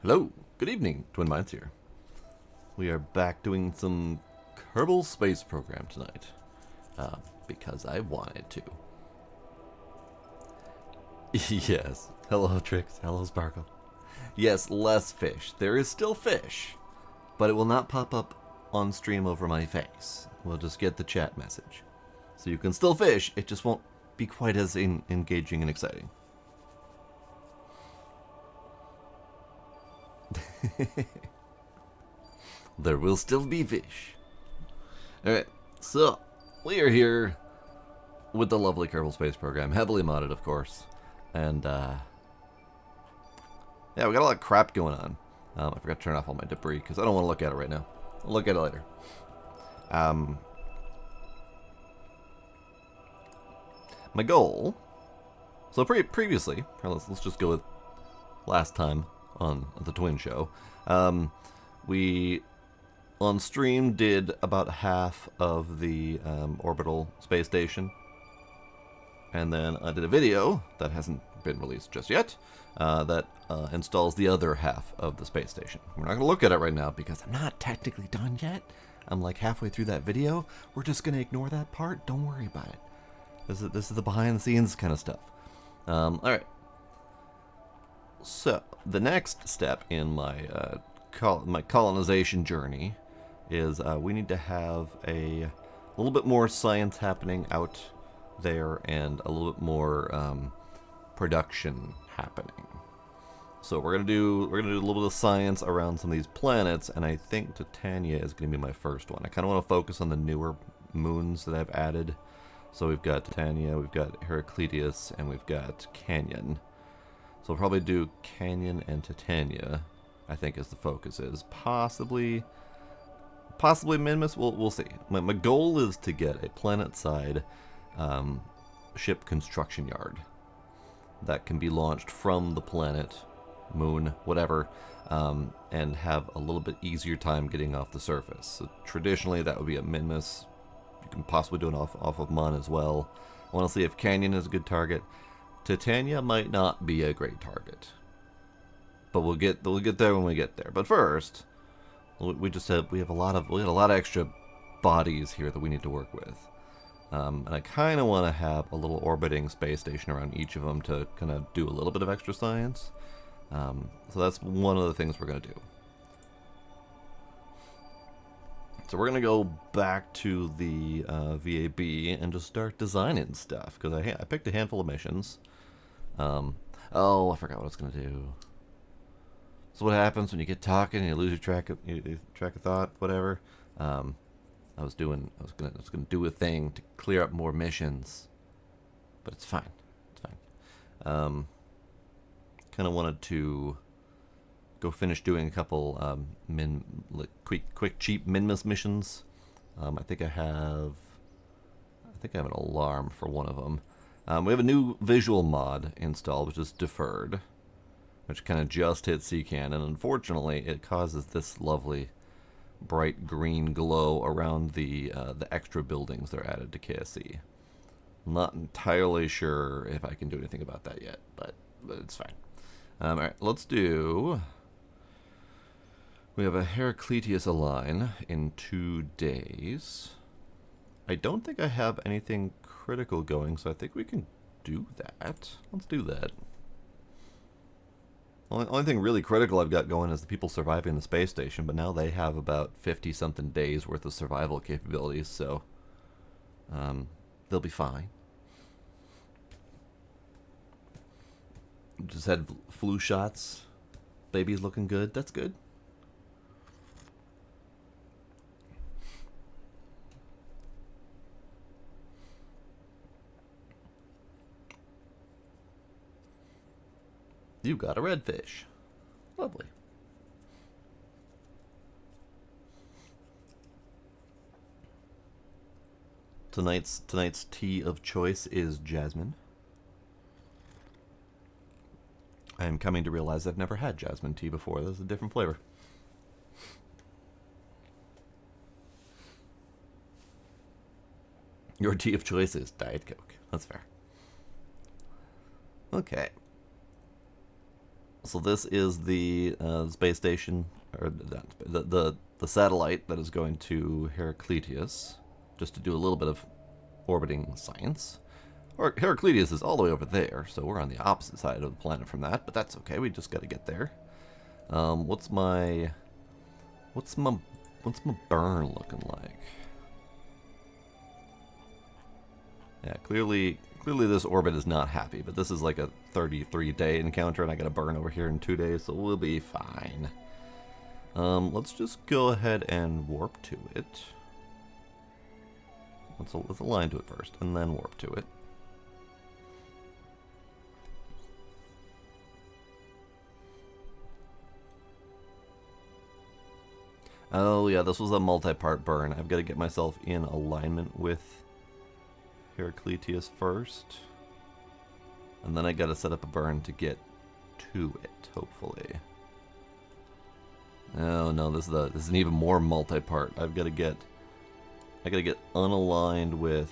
Hello, good evening, Twin Minds here. We are back doing some Kerbal Space Program tonight, because I wanted to. Yes, hello Trix, hello Sparkle. Yes, less fish. There is still fish, but it will not pop up on stream over my face. We'll just get the chat message. So you can still fish, it just won't be quite as engaging and exciting. There will still be fish. Alright, so we are here with the lovely Kerbal Space Program, heavily modded, of course. And, yeah, we got a lot of crap going on. I forgot to turn off all my debris because I don't want to look at it right now. I'll look at it later. My goal. So previously, let's just go with last time on the Twin Show. We on stream did about half of the orbital space station, and then I did a video that hasn't been released just yet that installs the other half of the space station. We're not going to look at it right now because I'm not technically done yet. I'm like halfway through that video. We're just going to ignore that part. Don't worry about it. This is the behind the scenes kind of stuff. All right. So the next step in my my colonization journey is we need to have a little bit more science happening out there and a little bit more production happening. So we're gonna do a little bit of science around some of these planets, and I think Titania is gonna be my first one. I kind of want to focus on the newer moons that I've added. So we've got Titania, we've got Heraclitus, and we've got Canyon. So we'll probably do Canyon and Titania, I think, as the focus is. Possibly Minmus. We'll see. My goal is to get a planet-side ship construction yard that can be launched from the planet, moon, whatever, and have a little bit easier time getting off the surface. So traditionally, that would be a Minmus. You can possibly do it off of Mon as well. I want to see if Canyon is a good target. Titania might not be a great target, but we'll get there when we get there. But first, we have a lot of extra bodies here that we need to work with, and I kind of want to have a little orbiting space station around each of them to kind of do a little bit of extra science. So that's one of the things we're gonna do. So we're gonna go back to the VAB and just start designing stuff because I picked a handful of missions. Oh, I forgot what I was gonna do. So what happens when you get talking and you lose your track of thought, whatever. I was gonna do a thing to clear up more missions, but it's fine. It's fine. Kind of wanted to go finish doing a couple quick cheap Minmus missions. I think I have an alarm for one of them. We have a new visual mod installed, which is deferred, which kind of just hit CCAN, and unfortunately, it causes this lovely bright green glow around the extra buildings that are added to KSC. I'm not entirely sure if I can do anything about that yet, but it's fine. All right, let's do. We have a Heraclitus align in 2 days. I don't think I have anything critical going, so I think we can do that. Let's do that. Only thing really critical I've got going is the people surviving the space station, but now they have about 50-something days worth of survival capabilities, so they'll be fine. Just had flu shots. Baby's looking good. That's good. You got a redfish. Lovely. Tonight's tea of choice is jasmine. I am coming to realize I've never had jasmine tea before. This is a different flavor. Your tea of choice is Diet Coke. That's fair. Okay. So this is the space station, or the satellite that is going to Heraclitius, just to do a little bit of orbiting science. Or Heraclitius is all the way over there, so we're on the opposite side of the planet from that, but that's okay. We just got to get there. What's my burn looking like? Yeah, clearly this orbit is not happy, but this is like a 33-day encounter, and I got to burn over here in 2 days, so we'll be fine. Let's just go ahead and warp to it. Let's align to it first, and then warp to it. Oh yeah, this was a multi-part burn. I've got to get myself in alignment with Heraclitius first. And then I got to set up a burn to get to it, hopefully. Oh no, this is an even more multi-part. I gotta get unaligned with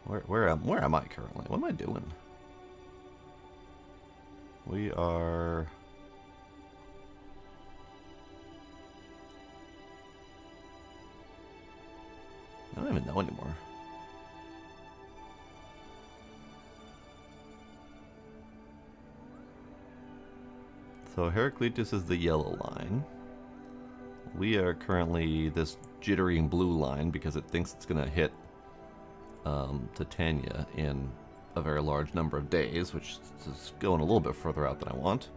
where am I currently? What am I doing? We are I don't even know anymore. So Heraclitus is the yellow line. We are currently this jittering blue line because it thinks it's going to hit Titania in a very large number of days, which is going a little bit further out than I want.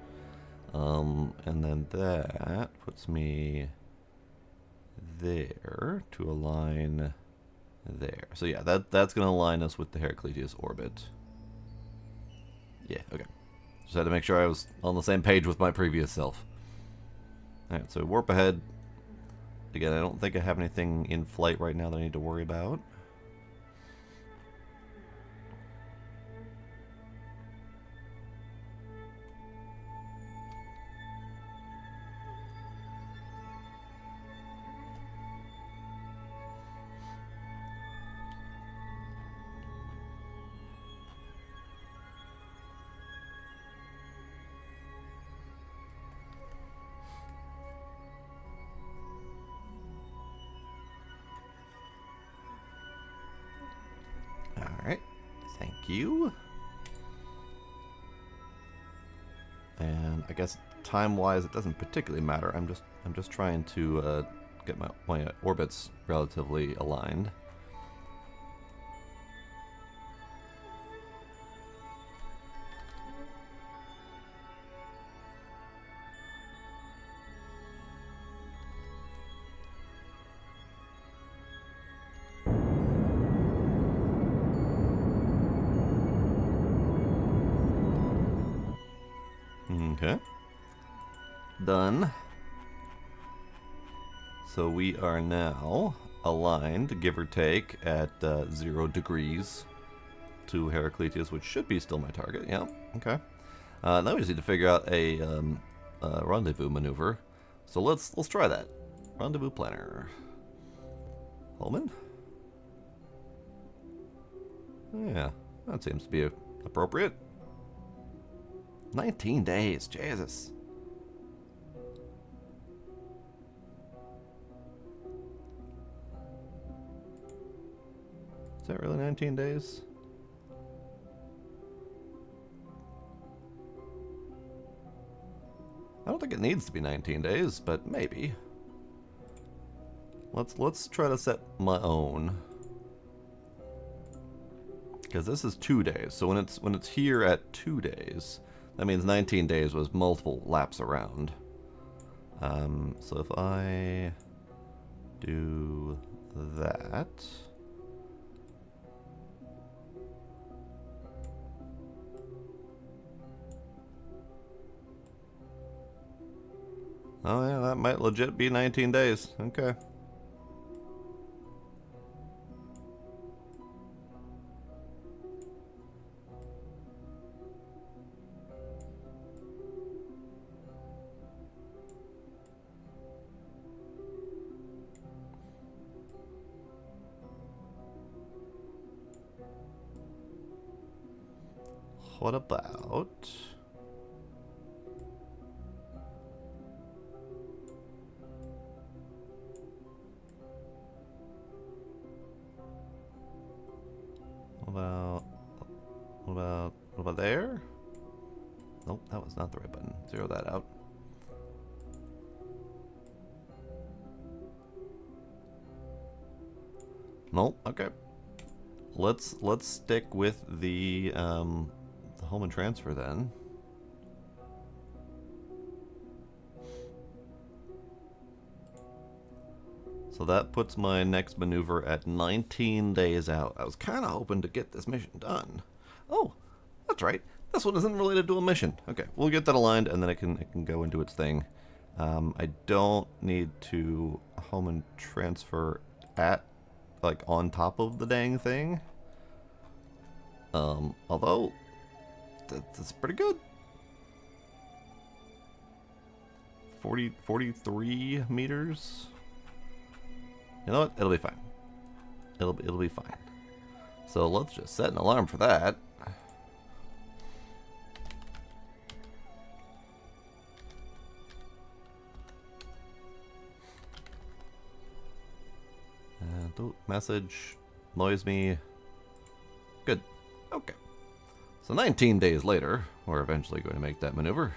And then that puts me there to align there. So yeah, that's going to align us with the Heraclitius orbit. Yeah, okay. Just had to make sure I was on the same page with my previous self. Alright, so warp ahead. Again, I don't think I have anything in flight right now that I need to worry about. Alright, thank you. And I guess time-wise it doesn't particularly matter. I'm just trying to get my orbits relatively aligned. Okay. Done. So we are now aligned, give or take, at 0 degrees to Heraclitius, which should be still my target. Yeah, okay. Now we just need to figure out a rendezvous maneuver. So let's try that. Rendezvous planner. Holman? Yeah, that seems to be appropriate. 19 days, Jesus. Is that really 19 days? I don't think it needs to be 19 days, but maybe. Let's try to set my own. Because this is 2 days, so when it's here at 2 days, that means 19 days was multiple laps around. So if I do that. Oh yeah, that might legit be 19 days. Okay. What about what about there? Nope, that was not the right button. Zero that out. Nope. Okay. Let's stick with the home and transfer then. So that puts my next maneuver at 19 days out. I was kind of hoping to get this mission done. Oh, that's right. This one isn't related to a mission. Okay, we'll get that aligned, and then it can go and do its thing. I don't need to home and transfer at, like, on top of the dang thing. Although, that's pretty good. 43 meters. You know what? It'll be fine. It'll be fine. So let's just set an alarm for that. And message annoys me. Good. Okay. So 19 days later, we're eventually going to make that maneuver.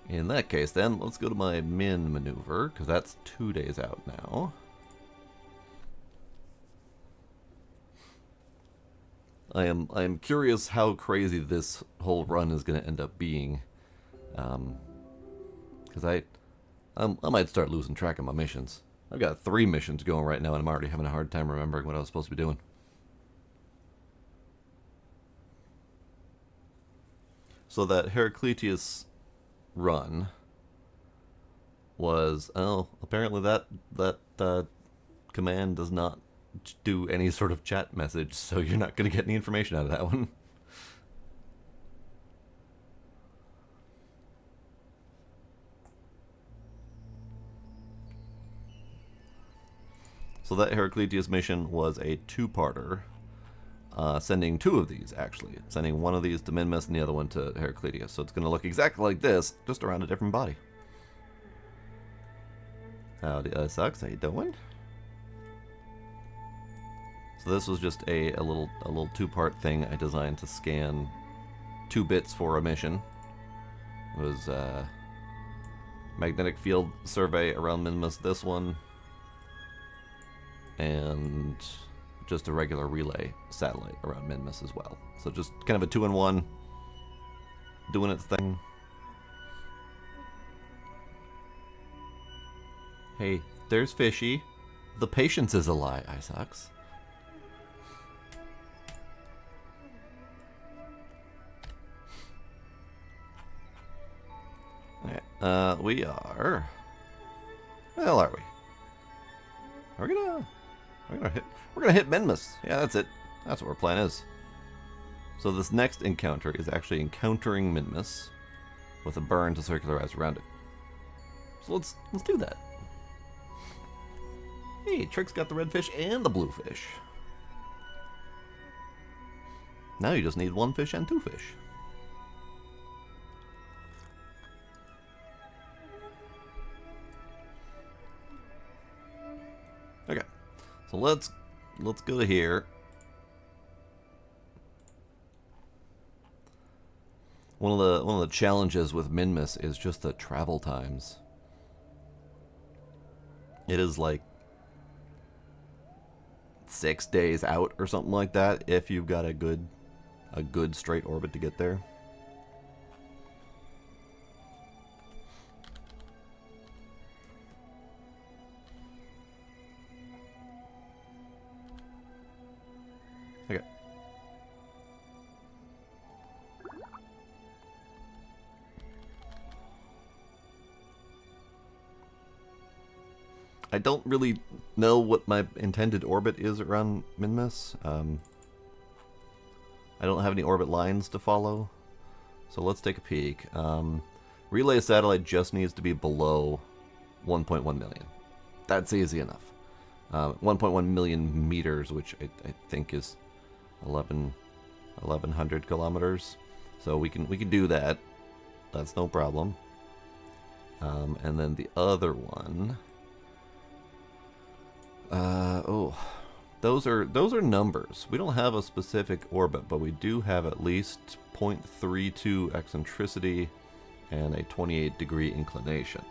In that case, then, let's go to my min maneuver, because that's 2 days out now. I am curious how crazy this whole run is going to end up being, because I might start losing track of my missions. I've got 3 missions going right now, and I'm already having a hard time remembering what I was supposed to be doing. So that Heraclitus run was, oh, apparently that command does not do any sort of chat message, so you're not going to get any information out of that one. So that Heraclitus mission was a 2-parter, sending 2 of these, actually. Sending one of these to Minmus and the other one to Heraclitus. So it's going to look exactly like this, just around a different body. Howdy, Sucks. How you doing? So this was just a little 2-part thing I designed to scan 2 bits for a mission. It was magnetic field survey around Minmus, this one, and just a regular relay satellite around Minmus as well. So just kind of a 2-in-1, doing its thing. Hey, there's Fishy. The patience is a lie, Isaacs. Alright, we are... Well, are we? We're gonna hit Minmus. Yeah, that's it. That's what our plan is. So this next encounter is actually encountering Minmus with a burn to circularize around it. So let's do that. Hey, Trick's got the red fish and the blue fish. Now you just need 1 fish and 2 fish. Okay, so let's go to here. One of the challenges with Minmus is just the travel times. It is like 6 days out or something like that if you've got a good straight orbit to get there. Okay. I don't really know what my intended orbit is around Minmus. I don't have any orbit lines to follow, so let's take a peek. Relay satellite just needs to be below 1.1 million. That's easy enough. 1.1 million meters, which I think is 1,100 kilometers. So we can do that. That's no problem. And then the other one. those are numbers. We don't have a specific orbit, but we do have at least 0.32 eccentricity and a 28-degree inclination.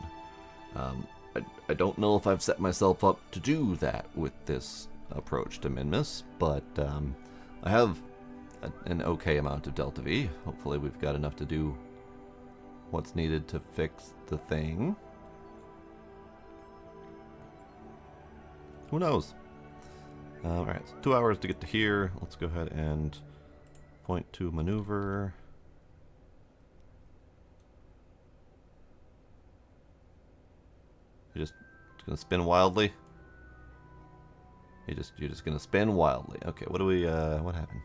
I don't know if I've set myself up to do that with this approach to Minmus, but I have an okay amount of delta V. Hopefully we've got enough to do what's needed to fix the thing. Who knows? Alright, so 2 hours to get to here. Let's go ahead and point to maneuver. You're just gonna spin wildly? You're just gonna spin wildly. Okay, what do we what happened?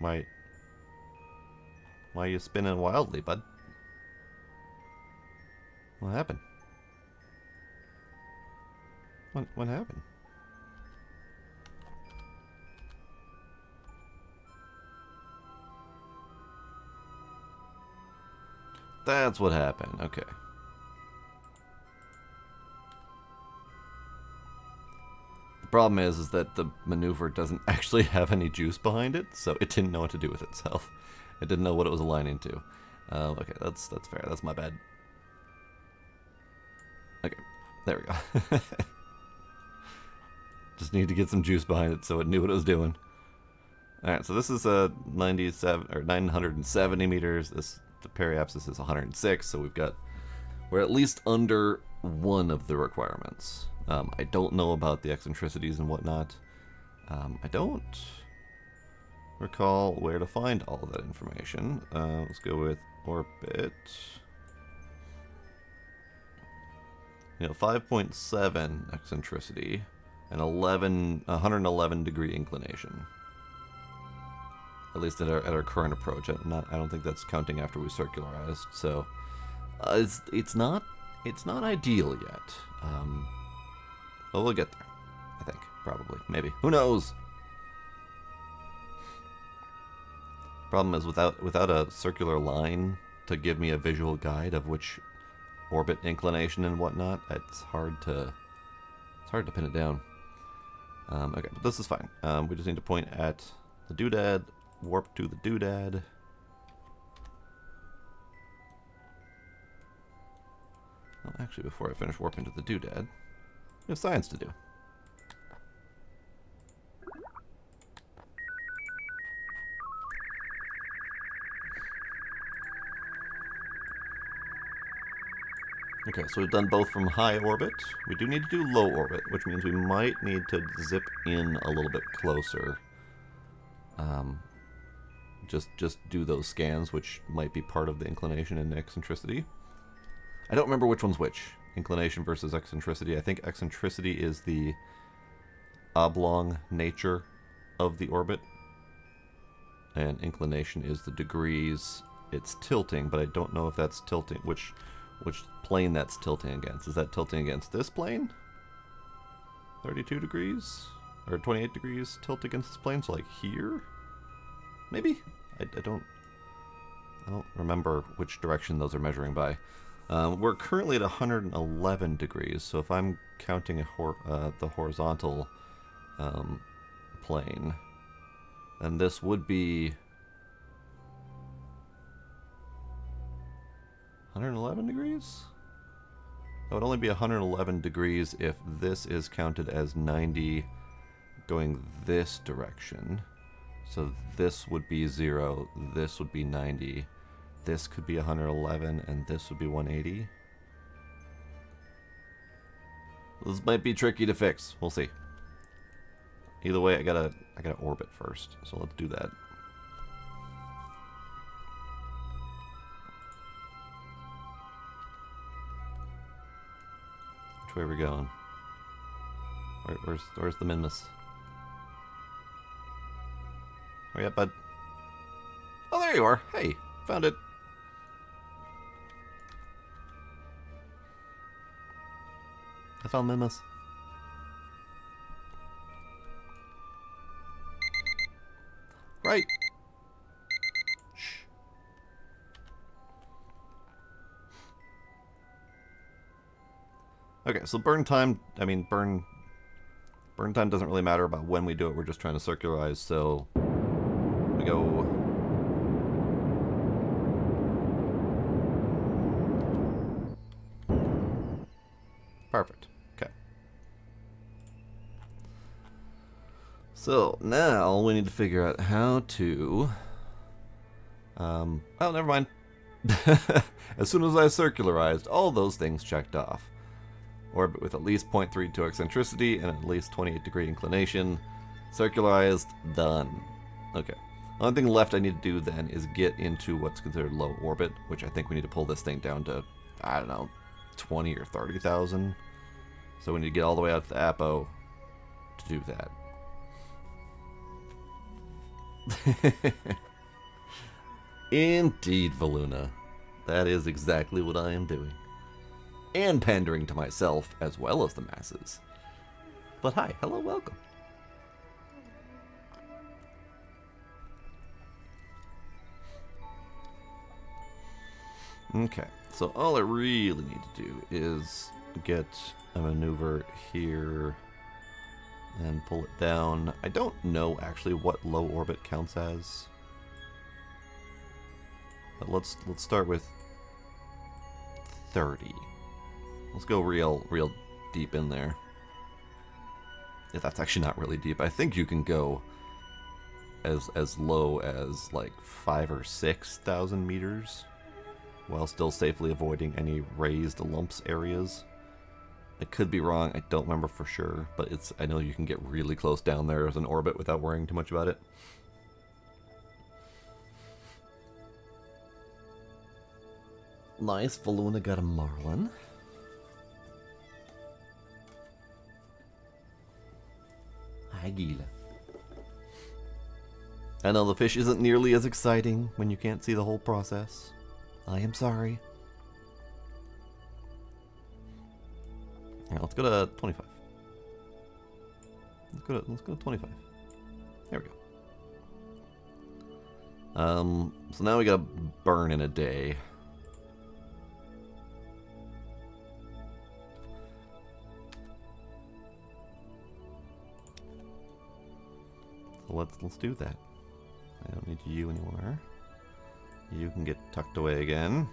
Why are you spinning wildly, bud? What happened? What happened? That's what happened. Okay. The problem is that the maneuver doesn't actually have any juice behind it, so it didn't know what to do with itself. It didn't know what it was aligning to. Okay, that's fair. That's my bad. Okay, there we go. Just need to get some juice behind it so it knew what it was doing. All right, so this is a 97 or 970 meters. The periapsis is 106, so we're at least under one of the requirements. I don't know about the eccentricities and whatnot. I don't recall where to find all of that information. Let's go with orbit. 5.7 eccentricity and 111 degree inclination. At least at our current approach. I don't think that's counting after we circularized. So it's not ideal yet. But we'll get there. I think probably, maybe. Who knows? Problem is without a circular line to give me a visual guide of which orbit inclination and whatnot, it's hard to pin it down. Okay, but this is fine. We just need to point at the doodad, warp to the doodad. Well, actually, before I finish warping to the doodad, we have science to do. Okay, so we've done both from high orbit. We do need to do low orbit, which means we might need to zip in a little bit closer. Just do those scans, which might be part of the inclination and eccentricity. I don't remember which one's which. Inclination versus eccentricity. I think eccentricity is the oblong nature of the orbit, and inclination is the degrees it's tilting, but I don't know if that's tilting, which plane that's tilting against. Is that tilting against this plane? 32 degrees? Or 28 degrees tilt against this plane, so like here? Maybe? I don't remember which direction those are measuring by. We're currently at 111 degrees, so if I'm counting the horizontal plane, then this would be 111 degrees? That would only be 111 degrees if this is counted as 90 going this direction. So this would be 0, this would be 90, this could be 111, and this would be 180. This might be tricky to fix. We'll see. Either way, I gotta orbit first, so let's do that. Which way are we going? Where's the Minmus? Oh yeah, bud. Oh, there you are. Hey, found it. I found Minmus. Right. Shh. Okay, so burn time, I mean, burn time doesn't really matter about when we do it. We're just trying to circularize, so we go. Perfect. Okay. So now we need to figure out how to. Oh, never mind. As soon as I circularized, all those things checked off. Orbit with at least 0.32 eccentricity and at least 28-degree inclination. Circularized, done. Okay. The only thing left I need to do then is get into what's considered low orbit, which I think we need to pull this thing down to, I don't know, 20 or 30,000. So we need to get all the way out to the Apo to do that. Indeed, Valuna. That is exactly what I am doing. And pandering to myself as well as the masses. But hi, hello, welcome. Okay, so all I really need to do is get a maneuver here and pull it down. I don't know actually what low orbit counts as. But let's start with 30. Let's go real deep in there. Yeah, that's actually not really deep. I think you can go as low as like 5,000 or 6,000 meters while still safely avoiding any raised lumps areas. I could be wrong. I don't remember for sure, but I know you can get really close down there as an orbit without worrying too much about it. Nice, Valuna got a marlin. Hi, Gila. I know the fish isn't nearly as exciting when you can't see the whole process. I am sorry. Alright, let's go to 25. Let's go to 25. There we go. So now we gotta burn in a day. So let's do that. I don't need you anymore. You can get tucked away again.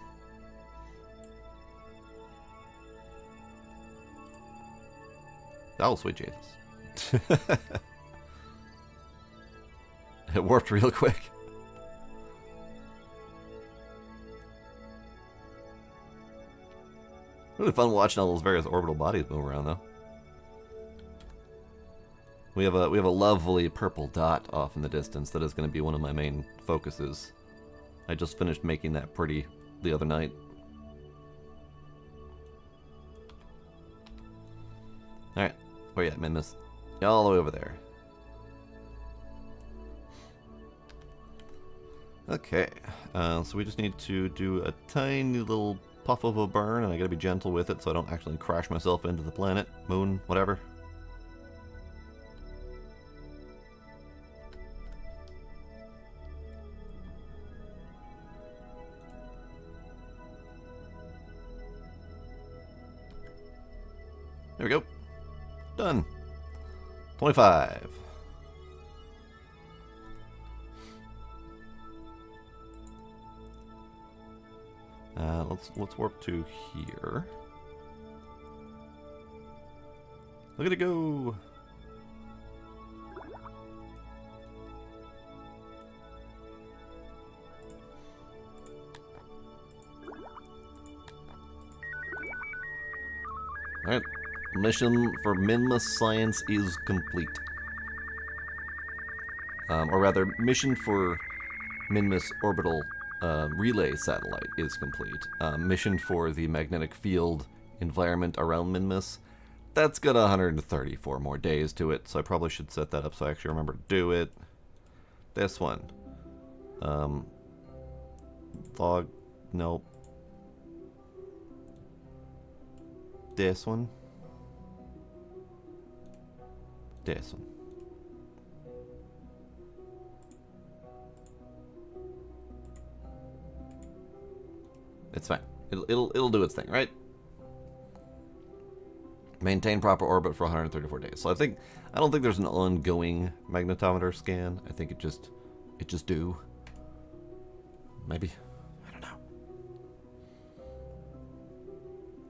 Oh, sweet Jesus. It warped real quick. Really fun watching all those various orbital bodies move around, though. We have a lovely purple dot off in the distance that is going to be one of my main focuses. I just finished making that pretty the other night. Alright, where you at, Minmus? All the way over there. Okay, so we just need to do a tiny little puff of a burn, and I gotta be gentle with it so I don't actually crash myself into the planet, moon, whatever. There we go. Done. 25. Let's warp to here. Look at it go. All right. Mission for Minmus Science is complete. Or rather, mission for Minmus Orbital Relay Satellite is complete. Mission for the magnetic field environment around Minmus, that's got 134 more days to it, so I probably should set that up so I actually remember to do it. This one. Log, nope. This one. This one. It's fine. It'll do its thing, right? Maintain proper orbit for 134 days. So I don't think there's an ongoing magnetometer scan. I think it just do. Maybe. I don't know.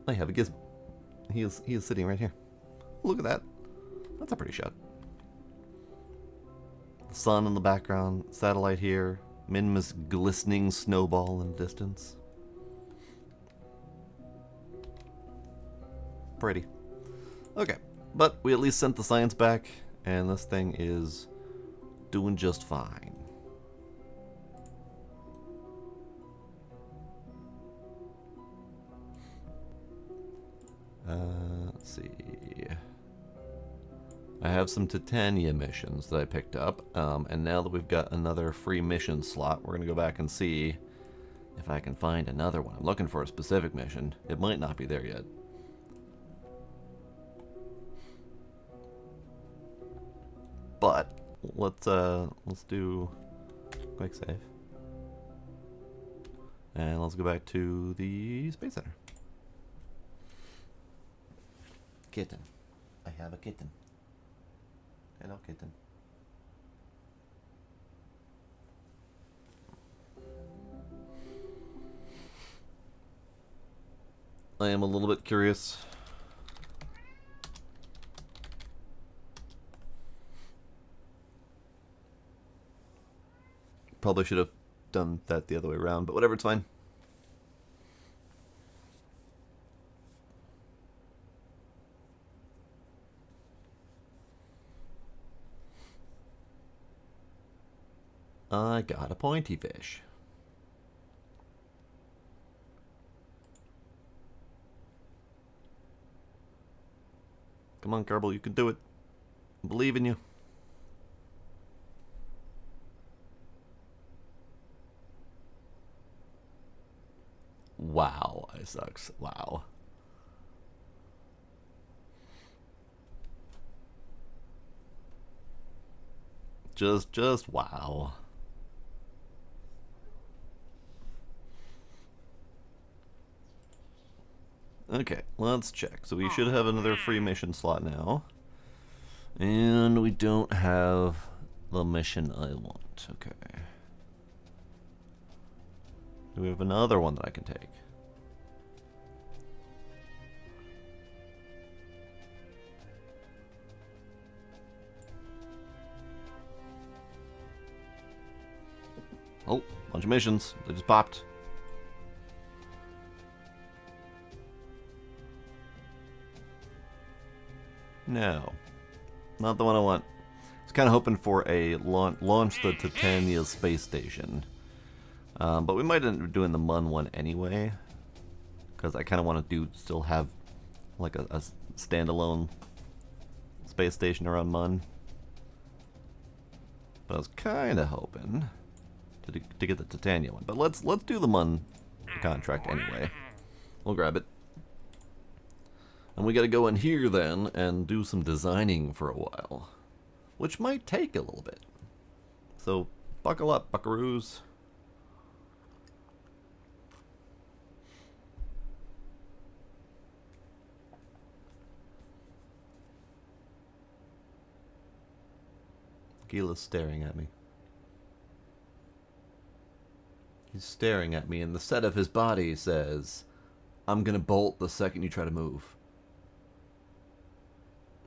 I have a gizmo. He is sitting right here. Look at that. That's a pretty shot. The sun in the background, satellite here, Minmus glistening snowball in the distance. Pretty. Okay, but we at least sent the science back, and this thing is doing just fine. Let's see. I have some Titania missions that I picked up, and now that we've got another free mission slot, we're going to go back and see if I can find another one. I'm looking for a specific mission. It might not be there yet. But let's do quick save. And let's go back to the Space Center. Kitten. I have a kitten. Hello, kitten. I am a little bit curious. Probably should have done that the other way around, but whatever, it's fine. I got a pointy fish. Come on, Kerbal, you can do it. I believe in you. Wow, I sucks. Wow. Just wow. Okay, let's check. So we should have another free mission slot now. And we don't have the mission I want. Okay. Do we have another one that I can take? Oh, bunch of missions. They just popped. No. Not the one I want. I was kind of hoping for a launch the Titania space station. But we might end up doing the Mun one anyway. Because I kind of want to still have like a standalone space station around Mun. But I was kind of hoping to get the Titania one. But let's do the Mun contract anyway. We'll grab it. And we gotta go in here then and do some designing for a while. Which might take a little bit. So buckle up, buckaroos. Gila's staring at me. He's staring at me, and the set of his body says, "I'm gonna bolt the second you try to move."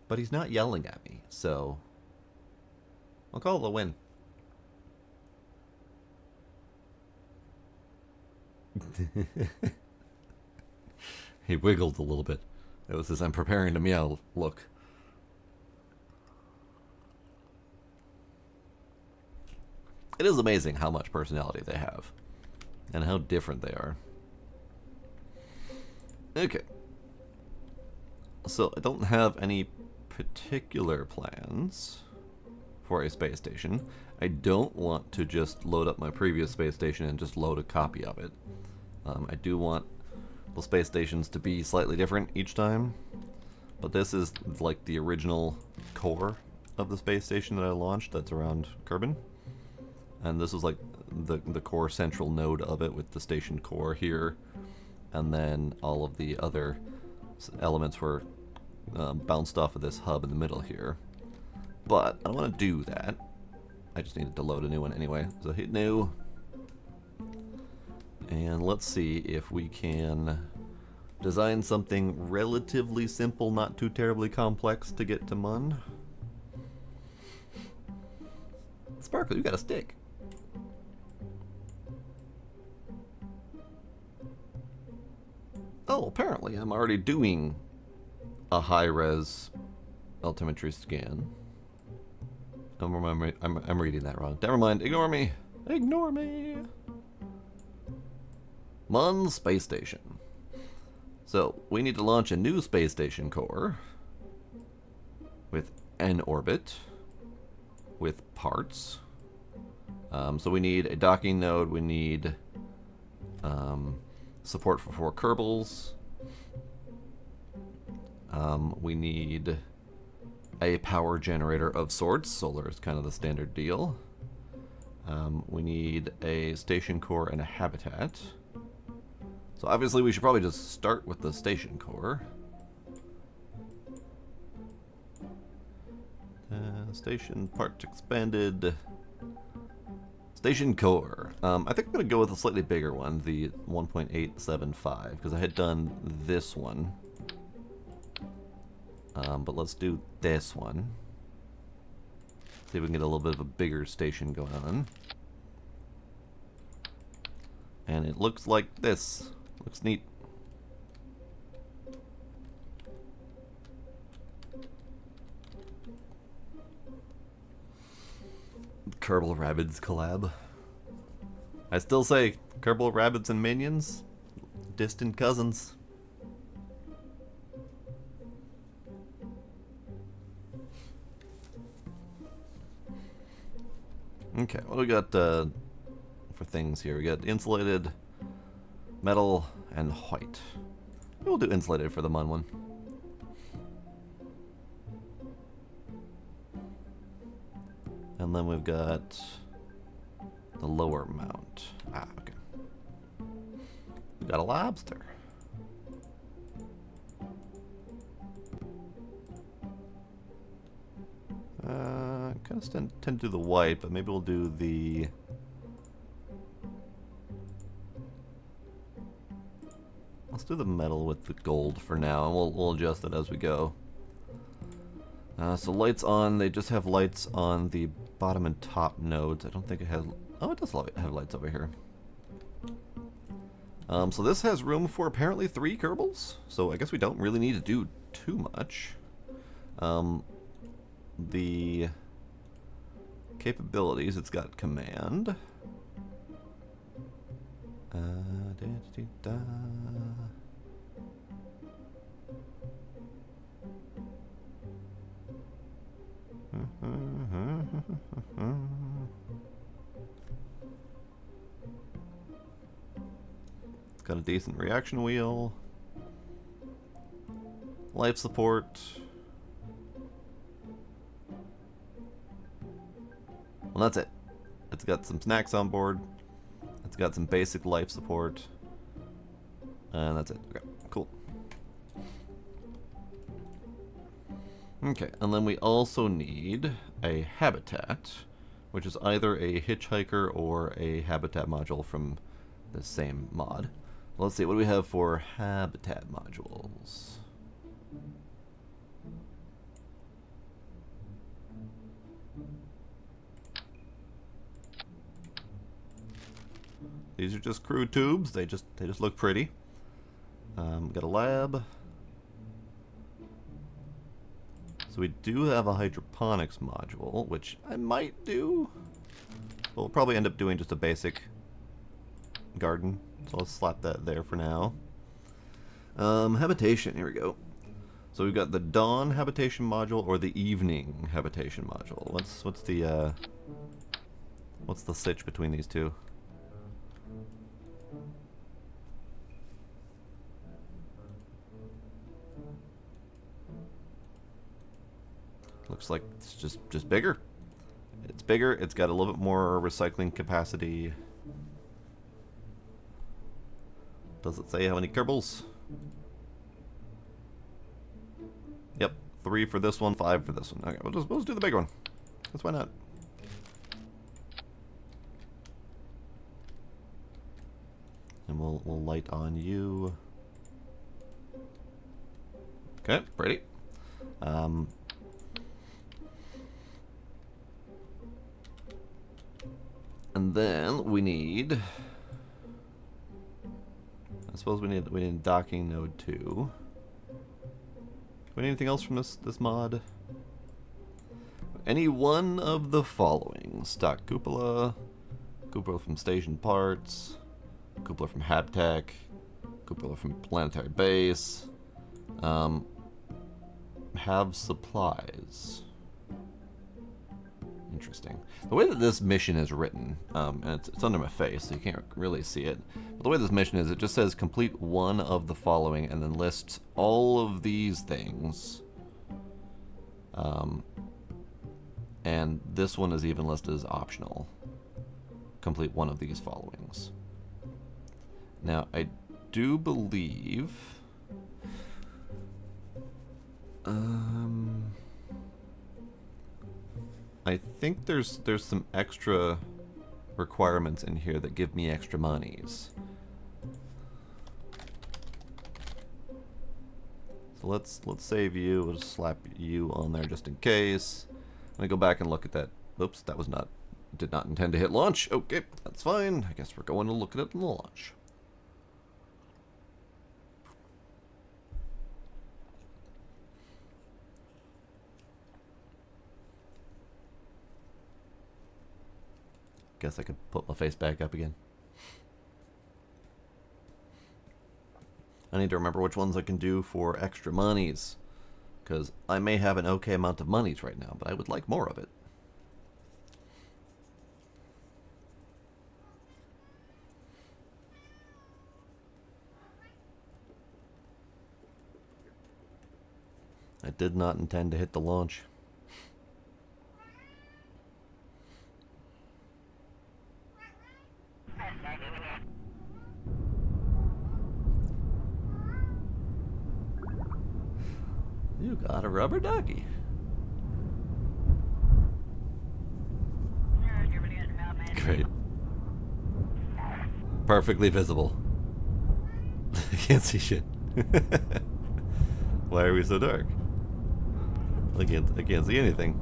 But he's not yelling at me, so I'll call it a win. He wiggled a little bit. It was his "I'm preparing to meow" look. It is amazing how much personality they have. And how different they are. Okay. So, I don't have any particular plans for a space station. I don't want to just load up my previous space station and just load a copy of it. I do want the space stations to be slightly different each time. But this is like the original core of the space station that I launched that's around Kerbal. And this is like the core central node of it with the station core here. And then all of the other elements were bounced off of this hub in the middle here. But I don't want to do that. I just needed to load a new one anyway. So hit new. And let's see if we can design something relatively simple, not too terribly complex to get to Mun. Sparkle, you got a stick. Oh, apparently I'm already doing a high-res altimetry scan. I'm reading that wrong. Never mind, ignore me. Ignore me. Mun Space Station. So, we need to launch a new space station core with an orbit with parts. So we need a docking node, we need support for 4 Kerbals. We need a power generator of sorts. Solar is kind of the standard deal. We need a station core and a habitat. So obviously we should probably just start with the station core. Station part expanded. Station core. I think I'm going to go with a slightly bigger one, the 1.875, because I had done this one. But let's do this one. See if we can get a little bit of a bigger station going on. And it looks like this. Looks neat. Kerbal Rabbids collab. I still say Kerbal Rabbids and Minions, distant cousins. Okay, what do we got for things here? We got insulated, metal, and white. We'll do insulated for the Mun one. And then we've got the lower mount. Ah, okay. We got a lobster. Kind of tend to do the white, but maybe we'll do the... Let's do the metal with the gold for now, and we'll adjust it as we go. So lights on, they just have lights on the bottom and top nodes. I don't think it has... Oh, it does have lights over here. So this has room for apparently 3 Kerbals, so I guess we don't really need to do too much. The capabilities, it's got command. It's got a decent reaction wheel. Life support. Well, that's it. It's got some snacks on board. It's got some basic life support. And that's it. Okay, cool. Okay, and then we also need a habitat, which is either a hitchhiker or a habitat module from the same mod. Let's see, what do we have for habitat modules? These are just crew tubes. They just look pretty. Got a lab. So we do have a hydroponics module, which I might do. But we'll probably end up doing just a basic garden. So let's slap that there for now. Habitation, here we go. So we've got the dawn habitation module or the evening habitation module. What's the sitch between these two? Looks like it's just bigger. It's bigger, it's got a little bit more recycling capacity. Does it say how many Kerbals? Yep, 3 for this one, 5 for this one. Okay, we'll just do the big one. That's why not. And we'll light on you. Okay, pretty. And then we need. I suppose we need docking node 2. Do we need anything else from this mod? Any one of the following: stock cupola, cupola from station parts, cupola from Habtech, cupola from planetary base. Have supplies. Interesting. The way that this mission is written, and it's under my face, so you can't really see it. But the way this mission is, it just says complete one of the following, and then lists all of these things. And this one is even listed as optional. Complete one of these followings. Now, I do believe. I think there's some extra requirements in here that give me extra monies. So let's save you. We'll just slap you on there just in case. I'm gonna go back and look at that. Oops, that was not. Did not intend to hit launch. Okay, that's fine. I guess we're going to look at it in the launch. Guess I could put my face back up again. I need to remember which ones I can do for extra monies, because I may have an okay amount of monies right now, but I would like more of it. I did not intend to hit the launch. You got a rubber ducky. Great. Perfectly visible. I can't see shit. Why are we so dark? I can't see anything.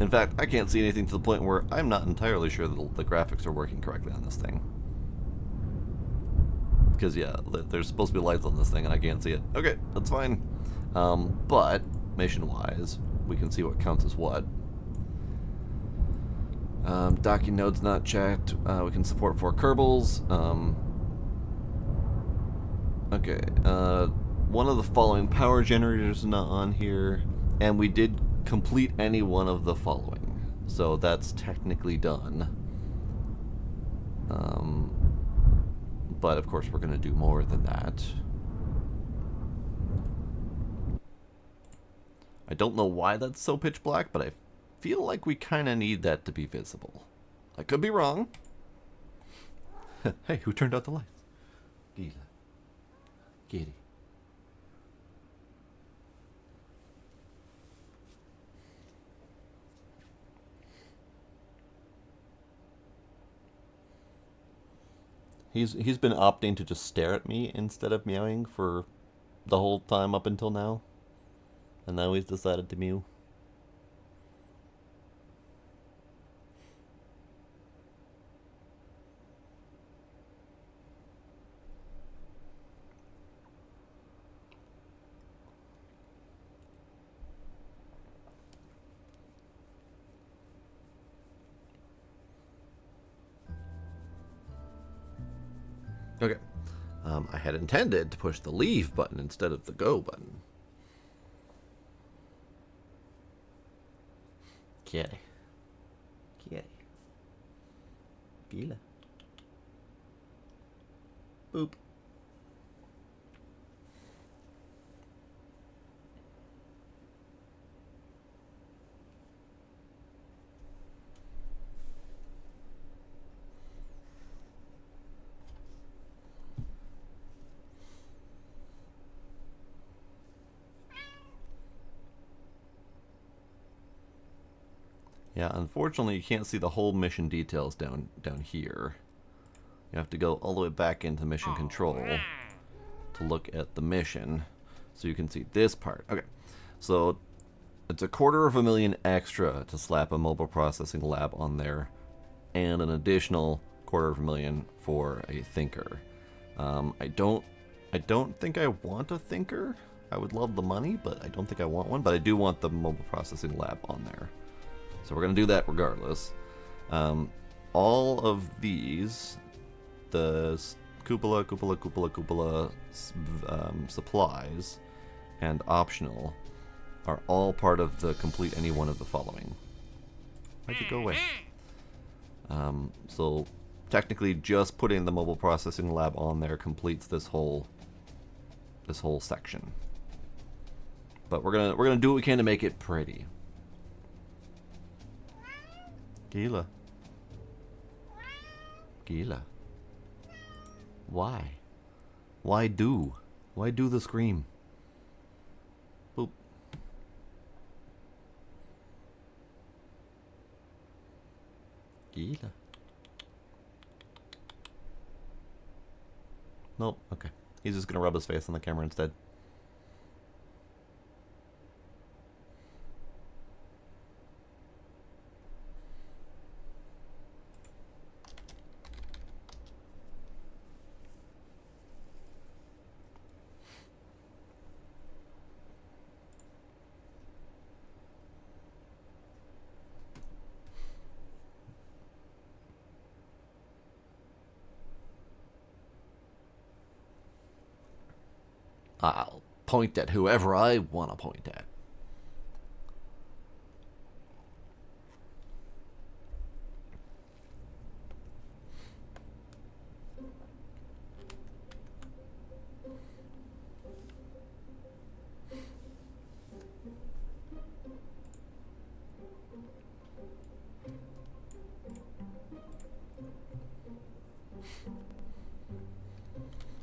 In fact, I can't see anything to the point where I'm not entirely sure that the graphics are working correctly on this thing. Because, yeah, there's supposed to be lights on this thing and I can't see it. Okay, that's fine. But, mission-wise, we can see what counts as what. Docking node's not checked. We can support 4 Kerbals. Okay, one of the following power generators is not on here. And we did complete any one of the following. So that's technically done. But of course we're going to do more than that. I don't know why that's so pitch black, but I feel like we kind of need that to be visible. I could be wrong. Hey, who turned out the lights? Gila. Kitty. He's been opting to just stare at me instead of meowing for the whole time up until now. And now he's decided to mew. Okay. I had intended to push the leave button instead of the go button. Kitty. Kitty. Gila. Boop. Yeah, unfortunately you can't see the whole mission details down here. You have to go all the way back into mission control to look at the mission so you can see this part. Okay, so it's $250,000 extra to slap a mobile processing lab on there, and an additional $250,000 for a thinker. I don't think I want a thinker. I would love the money, but I don't think I want one. But I do want the mobile processing lab on there, so we're gonna do that regardless. All of these, the cupola, supplies, and optional, are all part of the complete any one of the following. Why'd you go away? So technically, just putting the mobile processing lab on there completes this whole section. But we're gonna do what we can to make it pretty. Gila. Why? Why do the scream? Boop. Gila. Nope, okay. He's just gonna rub his face on the camera instead. I'll point at whoever I want to point at.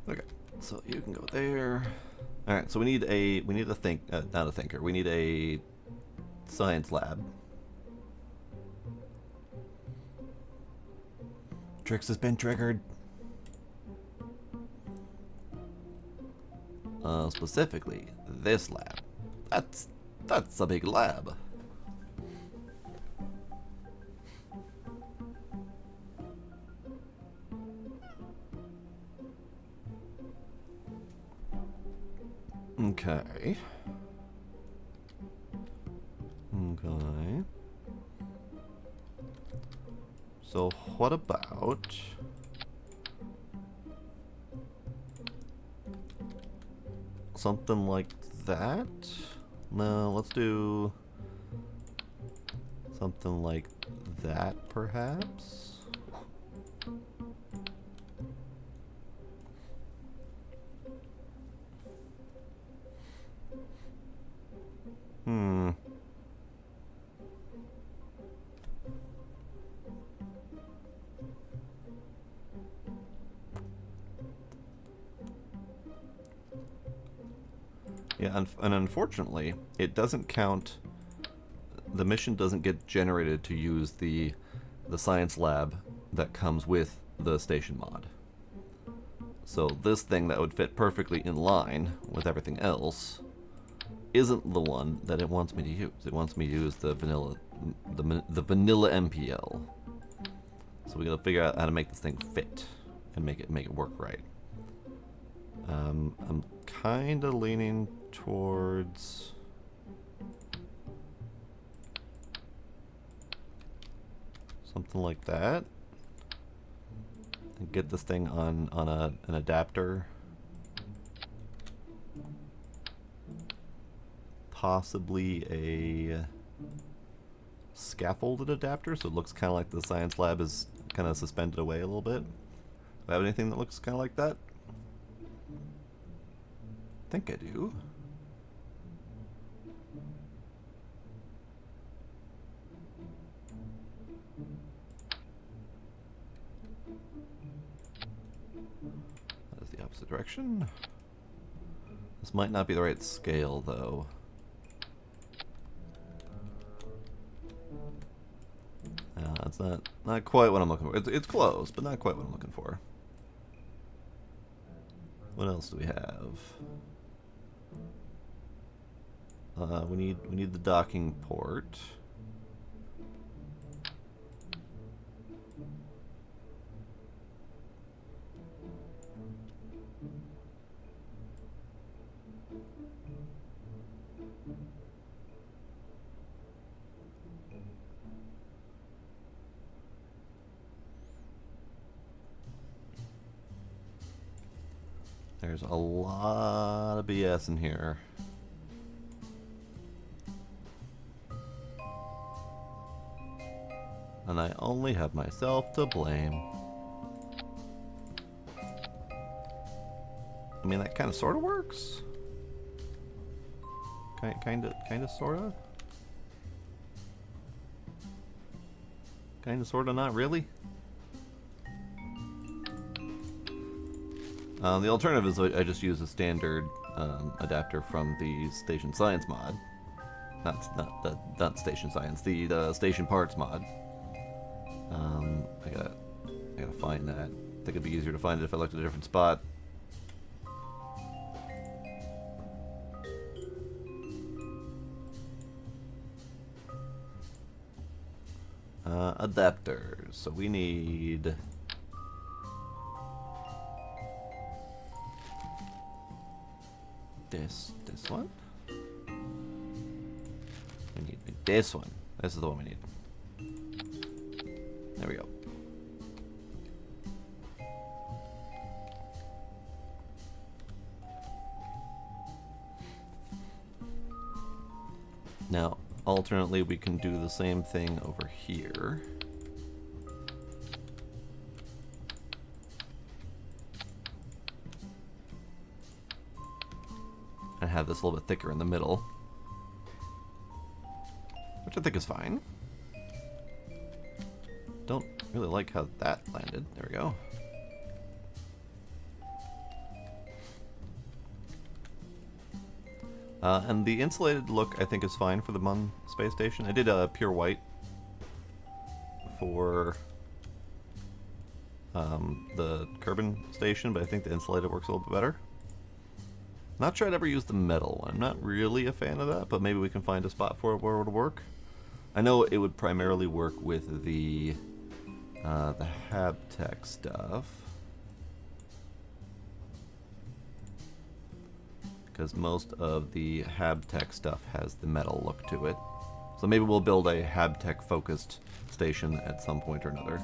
Okay, so you can go there. All right, so we need a not a thinker. We need a science lab. Trix has been triggered. Specifically, this lab. That's a big lab. Okay. Okay. So what about something like that? No, let's do something like that, perhaps? Yeah, and unfortunately, it doesn't count. The mission doesn't get generated to use the science lab that comes with the station mod. So this thing that would fit perfectly in line with everything else isn't the one that it wants me to use. It wants me to use the vanilla MPL. So we gotta figure out how to make this thing fit and make it work right. I'm kind of leaning towards something like that, and get this thing on an adapter, possibly a scaffolded adapter, so it looks kind of like the science lab is kind of suspended away a little bit. Do I have anything that looks kind of like that? I think I do. That is the opposite direction. This might not be the right scale, though. That's not quite what I'm looking for. It's close, but not quite what I'm looking for. What else do we have? We need the docking port. There's a lot of BS in here. And I only have myself to blame. I mean, that kind of sort of works. Kind of, sort of. Kind of, sort of, not really. The alternative is I just use a standard adapter from the Station Science mod. Not Station Science, the Station Parts mod. I gotta find that. I think it'd be easier to find it if I looked at a different spot. Adapters. So we need this one. We need this one. This is the one we need. There we go. Now, alternately, we can do the same thing over here. And have this a little bit thicker in the middle. Which I think is fine. Don't really like how that landed. There we go. And the insulated look, I think, is fine for the Mun space station. I did a pure white for the Kerbal station, but I think the insulated works a little bit better. Not sure I'd ever use the metal. I'm not really a fan of that, but maybe we can find a spot for it where it would work. I know it would primarily work with the HabTech stuff, because most of the HabTech stuff has the metal look to it. So maybe we'll build a HabTech focused station at some point or another.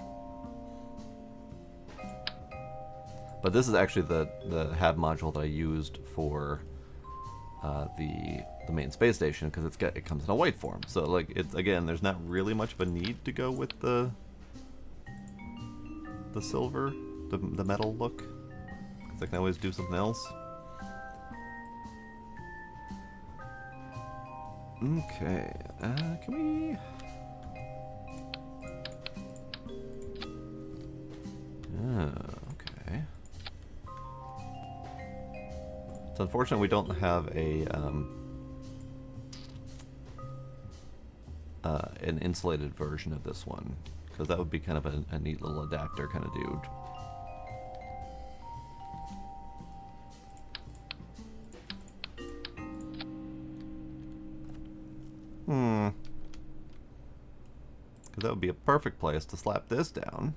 But this is actually the Hab module that I used for the main space station, because it comes in a white form. So like again, there's not really much of a need to go with the silver, the metal look, because I can always do something else. Okay, can we? Okay. It's unfortunate we don't have an insulated version of this one, because that would be kind of a neat little adapter kind of dude. Because that would be a perfect place to slap this down.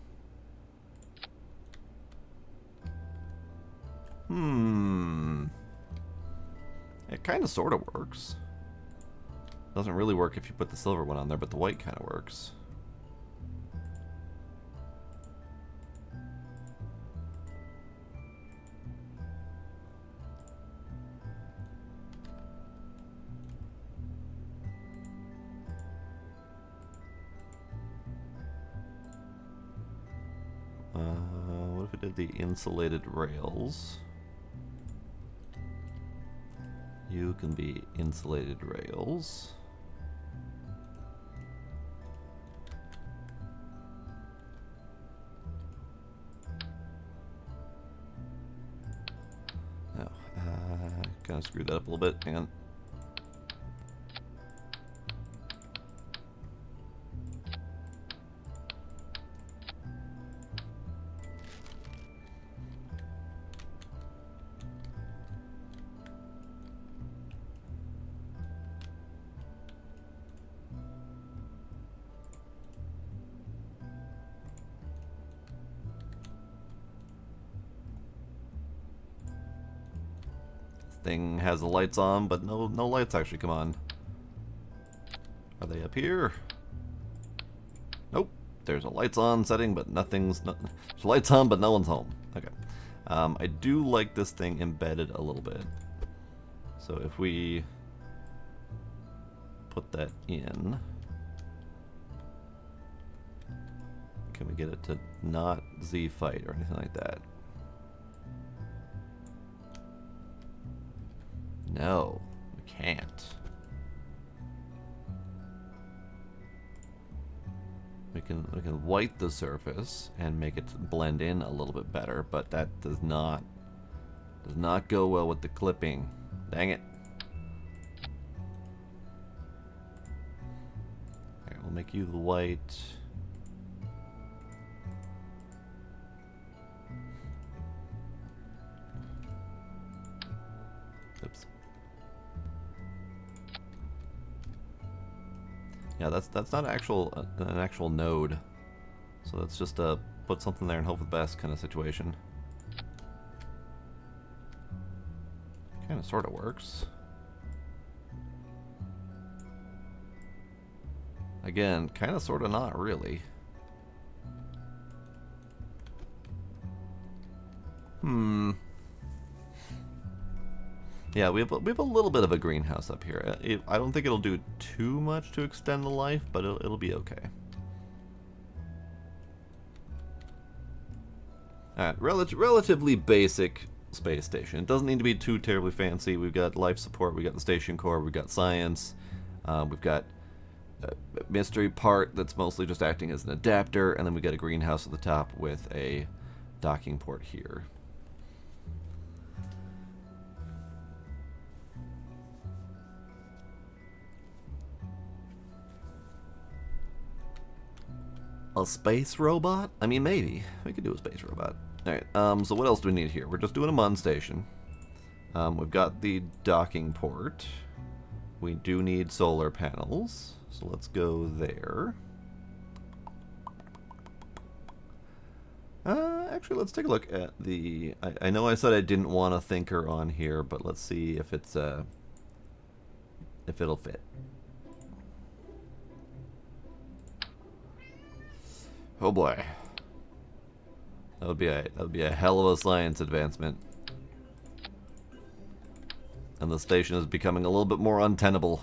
It kind of sort of works. Doesn't really work if you put the silver one on there, but the white kind of works. What if we did the insulated rails? You can be insulated rails. No, kind of screwed that up a little bit. Hang on. thing has the lights on, but no lights actually come on. Are they up here? Nope. There's a lights on setting, but there's lights on, but no one's home. Okay. I do like this thing embedded a little bit. So if we put that in, can we get it to not Z fight or anything like that? No, we can't. We can white the surface and make it blend in a little bit better, but that does not go well with the clipping. Dang it. Alright, we'll make you the white. Oops. Yeah, that's not an actual node. So that's just a put something there and hope for the best kind of situation. Kind of sort of works. Again, kind of sort of not really. Yeah, we have a little bit of a greenhouse up here. I don't think it'll do too much to extend the life, but it'll be okay. Alright, relatively basic space station. It doesn't need to be too terribly fancy. We've got life support, we've got the station core, we've got science, we've got a mystery part that's mostly just acting as an adapter, and then we've got a greenhouse at the top with a docking port here. A space robot? I mean, maybe. We could do a space robot. Alright, so what else do we need here? We're just doing a MUN station. We've got the docking port. We do need solar panels, so let's go there. Actually, let's take a look at the... I know I said I didn't want a thinker on here, but let's see if it's if it'll fit. Oh boy. That would be a hell of a science advancement. And the station is becoming a little bit more untenable.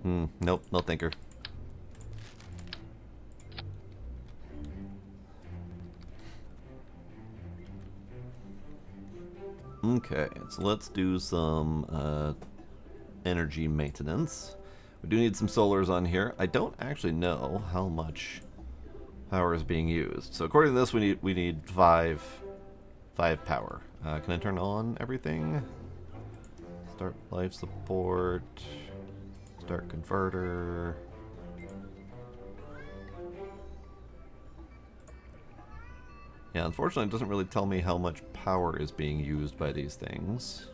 Nope, no thinker. Okay, so let's do some energy maintenance. We do need some solars on here. I don't actually know how much power is being used. So according to this, we need 5 power. Can I turn on everything? Start life support. Start converter. Yeah, unfortunately, it doesn't really tell me how much power is being used by these things.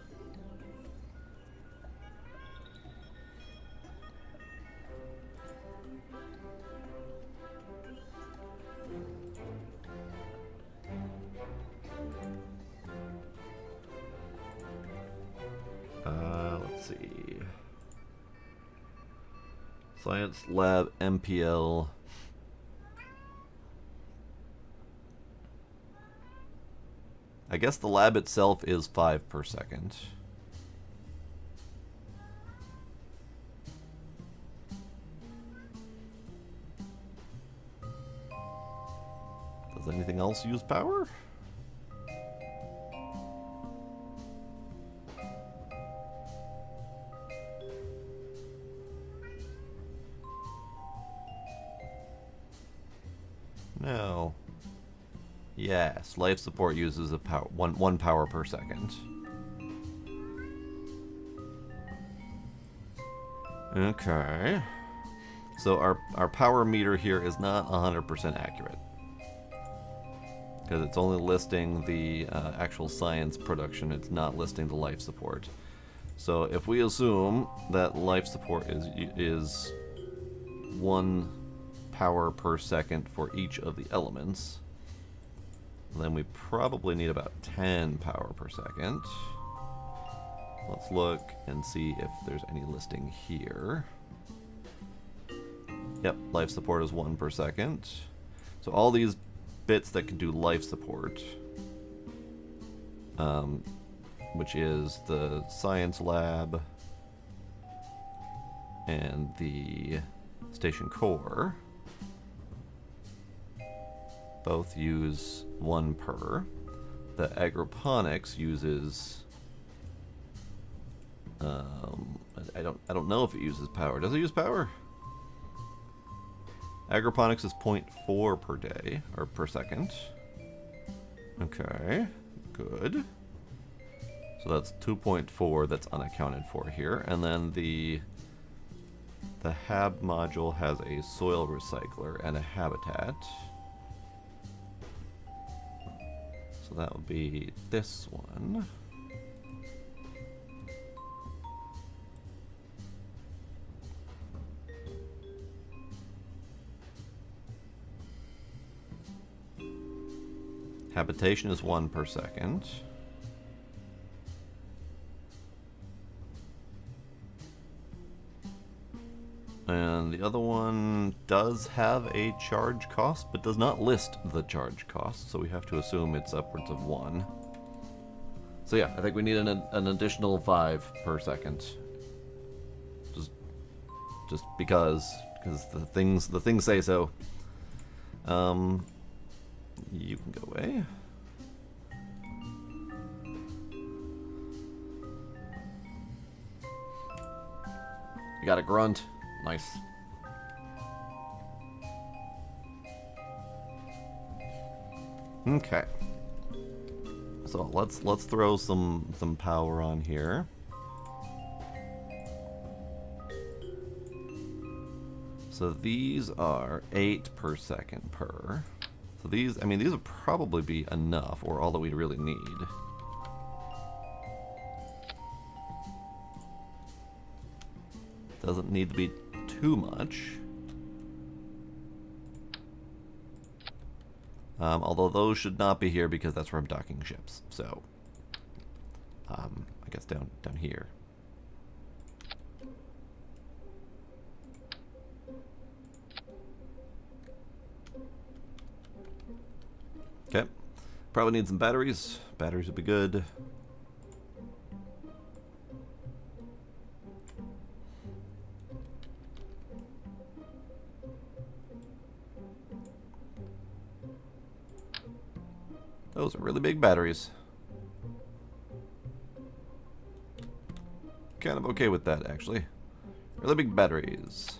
Let's see. Science Lab MPL. I guess the lab itself is 5 per second. Does anything else use power? No. Yes, life support uses a power one power per second. Okay. So our power meter here is not 100% accurate, because it's only listing the actual science production. It's not listing the life support. So if we assume that life support is 1 power per second for each of the elements, And then we probably need about 10 power per second. Let's look and see if there's any listing here. Yep, life support is 1 per second. So all these bits that can do life support, which is the science lab and the station core, both use 1 per. The agroponics uses I don't know if it uses power. Does it use power? Agroponics is 0.4 per day or per second. Okay, good. So that's 2.4 that's unaccounted for here. And then the HAB module has a soil recycler and a habitat. So that would be this one. Habitation is 1 per second. And the other one does have a charge cost, but does not list the charge cost, so we have to assume it's upwards of 1. So yeah, I think we need an additional 5 per second. Just because the things say so. You can go away. You got a grunt. Nice. Okay. So let's throw some power on here. So these are 8 per second per. So these, I mean, these would probably be enough, or all that we really need. Doesn't need to be too much. Although those should not be here because that's where I'm docking ships. So, I guess down here. Okay, probably need some batteries. Batteries would be good. Those are really big batteries. Kind of okay with that, actually. Really big batteries.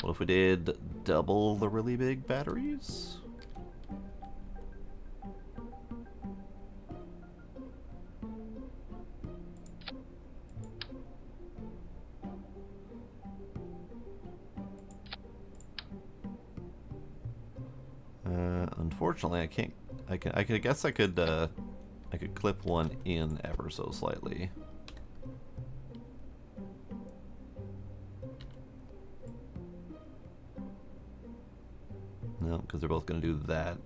What if we did double the really big batteries? Unfortunately, I can't. I guess I could clip one in ever so slightly. No, because they're both going to do that.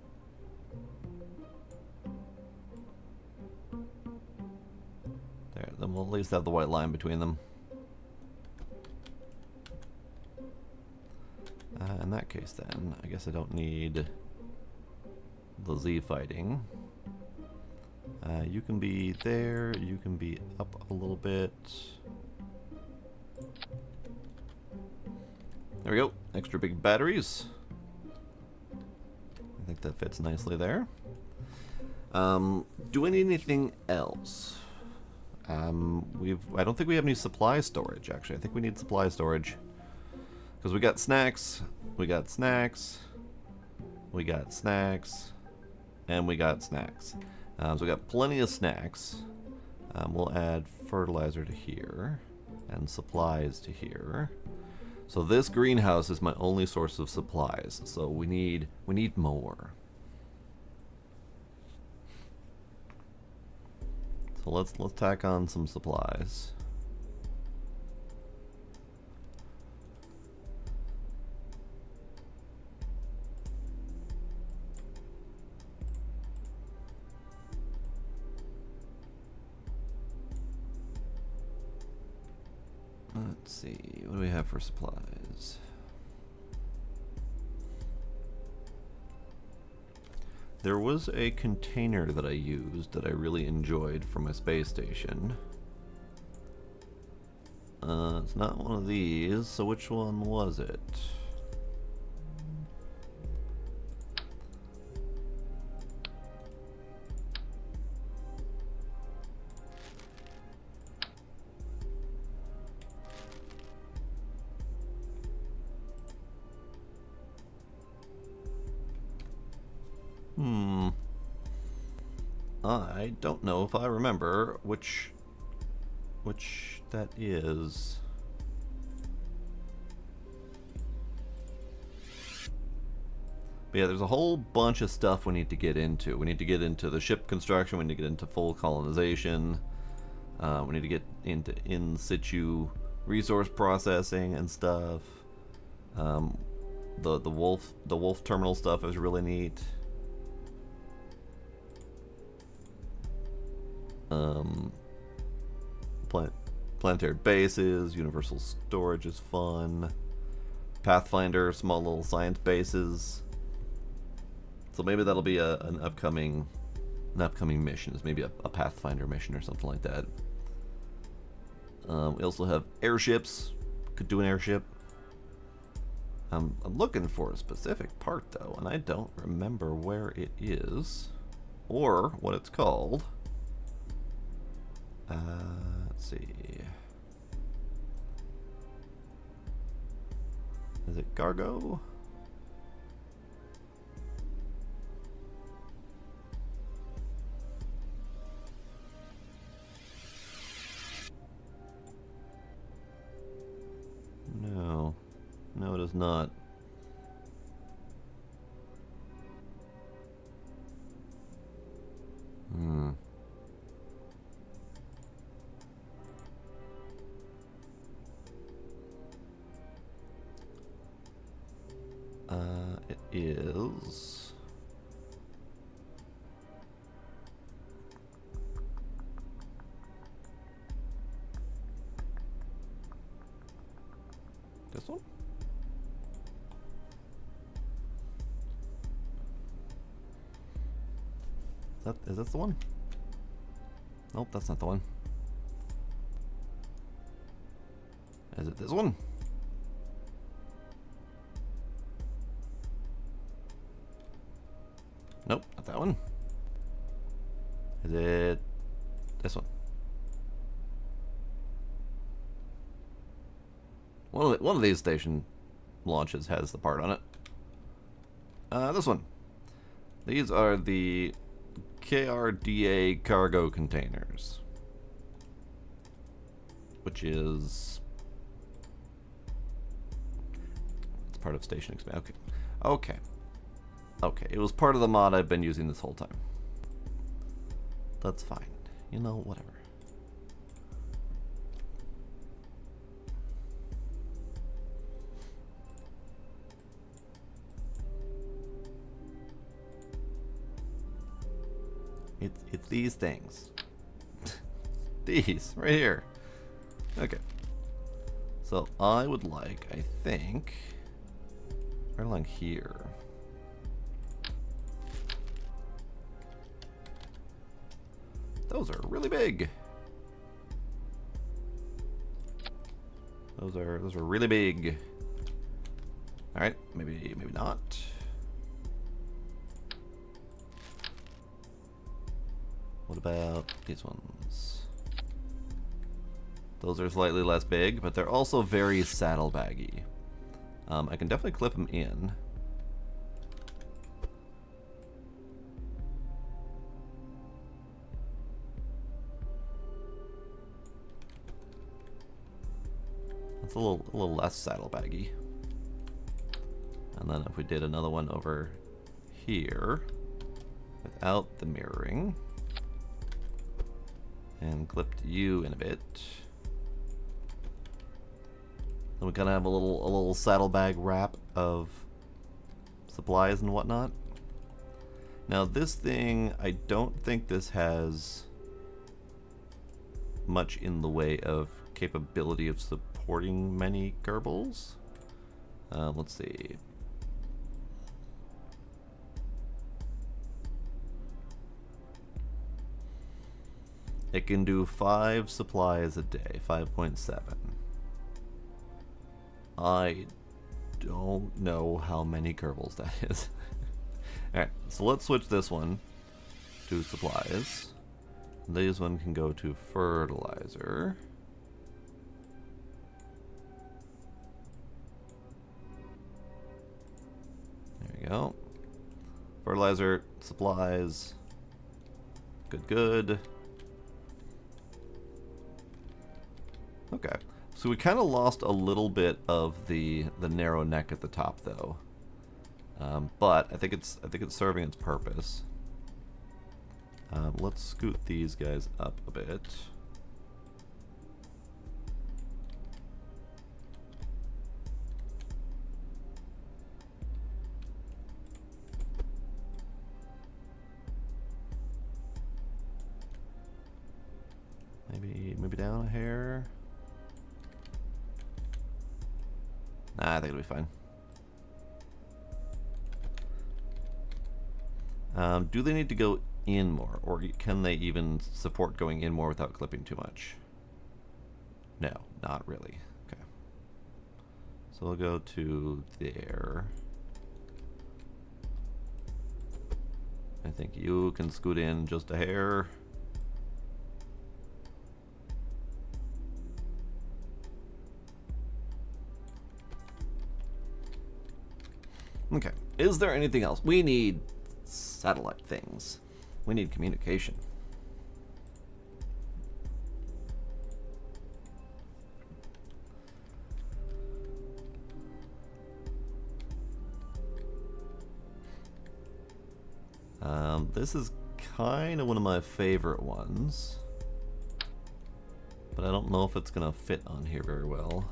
There, then we'll at least have the white line between them. In that case, then, I guess I don't need the Z fighting. You can be there, you can be up a little bit. There we go, extra big batteries. I think that fits nicely there. Do we need anything else? I don't think we have any supply storage, actually. I think we need supply storage. Because we got snacks, we got snacks, we got snacks, and we got snacks. So we got plenty of snacks. We'll add fertilizer to here, and supplies to here. So this greenhouse is my only source of supplies. So we need more. So let's tack on some supplies. Let's see, what do we have for supplies? There was a container that I used that I really enjoyed for my space station. It's not one of these, so which one was it? I don't know if I remember which that is. But yeah, there's a whole bunch of stuff we need to get into. We need to get into the ship construction, we need to get into full colonization, we need to get into in situ resource processing and stuff. The wolf terminal stuff is really neat. Planetary bases, universal storage is fun. Pathfinder, small little science bases. So maybe that'll be an upcoming mission. It's maybe a Pathfinder mission or something like that. We also have airships. Could do an airship. I'm looking for a specific part though, and I don't remember where it is or what it's called. Let's see. Is it cargo? No. No, it is not. It is... this one? Is that the one? Nope, that's not the one. Is it this one? Nope, not that one. Is it this one? One of these station launches has the part on it. This one. These are the KRDA cargo containers, which is it's part of station expand. Okay. Okay, it was part of the mod I've been using this whole time. That's fine. You know, whatever. It's these things. These, right here. Okay. So I would like, I think, right along here. Those are really big. Those are really big. All right, maybe not. What about these ones? Those are slightly less big, but they're also very saddlebaggy. I can definitely clip them in. It's a little less saddlebaggy. And then if we did another one over here without the mirroring and clipped you in a bit, then we kind of have a little saddlebag wrap of supplies and whatnot. Now this thing, I don't think this has much in the way of capability of support supporting many Kerbals. Let's see. It can do 5 supplies a day, 5.7. I don't know how many Kerbals that is. Alright, so let's switch this one to supplies. This one can go to fertilizer. There we go. Fertilizer, supplies. Good, good. Okay, so we kind of lost a little bit of the narrow neck at the top, though. But I think it's serving its purpose. Let's scoot these guys up a bit. Maybe down a hair. Nah, I think it'll be fine. Do they need to go in more, or can they even support going in more without clipping too much? No, not really. Okay. So we'll go to there. I think you can scoot in just a hair. Okay, is there anything else? We need satellite things. We need communication. This is kind of one of my favorite ones, but I don't know if it's gonna fit on here very well.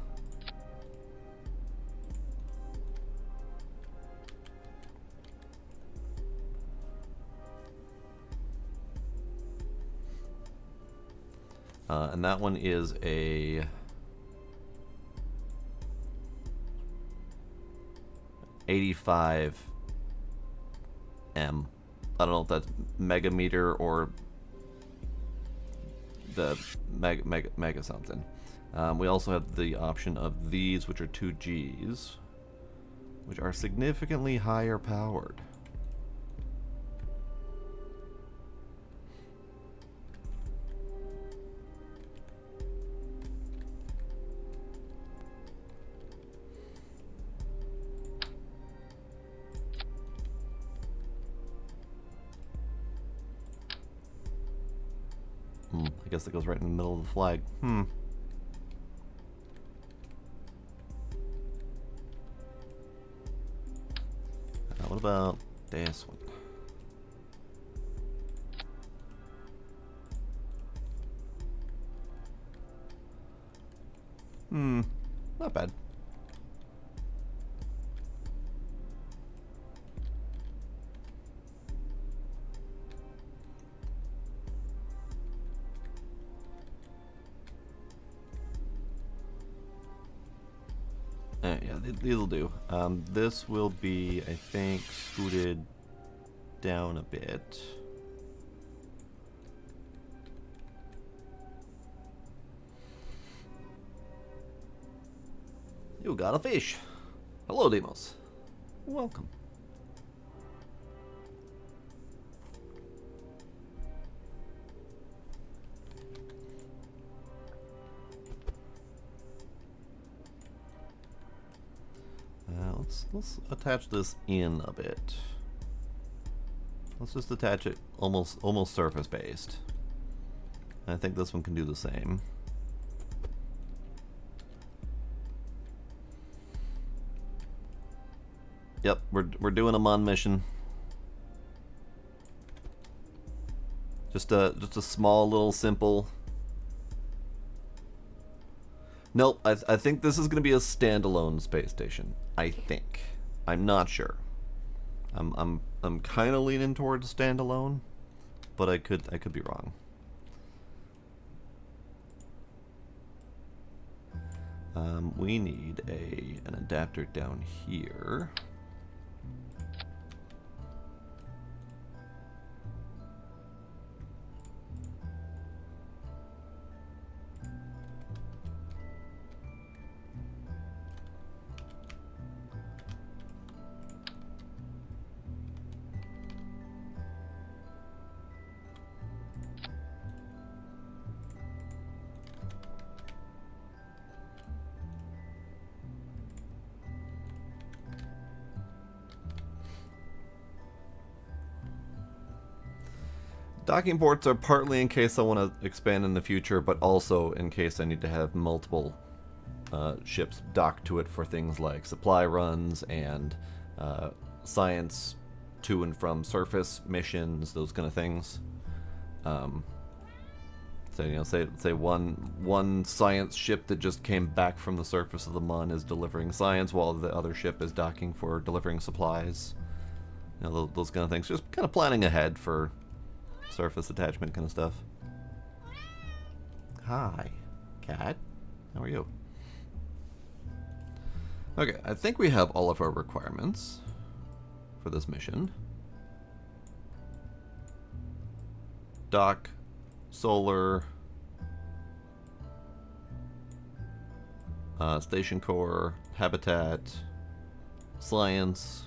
And that one is a 85 M. I don't know if that's megameter or the mega something. We also have the option of these, which are 2Gs, which are significantly higher powered. I guess it goes right in the middle of the flag. What about this one? Not bad. Yeah, these will do. This will be, I think, scooted down a bit. You got a fish. Hello, Demos. Welcome. Let's attach this in a bit. Let's just attach it almost surface based. I think this one can do the same. Yep, we're doing a Mon mission. Just a small little simple. Nope, I think this is going to be a standalone space station. I think. I'm not sure. I'm kind of leaning towards standalone, but I could be wrong. We need an adapter down here. Docking ports are partly in case I want to expand in the future, but also in case I need to have multiple ships docked to it for things like supply runs and science to and from surface missions, those kind of things. So you know, say one science ship that just came back from the surface of the Mun is delivering science, while the other ship is docking for delivering supplies. You know, those kind of things. Just kind of planning ahead for surface attachment kind of stuff. Hi, cat. How are you? Okay, I think we have all of our requirements for this mission. Dock, solar, station core, habitat, science.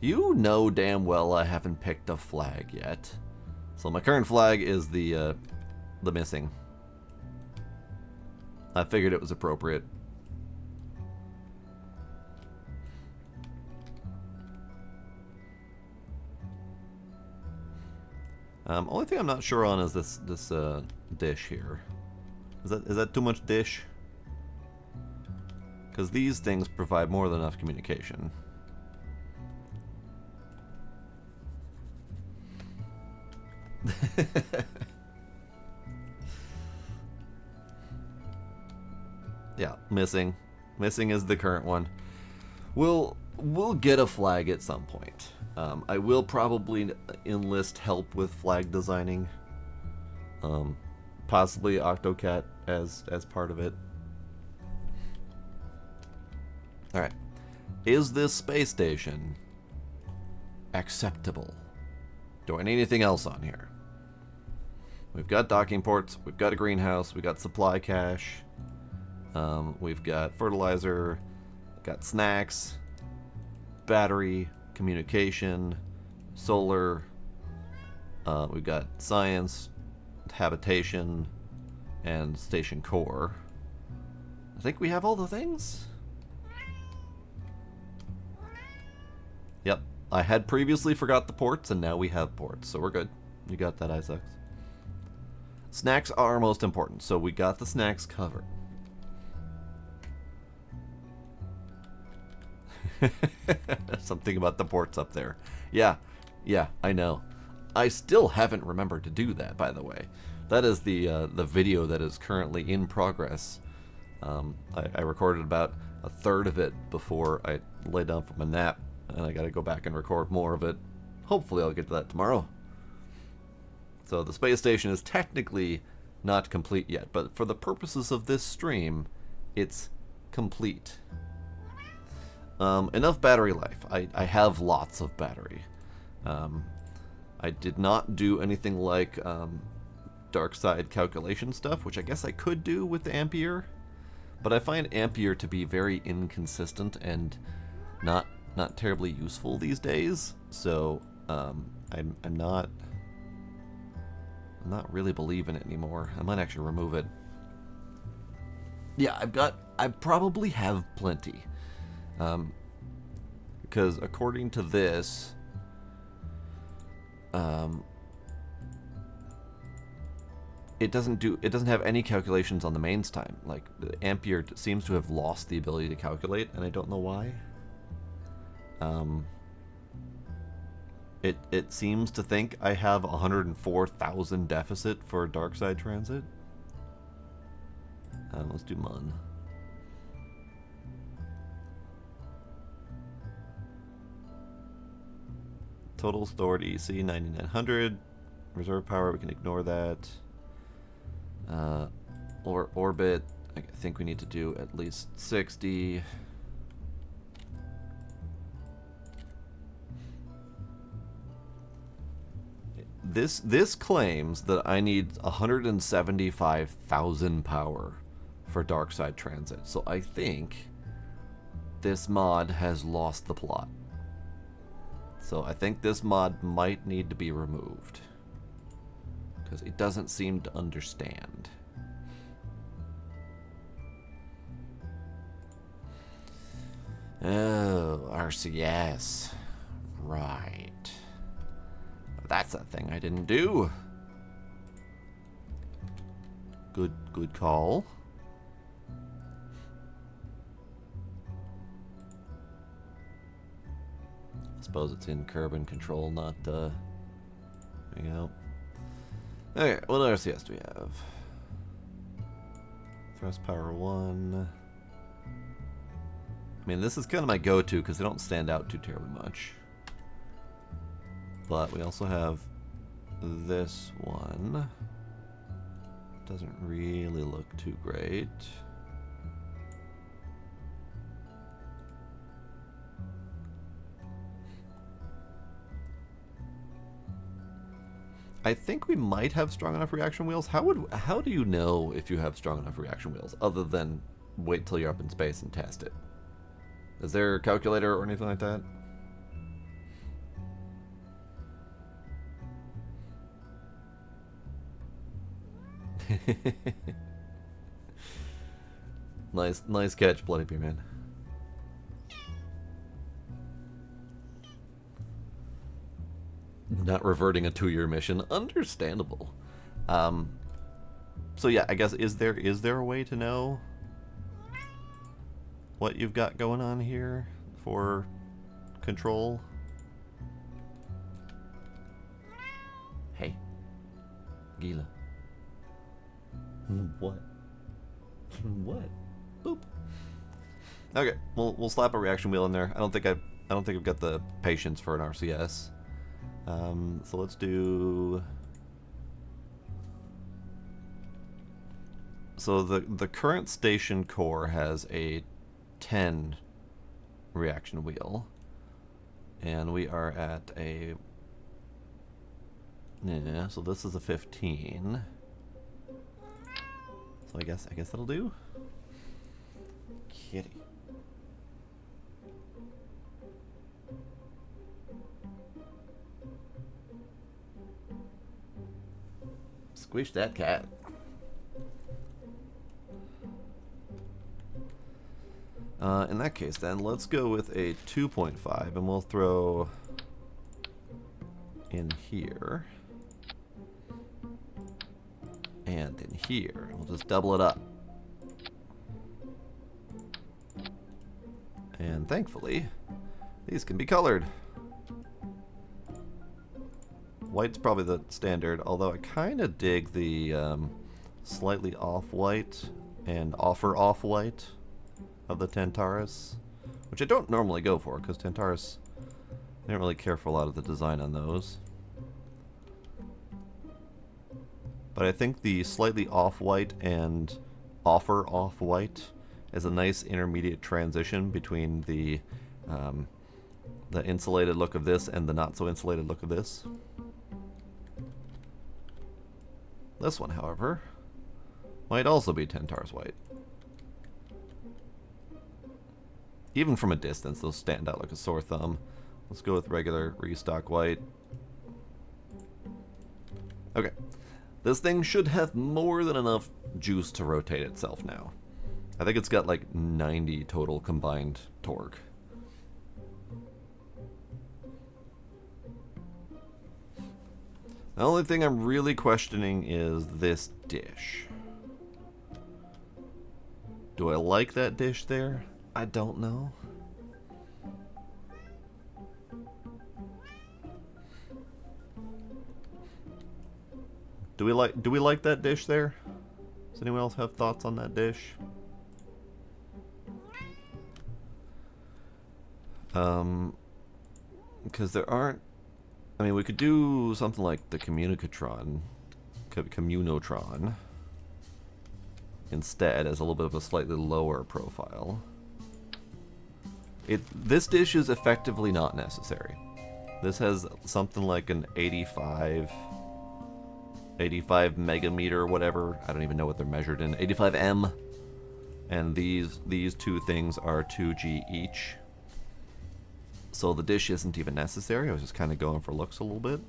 You know damn well I haven't picked a flag yet. So my current flag is the missing. I figured it was appropriate. Only thing I'm not sure on is this dish here. Is that too much dish? Because these things provide more than enough communication. Yeah, missing. Missing is the current one. We'll get a flag at some point. I will probably enlist help with flag designing. Possibly Octocat as part of it. Alright. Is this space station acceptable? Do I need anything else on here? We've got docking ports, we've got a greenhouse, we've got supply cache, we've got fertilizer, got snacks, battery, communication, solar, we've got science, habitation, and station core. I think we have all the things. Yep, I had previously forgot the ports, and now we have ports, so we're good. You got that, Isaacs. Snacks are most important, so we got the snacks covered. Something about the ports up there. Yeah, I know. I still haven't remembered to do that, by the way. That is the video that is currently in progress. I recorded about a third of it before I lay down for my nap, and I gotta go back and record more of it. Hopefully I'll get to that tomorrow. So the space station is technically not complete yet, but for the purposes of this stream, it's complete. Enough battery life. I have lots of battery. I did not do anything like dark side calculation stuff, which I guess I could do with the ampere, but I find ampere to be very inconsistent and not terribly useful these days. So I'm not really believing it anymore. I might actually remove it. Yeah, I probably have plenty. Because according to this, it doesn't have any calculations on the mains time. Like, the ampere seems to have lost the ability to calculate, and I don't know why. It seems to think I have 104,000 deficit for dark side transit. Let's do Mun. Total stored EC 9900. Reserve power, we can ignore that. Or orbit, I think we need to do at least 60. This claims that I need 175,000 power for dark side transit. So I think this mod has lost the plot. So I think this mod might need to be removed, because it doesn't seem to understand. Oh, RCS. Right. That's a thing I didn't do. Good call. I suppose it's in Kerbal control, not there you go. Okay, what RCS do we have? Thrust power 1. I mean, this is kind of my go-to because they don't stand out too terribly much. But we also have this one. Doesn't really look too great. I think we might have strong enough reaction wheels. How do you know if you have strong enough reaction wheels other than wait till you're up in space and test it? Is there a calculator or anything like that? Nice catch, Bloody Beer Man. Not reverting a 2-year mission, understandable. So yeah, I guess is there a way to know what you've got going on here for control? Hey, Gila. What? What? Boop. Okay, we'll slap a reaction wheel in there. I don't think I've got the patience for an RCS. So let's do. So the current station core has a 10 reaction wheel, and we are at a. Yeah, so this is a 15. So I guess that'll do. Kitty. Squish that cat. In that case, then let's go with a 2.5, and we'll throw in here. And in here. We'll just double it up. And thankfully, these can be colored. White's probably the standard, although I kind of dig the slightly off-white and off-white of the Tantarus, which I don't normally go for, because Tantarus, I don't really care for a lot of the design on those. But I think the slightly off-white and off-white is a nice intermediate transition between the insulated look of this and the not-so-insulated look of this. This one, however, might also be Tantarus white. Even from a distance, they'll stand out like a sore thumb. Let's go with regular restock white. Okay. This thing should have more than enough juice to rotate itself now. I think it's got like 90 total combined torque. The only thing I'm really questioning is this dish. Do I like that dish there? I don't know. Do we like that dish there? Does anyone else have thoughts on that dish? Because there aren't. I mean, we could do something like the Communicatron, Communotron. instead as a little bit of a slightly lower profile. This dish is effectively not necessary. This has something like an 85 megameter, whatever. I don't even know what they're measured in. 85 M. And these two things are 2G each. So the dish isn't even necessary. I was just kind of going for looks a little bit.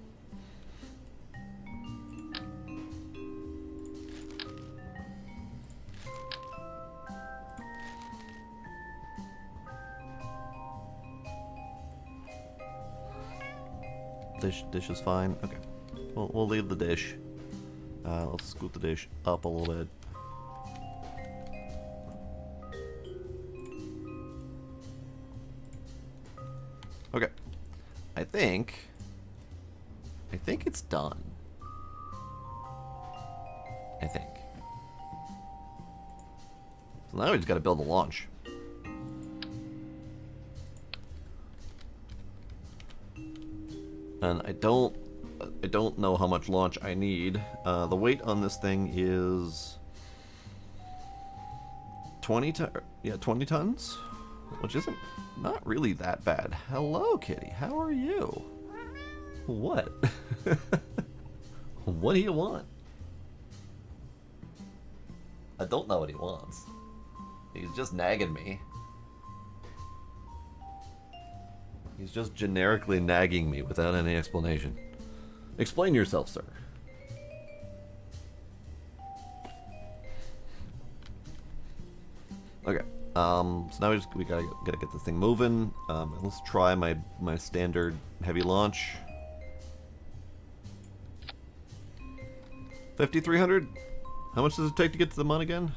Dish is fine. Okay, we'll leave the dish. Let's scoot the dish up a little bit. Okay, I think it's done. I think. So now we just got to build the launch. And I don't know how much launch I need. The weight on this thing is 20 tons, which isn't not really that bad. Hello, kitty. How are you? What? What do you want? I don't know what he wants. He's just nagging me. He's just generically nagging me without any explanation. Explain yourself, sir. Okay. So now we gotta get this thing moving. Let's try my standard heavy launch. 5,300. How much does it take to get to the Mun again?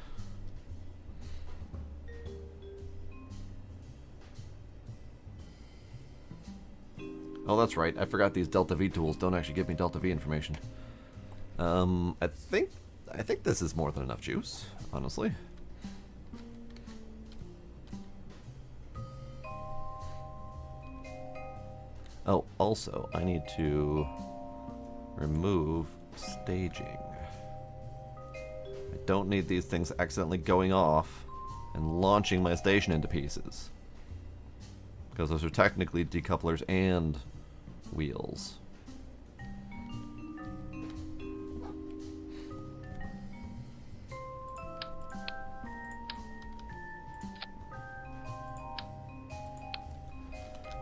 Oh, that's right. I forgot these Delta V tools don't actually give me Delta V information. I think this is more than enough juice, honestly. Oh, also, I need to remove staging. I don't need these things accidentally going off and launching my station into pieces, because those are technically decouplers and wheels.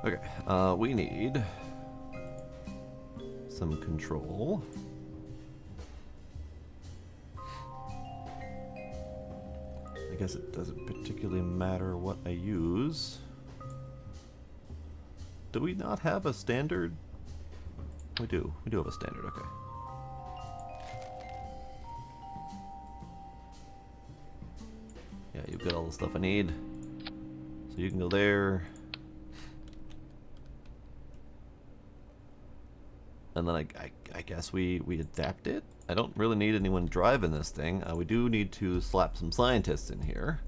Okay, we need some control. I guess it doesn't particularly matter what I use. Do we not have a standard? We do. We do have a standard, okay. Yeah, you've got all the stuff I need. So you can go there. And then I guess we adapt it. I don't really need anyone driving this thing. We do need to slap some scientists in here.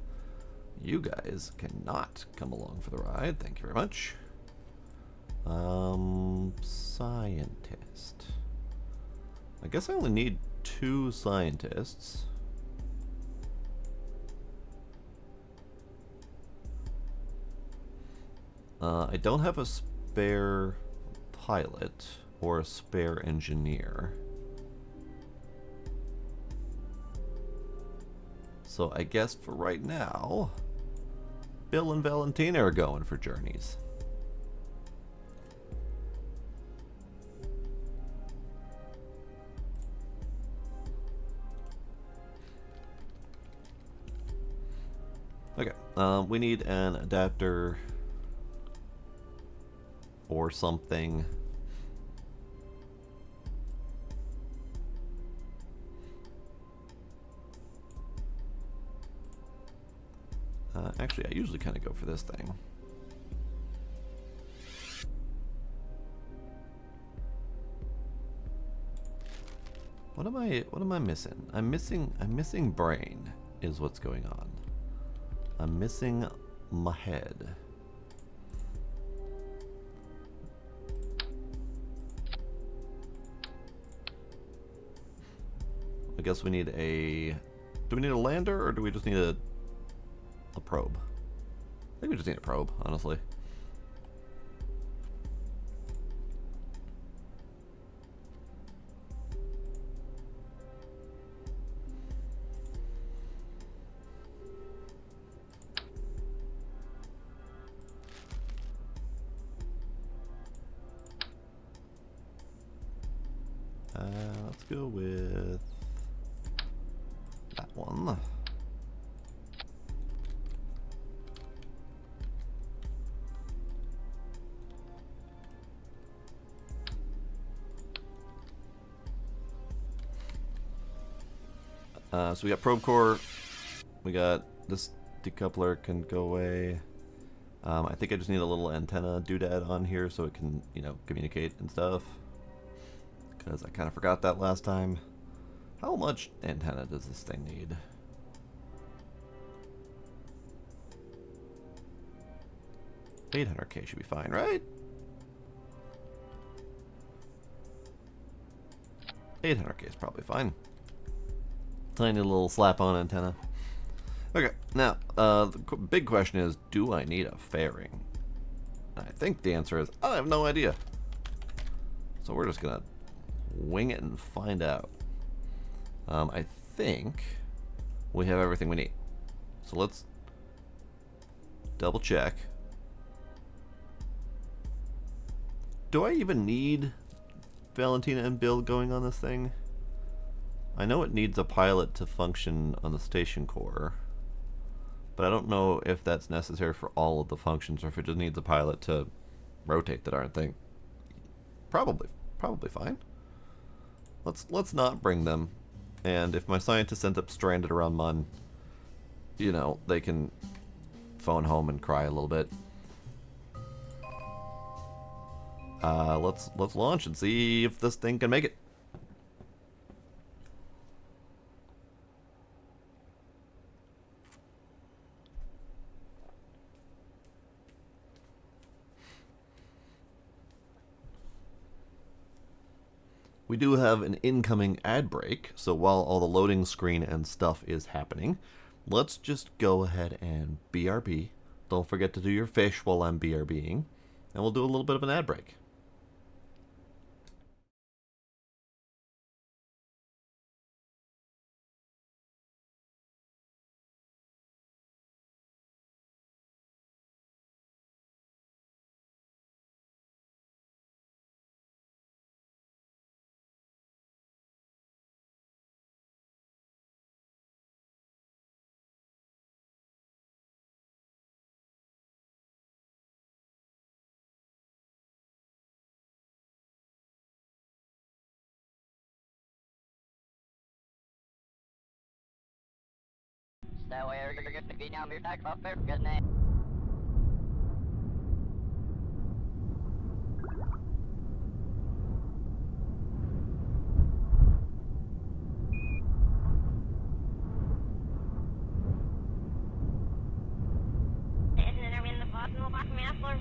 You guys cannot come along for the ride. Thank you very much. Scientist. I guess I only need 2 scientists. I don't have a spare pilot or a spare engineer. So I guess for right now, Bill and Valentina are going for journeys. Okay, we need an adapter or something. Actually, I usually kind of go for this thing. What am I missing? I'm missing brain is what's going on. I'm missing my head. I guess we need a Do we need a lander, or do we just need a probe? I think we just need a probe, honestly. Let's go with that one. So we got probe core. We got this decoupler can go away. I think I just need a little antenna doodad on here so it can, you know, communicate and stuff. Because I kind of forgot that last time. How much antenna does this thing need? $800K should be fine, right? 800K is probably fine. Tiny little slap-on antenna. Okay, now, the big question is, do I need a fairing? I think the answer is, I have no idea. So we're just gonna wing it and find out. I think we have everything we need. So let's double check. Do I even need Valentina and Bill going on this thing? I know it needs a pilot to function on the station core, but I don't know if that's necessary for all of the functions or if it just needs a pilot to rotate the darn thing. Probably fine. Let's not bring them, and if my scientists end up stranded around Mun, you know, they can phone home and cry a little bit. Let's launch and see if this thing can make it. We do have an incoming ad break, so while all the loading screen and stuff is happening, let's just go ahead and BRB. Don't forget to do your fish while I'm BRBing, and we'll do a little bit of an ad break. That way you're going to be down your tax off there, good name. Isn't it in the possible box master?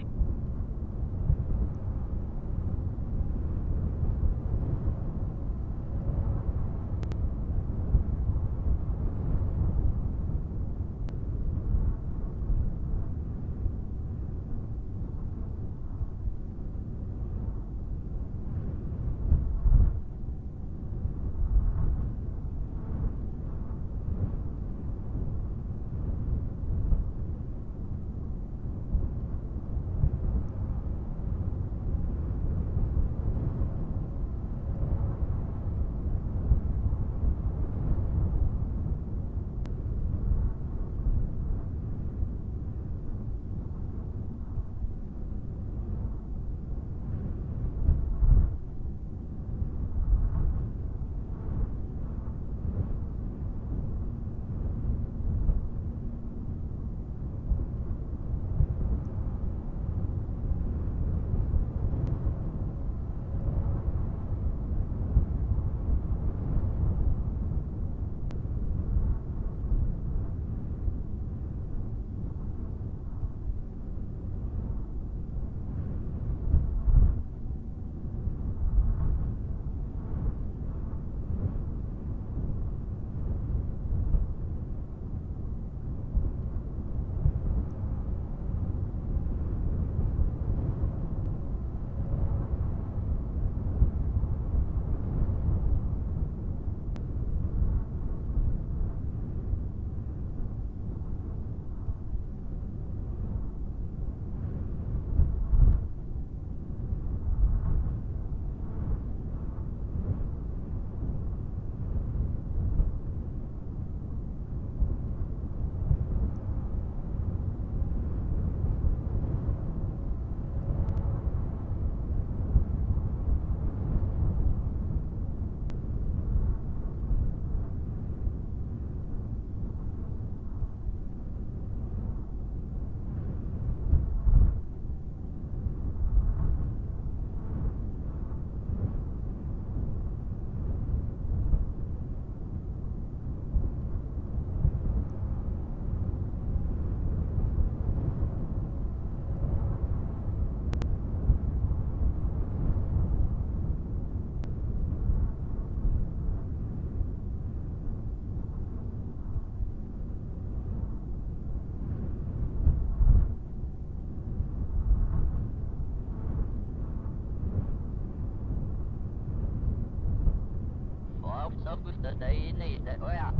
nos gusta de nada. Oh ja,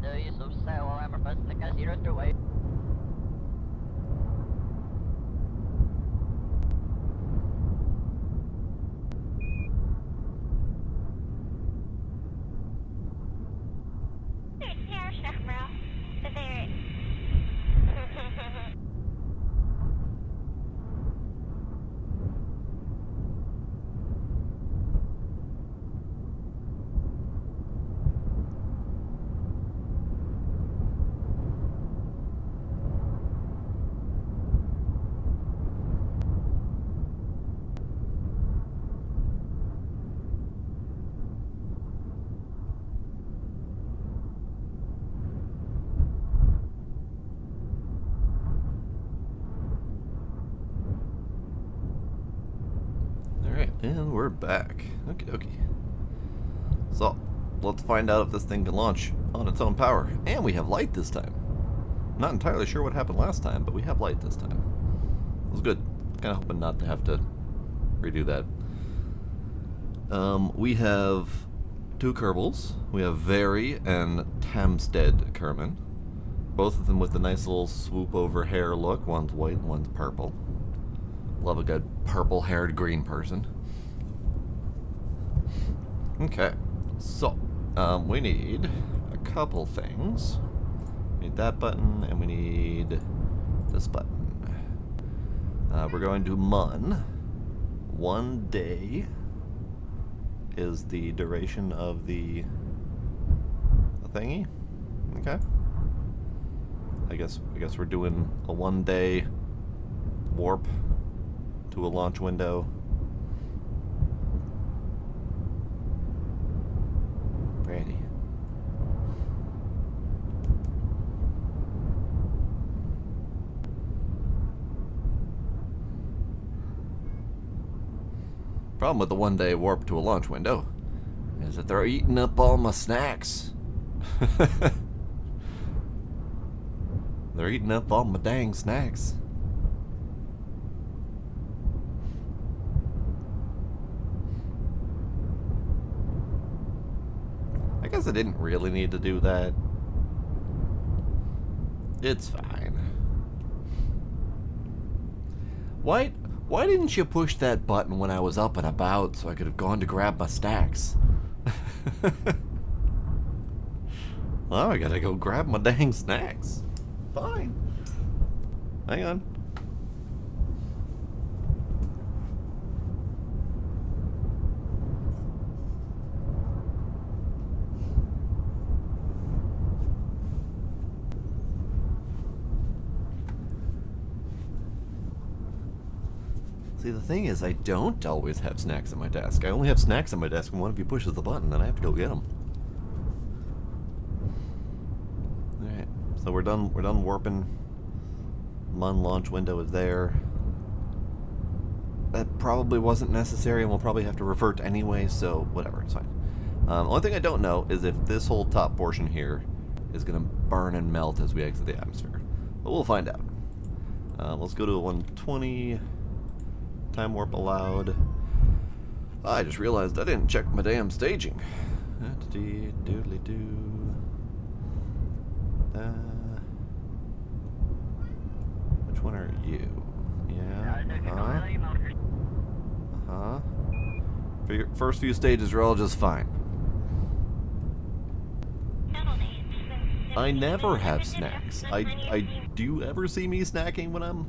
de is zo snel al maar vast de kas hier achterway. Ja, zeg bro. Dat is Alright, and we're back. Okie dokie. So, let's find out if this thing can launch on its own power. And we have light this time. Not entirely sure what happened last time, but we have light this time. It was good. Kind of hoping not to have to redo that. We have two Kerbals. We have Very and Tamstead Kerman. Both of them with a nice little swoop over hair look. One's white, one's purple. Love a good purple-haired green person. Okay, so we need a couple things. We need that button, and we need this button. We're going to Mun. 1 day is the duration of the thingy. Okay. I guess we're doing a 1 day warp to a launch window. Ready. Problem with the 1 day warp to a launch window is that they're eating up all my snacks. They're eating up all my dang snacks. I guess I didn't really need to do that. It's fine. Why didn't you push that button when I was up and about so I could have gone to grab my snacks? Well, I gotta go grab my dang snacks. Fine. Hang on. See, the thing is, I don't always have snacks at my desk. I only have snacks at my desk when one of you pushes the button, and I have to go get them. Alright, so we're done warping. Mun launch window is there. That probably wasn't necessary, and we'll probably have to revert anyway, so whatever, it's fine. Only thing I don't know is if this whole top portion here is going to burn and melt as we exit the atmosphere. But we'll find out. Let's go to a 120. Time warp allowed. I just realized I didn't check my damn staging. Which one are you? Yeah. For your first few stages are all just fine. I never have snacks. Do you ever see me snacking when I'm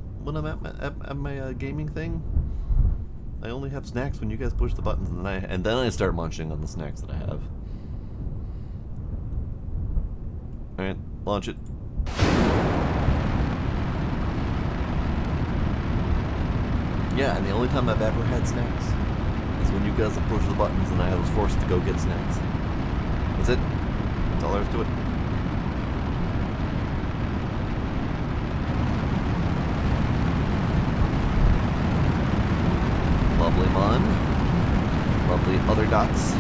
at my gaming thing? I only have snacks when you guys push the buttons, and then I start munching on the snacks that I have. Alright, launch it. Yeah, and the only time I've ever had snacks is when you guys have pushed the buttons and I was forced to go get snacks. That's it. That's all there is to it. Lovely Mun. Lovely other dots.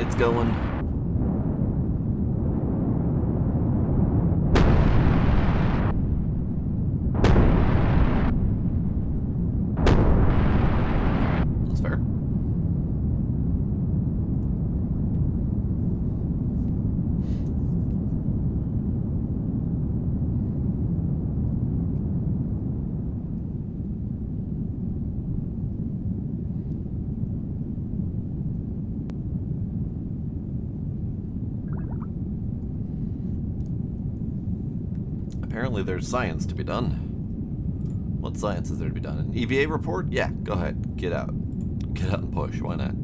It's going. That's fair. Apparently there's science to be done. What science is there to be done? An EVA report? Yeah, go ahead. Get out. Get out and push. Why not?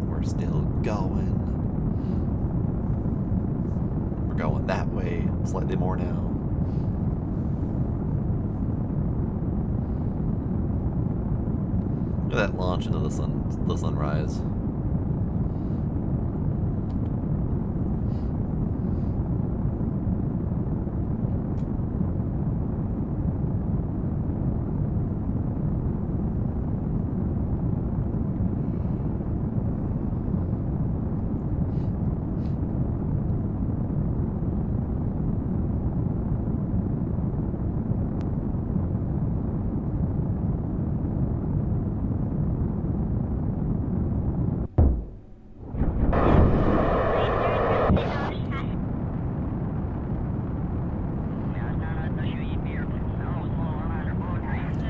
We're still going. We're going that way, slightly more now. Look at that launch into the sunrise.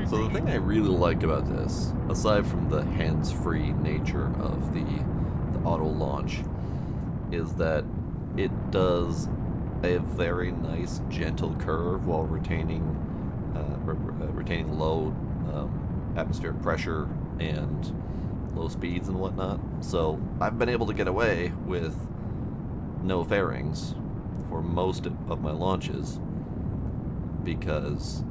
So the thing I really like about this, aside from the hands-free nature of the auto launch, is that it does a very nice gentle curve while retaining low atmospheric pressure and low speeds and whatnot. So I've been able to get away with no fairings for most of my launches because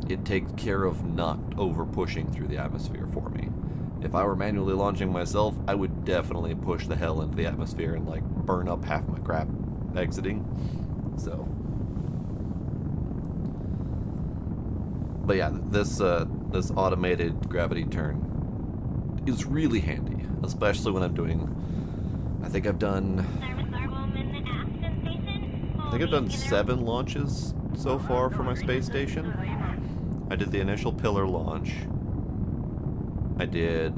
it takes care of not over pushing through the atmosphere for me. If I were manually launching myself, I would definitely push the hell into the atmosphere and like burn up half my crap exiting. So, but yeah, this automated gravity turn is really handy, especially when I'm doing. I think I've done 7 launches so far for my space station. I did the initial Pillar launch. I did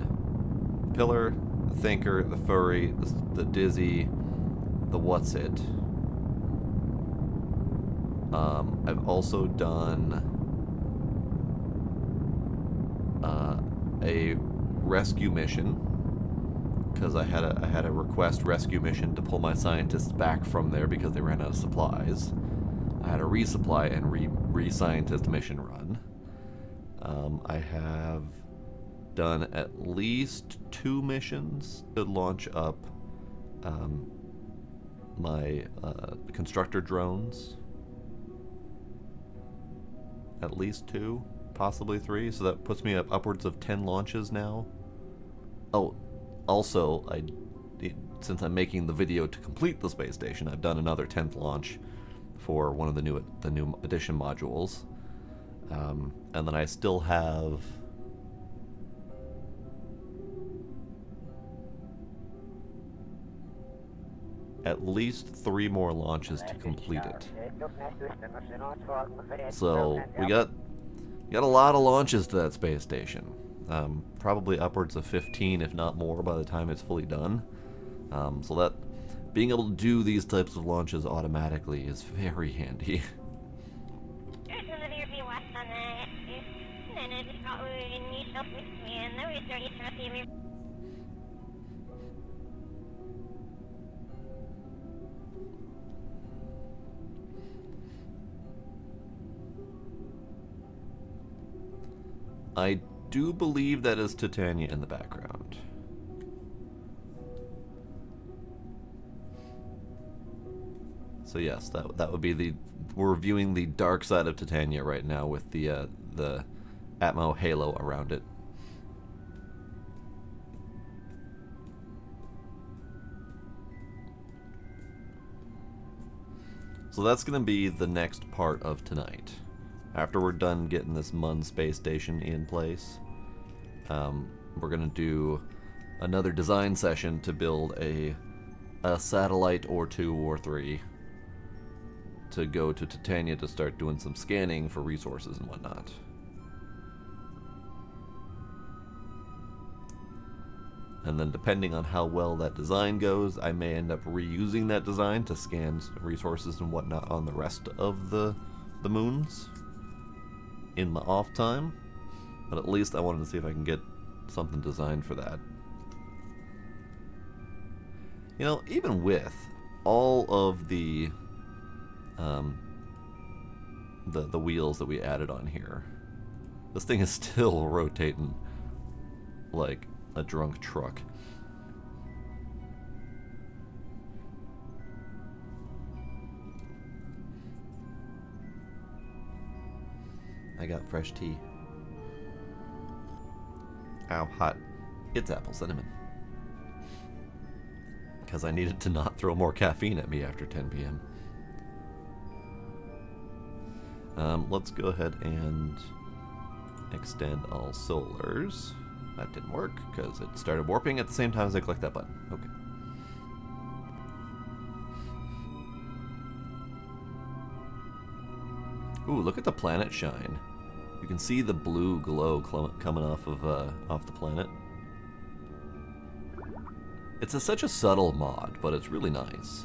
Pillar, the Thinker, the Furry, the Dizzy, the What's It. I've also done a rescue mission because I had a request rescue mission to pull my scientists back from there because they ran out of supplies. I had a resupply and re-scientist mission run. I have done at least 2 missions to launch up my constructor drones. At least 2, possibly 3, so that puts me up upwards of 10 launches now. Oh, also, since I'm making the video to complete the space station, I've done another 10th launch for one of the new edition modules. And then I still have at least 3 more launches to complete it. So we got a lot of launches to that space station. Probably upwards of 15, if not more, by the time it's fully done. So that being able to do these types of launches automatically is very handy. I do believe that is Titania in the background. So yes, that would be the... We're viewing the dark side of Titania right now with the Atmo halo around it. So that's going to be the next part of tonight. After we're done getting this Mun space station in place, we're going to do another design session to build a satellite or 2 or 3 to go to Titania to start doing some scanning for resources and whatnot. And then depending on how well that design goes, I may end up reusing that design to scan resources and whatnot on the rest of the moons in my off time. But at least I wanted to see if I can get something designed for that. You know, even with all of the wheels that we added on here, this thing is still rotating like a drunk truck. I got fresh tea. Ow, hot. It's apple cinnamon. Because I needed to not throw more caffeine at me after 10 p.m. Let's go ahead and extend all solars. That didn't work because it started warping at the same time as I clicked that button. Okay. Ooh, look at the planet shine. You can see the blue glow coming off the planet. It's such a subtle mod, but it's really nice.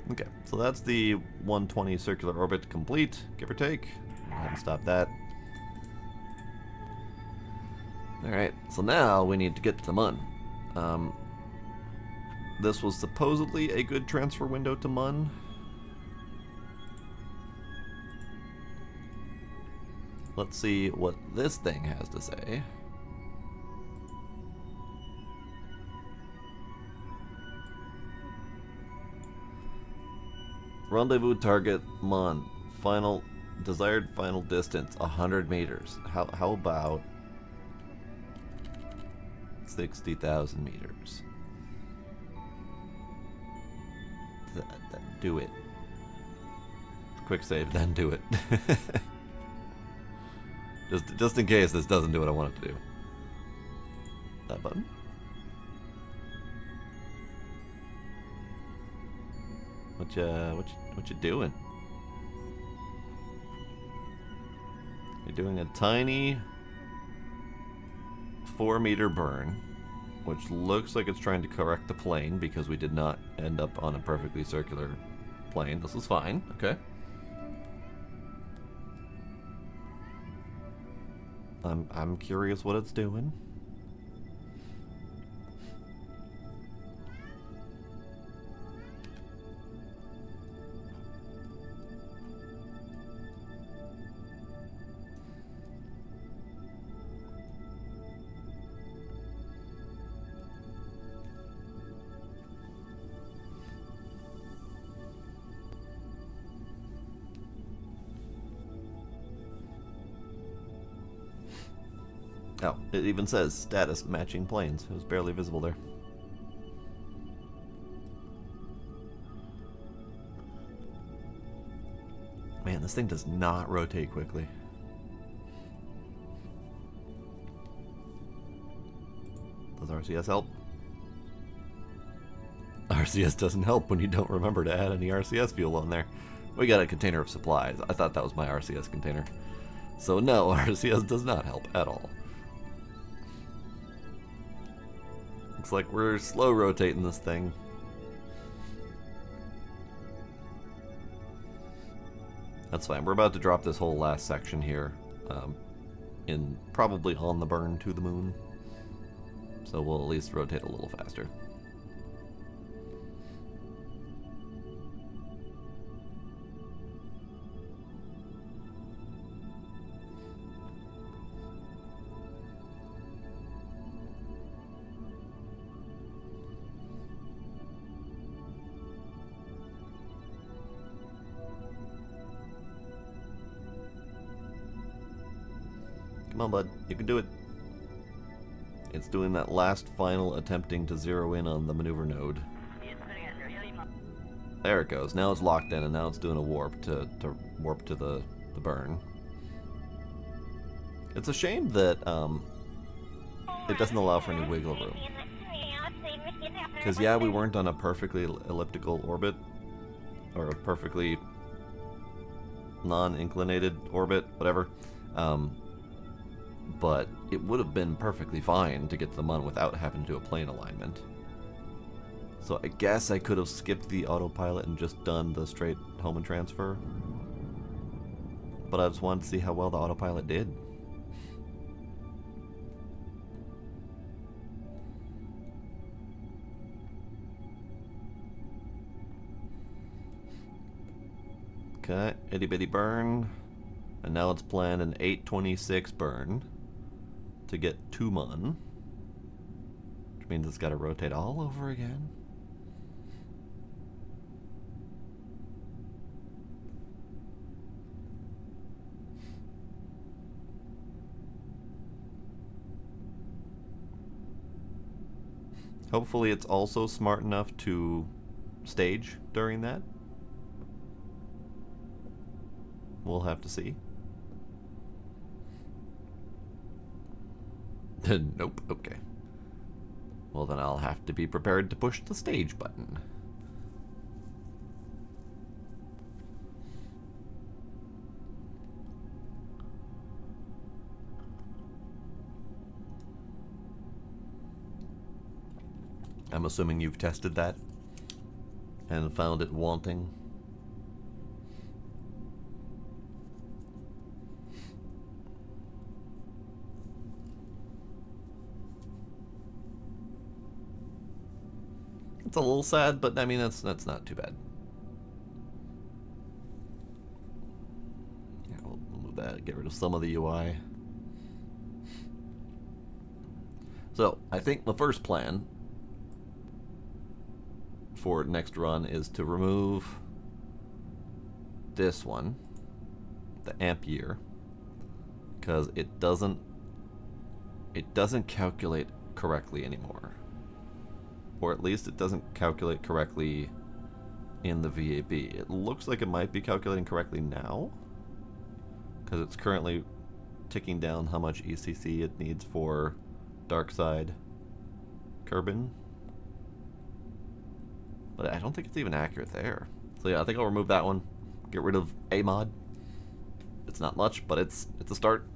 Okay, so that's the 120 circular orbit complete, give or take. I haven't stopped that. Alright, so now we need to get to the Mun. This was supposedly a good transfer window to Mun. Let's see what this thing has to say. Rendezvous target Mun. Desired final distance 100 meters. How about 60,000 meters? Do it. Quick save, then do it. just in case this doesn't do what I want it to do. That button. What you doing? You're doing a tiny 4-meter burn, which looks like it's trying to correct the plane because we did not end up on a perfectly circular plane. This is fine. Okay. I'm curious what it's doing. Oh, it even says status matching planes. It was barely visible there. Man, this thing does not rotate quickly. Does RCS help? RCS doesn't help when you don't remember to add any RCS fuel on there. We got a container of supplies. I thought that was my RCS container. So no, RCS does not help at all. Looks like we're slow rotating this thing. That's fine. We're about to drop this whole last section here, in probably on the burn to the moon. So we'll at least rotate a little faster. Come on, bud. You can do it. It's doing that last final attempting to zero in on the maneuver node. There it goes. Now it's locked in, and now it's doing a warp to warp to the burn. It's a shame that it doesn't allow for any wiggle room. Because yeah, we weren't on a perfectly elliptical orbit, or a perfectly non-inclinated orbit, whatever. But it would have been perfectly fine to get to the Mun without having to do a plane alignment. So I guess I could have skipped the autopilot and just done the straight home and transfer. But I just wanted to see how well the autopilot did. Okay, itty bitty burn. And now it's planned an 826 burn to get to Mun, which means it's got to rotate all over again. Hopefully it's also smart enough to stage during that. We'll have to see. Nope, okay. Well, then I'll have to be prepared to push the stage button. I'm assuming you've tested that and found it wanting. It's a little sad, but I mean that's not too bad. Yeah, we'll move that, get rid of some of the UI. So I think the first plan for next run is to remove this one, the ampere, because it doesn't calculate correctly anymore. Or at least it doesn't calculate correctly in the VAB. It looks like it might be calculating correctly now, because it's currently ticking down how much ECC it needs for dark side Kerbal. But I don't think it's even accurate there. So yeah, I think I'll remove that one. Get rid of a mod. It's not much, but it's a start.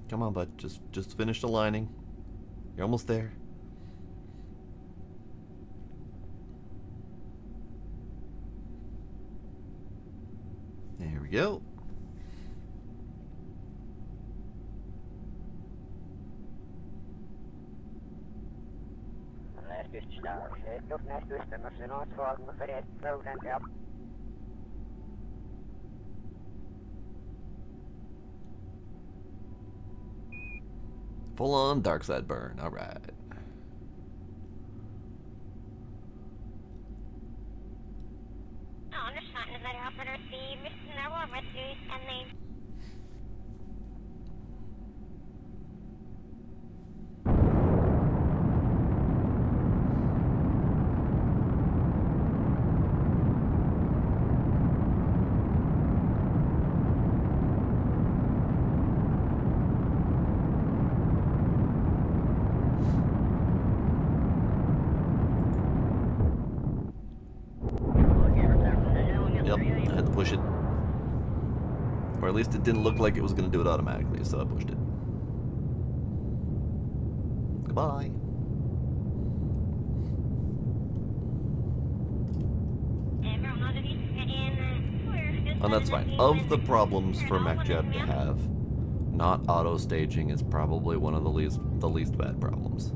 Come on, bud. Just finish the lining. You're almost there. There we go. Full on dark side burn. All right. push it. Or at least it didn't look like it was going to do it automatically, so I pushed it. Goodbye. And that's fine. Of the problems for MechJeb to have, not auto staging is probably one of the least bad problems.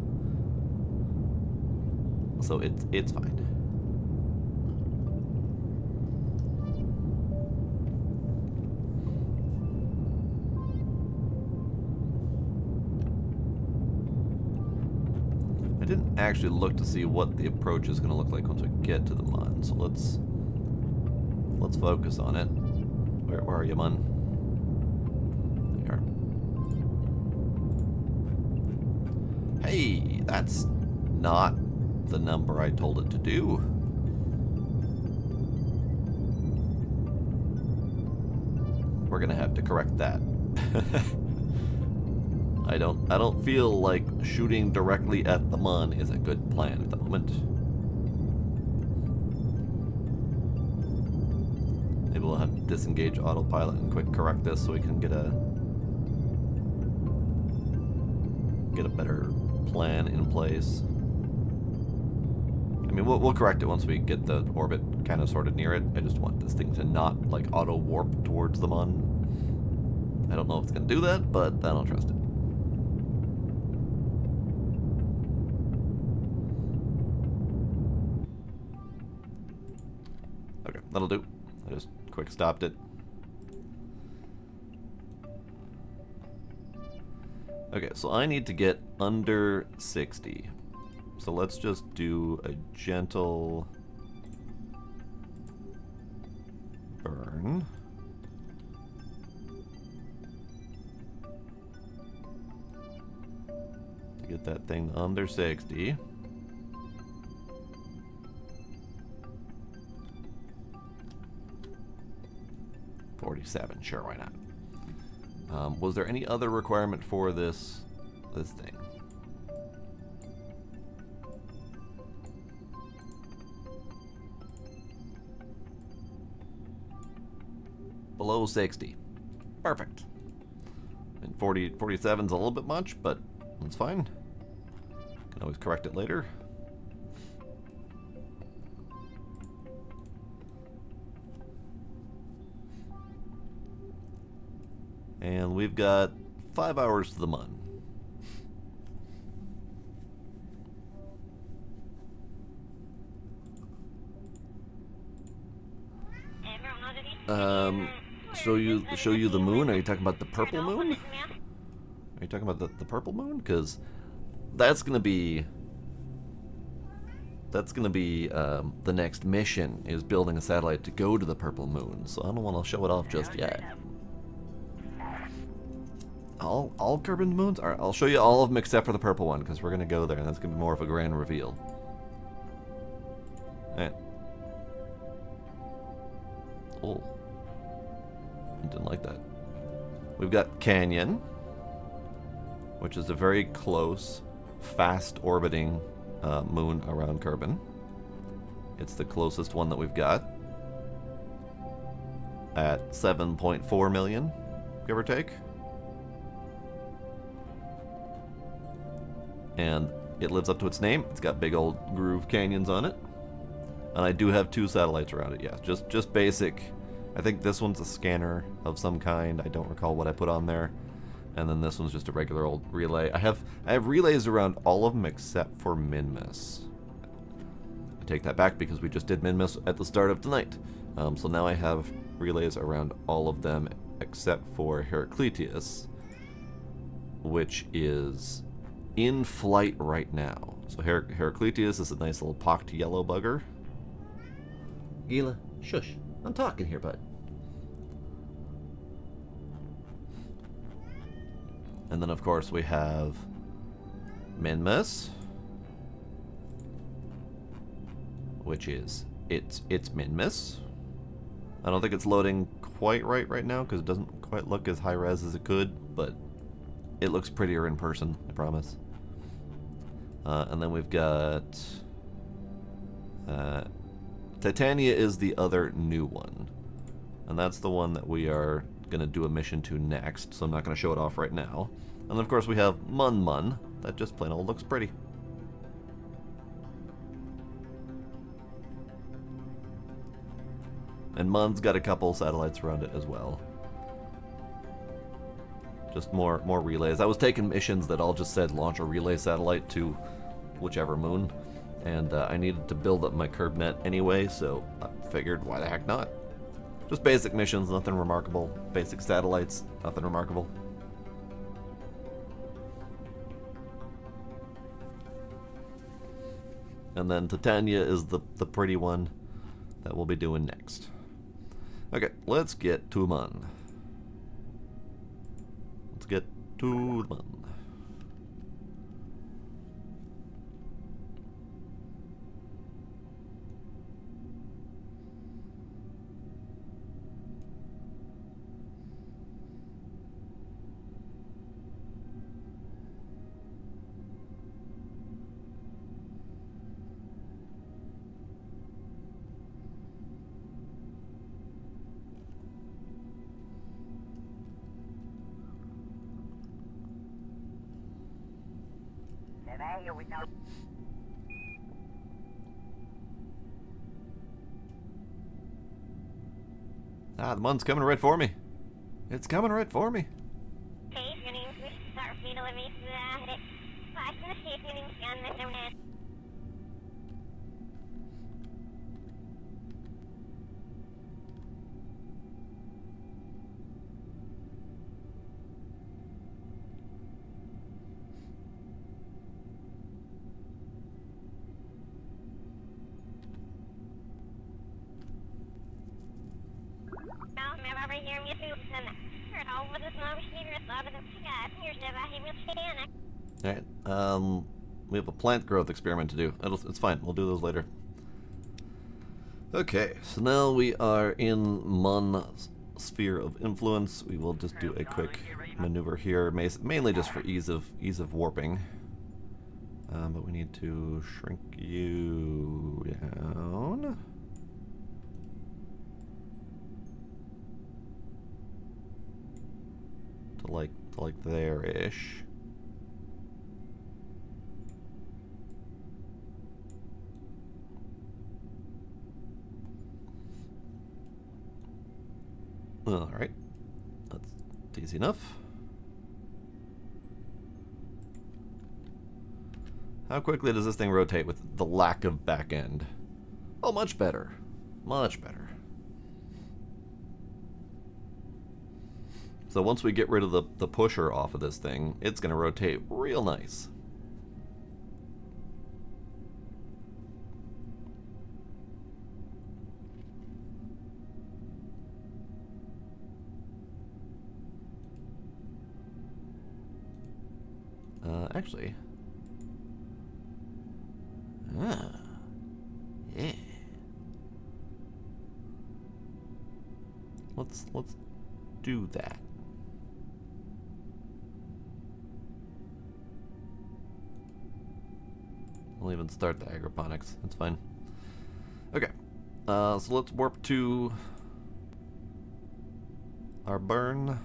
So it's fine. I didn't actually look to see what the approach is going to look like once we get to the Mun, so let's focus on it. Where are you, Mun? There you are. Hey, that's not the number I told it to do. We're gonna have to correct that. I don't feel like shooting directly at the Mun is a good plan at the moment. Maybe we'll have to disengage autopilot and quick correct this so we can get a better plan in place. I mean, we'll correct it once we get the orbit kind of sorted near it. I just want this thing to not like auto warp towards the Mun. I don't know if it's gonna do that, but I don't trust it. Okay, that'll do. I just quick stopped it. Okay, so I need to get under 60. So let's just do a gentle burn. To get that thing under 60. $47, sure, why not? Was there any other requirement for this thing? Below 60. Perfect. And 47's a little bit much, but that's fine. Can always correct it later. And we've got 5 hours to the Mun. Show you the moon? Are you talking about the purple moon? Are you talking about the purple moon? Because that's gonna be the next mission, is building a satellite to go to the purple moon. So I don't want to show it off just yet. All Kerbal moons? Alright, I'll show you all of them except for the purple one, because we're gonna go there and that's gonna be more of a grand reveal. Alright. Oh. I didn't like that. We've got Canyon, which is a very close, fast orbiting moon around Kerbal. It's the closest one that we've got. At 7.4 million, give or take. And it lives up to its name. It's got big old groove canyons on it. And I do have 2 satellites around it, yeah. Just basic. I think this one's a scanner of some kind. I don't recall what I put on there. And then this one's just a regular old relay. I have relays around all of them except for Minmus. I take that back because we just did Minmus at the start of tonight. So now I have relays around all of them except for Heraclitius, which is in flight right now. So Heraclitius is a nice little pocked yellow bugger. Gila, shush. I'm talking here, bud. And then, of course, we have Minmus, which is it's Minmus. I don't think it's loading quite right now because it doesn't quite look as high res as it could, but it looks prettier in person, I promise. And then we've got Titania is the other new one. And that's the one that we are going to do a mission to next, so I'm not going to show it off right now. And then of course we have Mun Mun, that just plain old looks pretty. And Mun's got a couple satellites around it as well. Just more relays. I was taking missions that all just said launch a relay satellite to whichever moon, and I needed to build up my curb net anyway, so I figured why the heck not. Just basic missions, nothing remarkable. Basic satellites, nothing remarkable. And then Titania is the pretty one that we'll be doing next. Okay, let's get to Mun. Let's get to Mun. Here we go. Ah, the Mun's coming right for me. It's coming right for me. Alright, we have a plant growth experiment to do. It's fine, we'll do those later. Okay, so now we are in Mun's sphere of influence. We will just do a quick maneuver here, mainly just for ease of warping. But we need to shrink you down. To like there-ish. Alright, that's easy enough. How quickly does this thing rotate with the lack of back end? Oh, much better. Much better. So once we get rid of the pusher off of this thing, it's going to rotate real nice. Actually, yeah. Let's do that. We'll even start the agroponics. That's fine. Okay, so let's warp to our burn.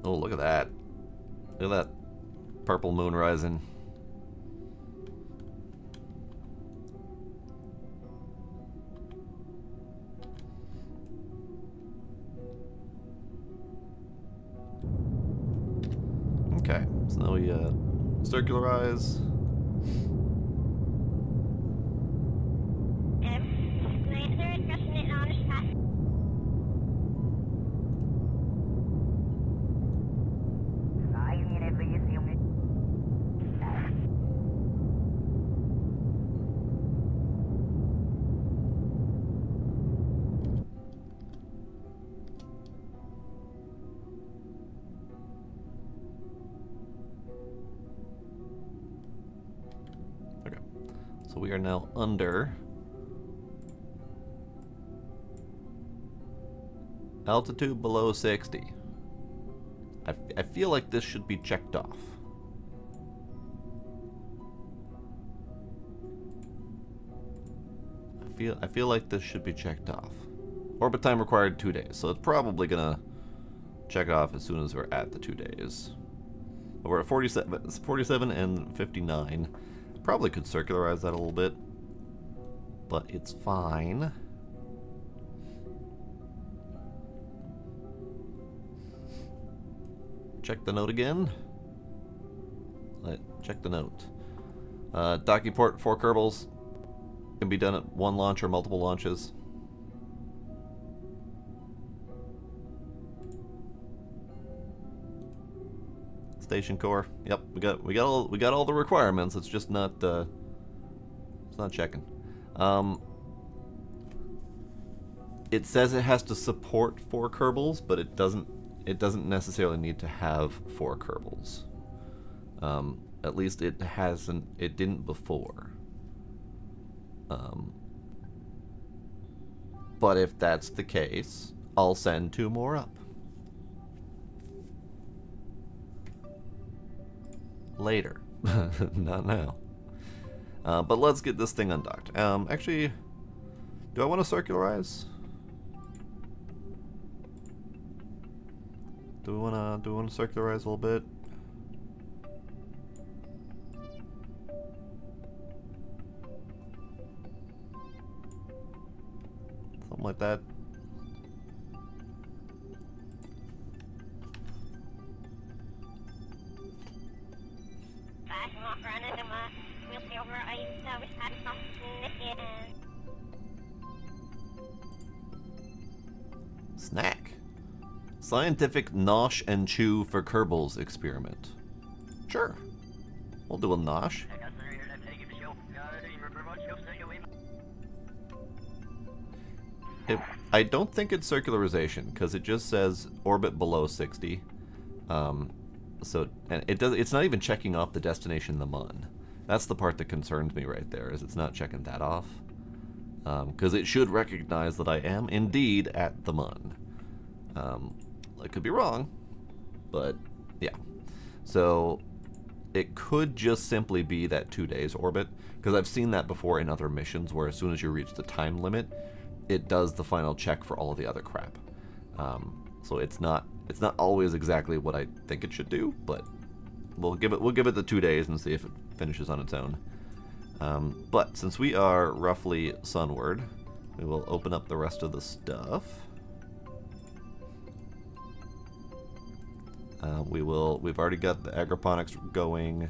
Oh, look at that. Look at that purple moon rising. Okay, so now we circularize. So we are now under altitude below 60. I feel like this should be checked off. I feel like this should be checked off. Orbit time required 2 days, so it's probably gonna check it off as soon as we're at the 2 days. We're at 47 and 59. Probably could circularize that a little bit, but it's fine. Check the note again. Check the note. Docking port 4 Kerbals. Can be done at 1 launch or multiple launches. Station core. Yep, we got all the requirements. It's just not it's not checking. It says it has to support 4 Kerbals, but it doesn't necessarily need to have 4 Kerbals. At least it didn't before. But if that's the case, I'll send 2 more up. Later. Not now. But let's get this thing undocked. Actually, do I want to circularize? Do we want to circularize a little bit? Something like that. Snack. Scientific nosh and chew for Kerbals experiment. Sure. We'll do a nosh. I don't think it's circularization because it just says orbit below 60. So and it's not even checking off the destination, the mun. That's the part that concerns me right there, is it's not checking that off. Because it should recognize that I am indeed at the mun. I could be wrong, but yeah. So it could just simply be that 2 days orbit, because I've seen that before in other missions where as soon as you reach the time limit, it does the final check for all of the other crap. So it's not always exactly what I think it should do, but we'll give it the 2 days and see if it finishes on its own. But since we are roughly sunward, we will open up the rest of the stuff. We've already got the agroponics going.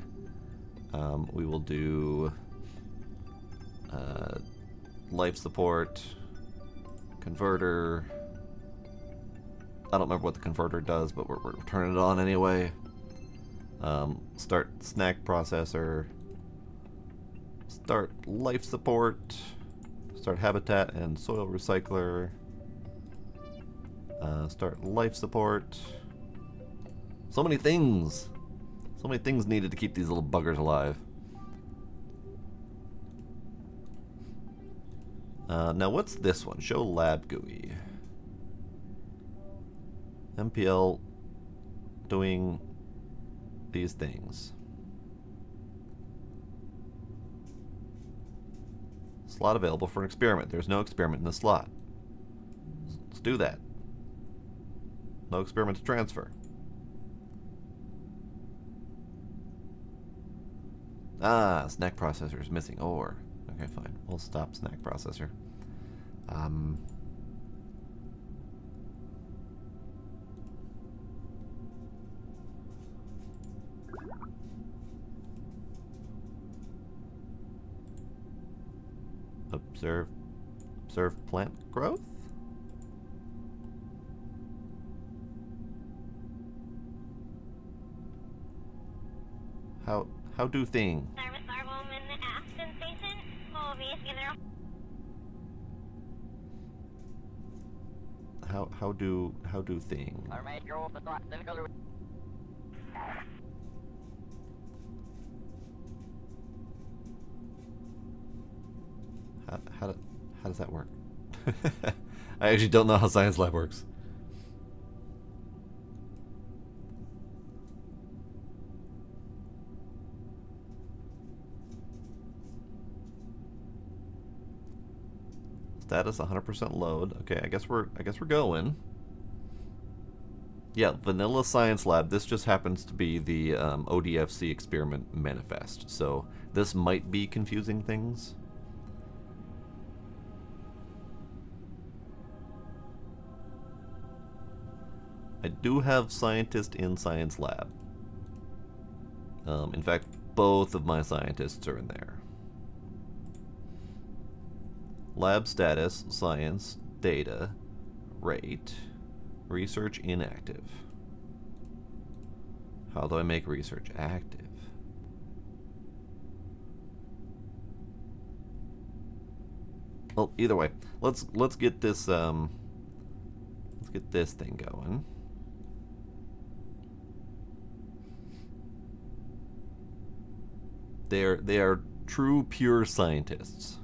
We will do life support, converter. I don't remember what the converter does, but we're turning it on anyway. Start snack processor. Start life support. Start habitat and soil recycler. Start life support. So many things. So many things needed to keep these little buggers alive. Now what's this one? Show lab GUI. MPL doing these things. Slot available for an experiment. There's no experiment in the slot. Let's do that. No experiment to transfer. Ah, snack processor is missing ore. Okay, fine. We'll stop snack processor. Observe plant growth? How do things? How do things? How does that work? I actually don't know how science lab works. Status 100% load. Okay, I guess we're going. Yeah, vanilla science lab. This just happens to be the ODFC experiment manifest. So this might be confusing things. I do have scientist in science lab. In fact, both of my scientists are in there. Lab status, science, data, rate, research inactive. How do I make research active? Well, either way, let's get this thing going. They are true pure scientists.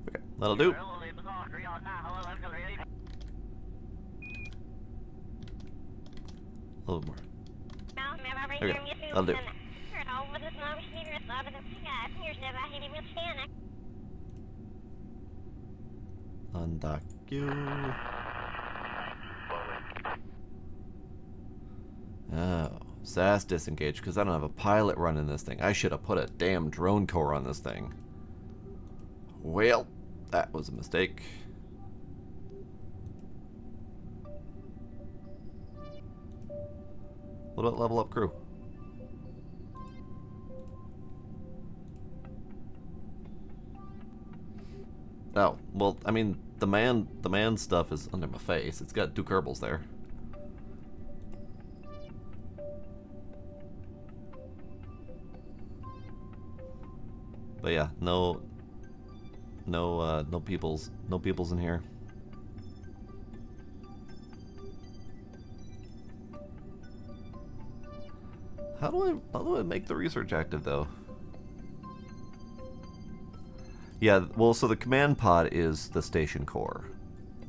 Okay, that'll do. A little more. Okay, that'll do. Undock you. Oh, SAS disengaged because I don't have a pilot running this thing. I should have put a damn drone core on this thing. Well, that was a mistake. What about level up crew? Oh, well, I mean, the man stuff is under my face. It's got two Kerbals there. But yeah, no peoples in here. How do I make the research active though? Yeah, well, so the command pod is the station core.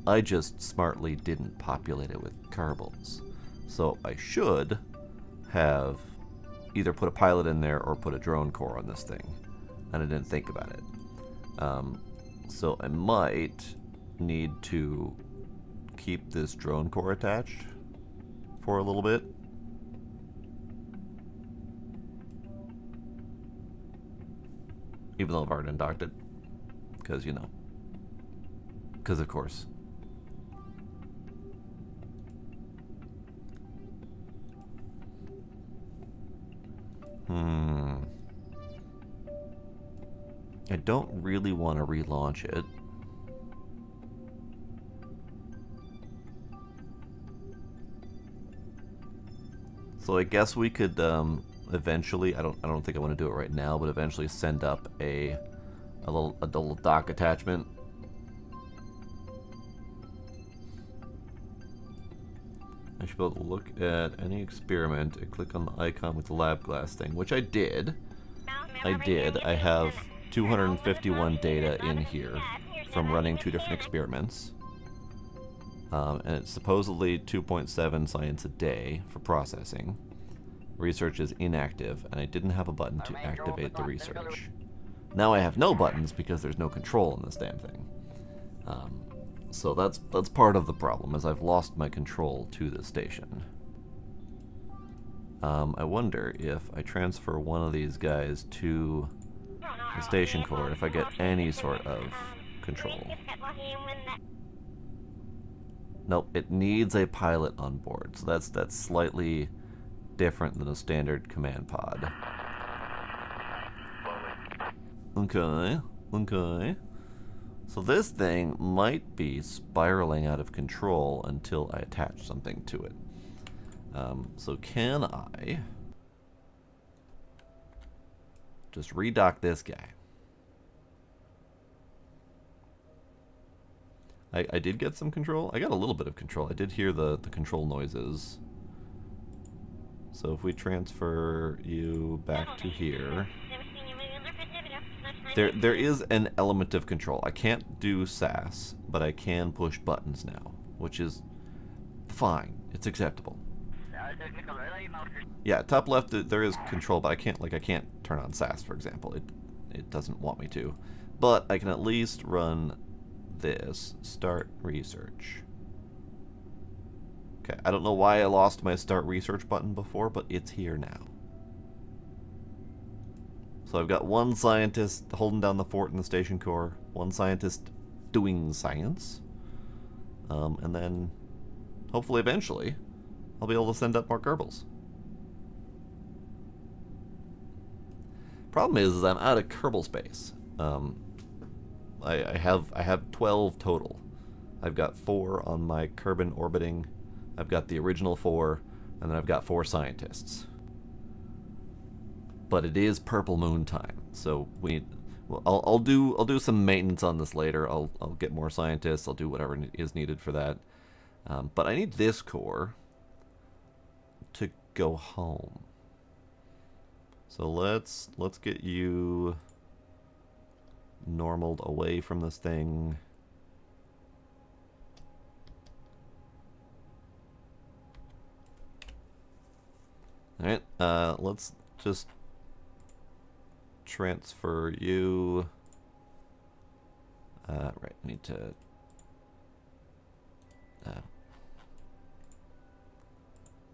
I just smartly didn't populate it with Kerbals. So I should have either put a pilot in there or put a drone core on this thing. And I didn't think about it. So I might need to keep this drone core attached for a little bit. Even though I've already undocked it. Because, you know. Because, of course. I don't really want to relaunch it. So I guess we could eventually, I don't think I want to do it right now, but eventually send up a little dock attachment. I should be able to look at any experiment and click on the icon with the lab glass thing, which I did. I have 251 data in here from running 2 different experiments. And it's supposedly 2.7 science a day for processing. Research is inactive, and I didn't have a button to activate the research. Now I have no buttons because there's no control in this damn thing. So that's part of the problem, is I've lost my control to the station. I wonder if I transfer one of these guys to the station core, if I get any sort of control. Nope, it needs a pilot on board, so that's slightly different than a standard command pod. Okay, okay. So this thing might be spiraling out of control until I attach something to it. So can I just redock this guy? I did get some control. I got a little bit of control. I did hear the control noises. So if we transfer you back to here, there is an element of control. I can't do SAS, but I can push buttons now, which is fine. It's acceptable. Yeah, top left there is control, but I can't turn on SAS, for example. It doesn't want me to. But I can at least run this, start research. Okay, I don't know why I lost my start research button before, but it's here now. So I've got one scientist holding down the fort in the station core, one scientist doing science, and then hopefully eventually I'll be able to send up more Kerbals. Problem is I'm out of Kerbal space. I have 12 total. I've got 4 on my Kerbin orbiting. I've got the original 4, and then I've got 4 scientists. But it is Purple Moon time, so I'll do some maintenance on this later. I'll get more scientists. I'll do whatever is needed for that. But I need this core to go home. So let's get you normaled away from this thing. Alright, let's just transfer you. Right, I need to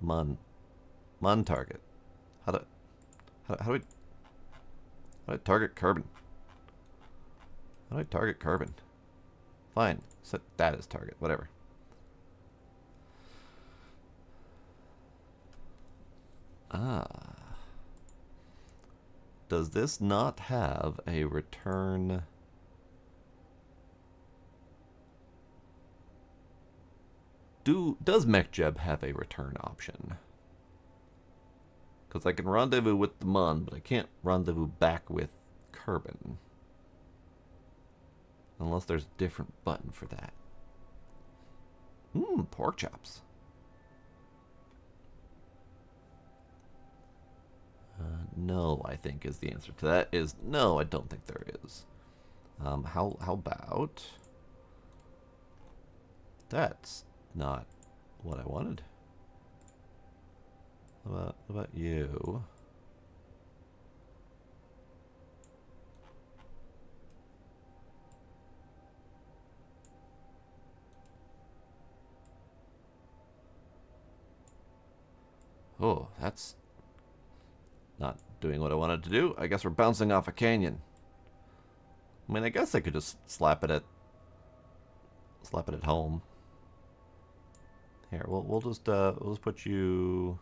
Mun target. How do I target Kerbin? How do I target Kerbin? Fine, set that as target, whatever. Does this not have a return? Does MechJeb have a return option? Because I can rendezvous with the Mun, but I can't rendezvous back with Kerbin. Unless there's a different button for that. Pork chops. No, I think is the answer to that. Is no, I don't think there is. How about... That's not what I wanted. What about you? Oh, that's not doing what I wanted to do. I guess we're bouncing off a canyon. I mean, I guess I could just slap it at home. Here, we'll just put you.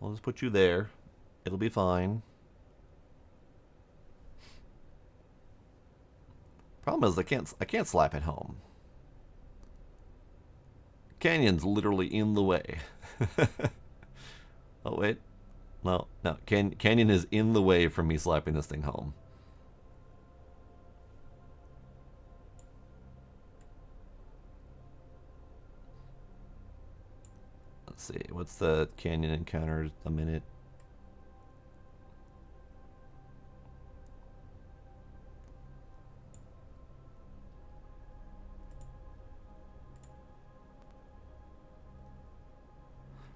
We'll just put you there. It'll be fine. Problem is, I can't slap it home. Canyon's literally in the way. Oh wait, no. Canyon is in the way from me slapping this thing home. Let's see, what's the Canyon encounter a minute?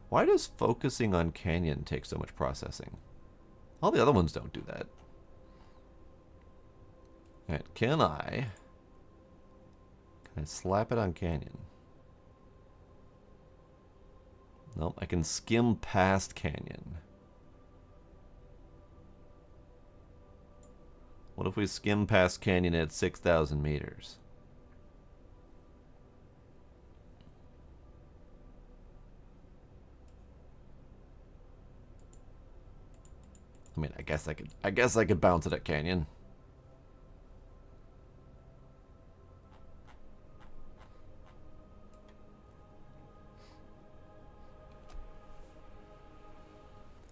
Why does focusing on Canyon take so much processing? All the other ones don't do that. Alright, can I slap it on Canyon? Nope, I can skim past canyon. What if we skim past canyon at 6,000 meters? I mean, I guess I could bounce it at canyon.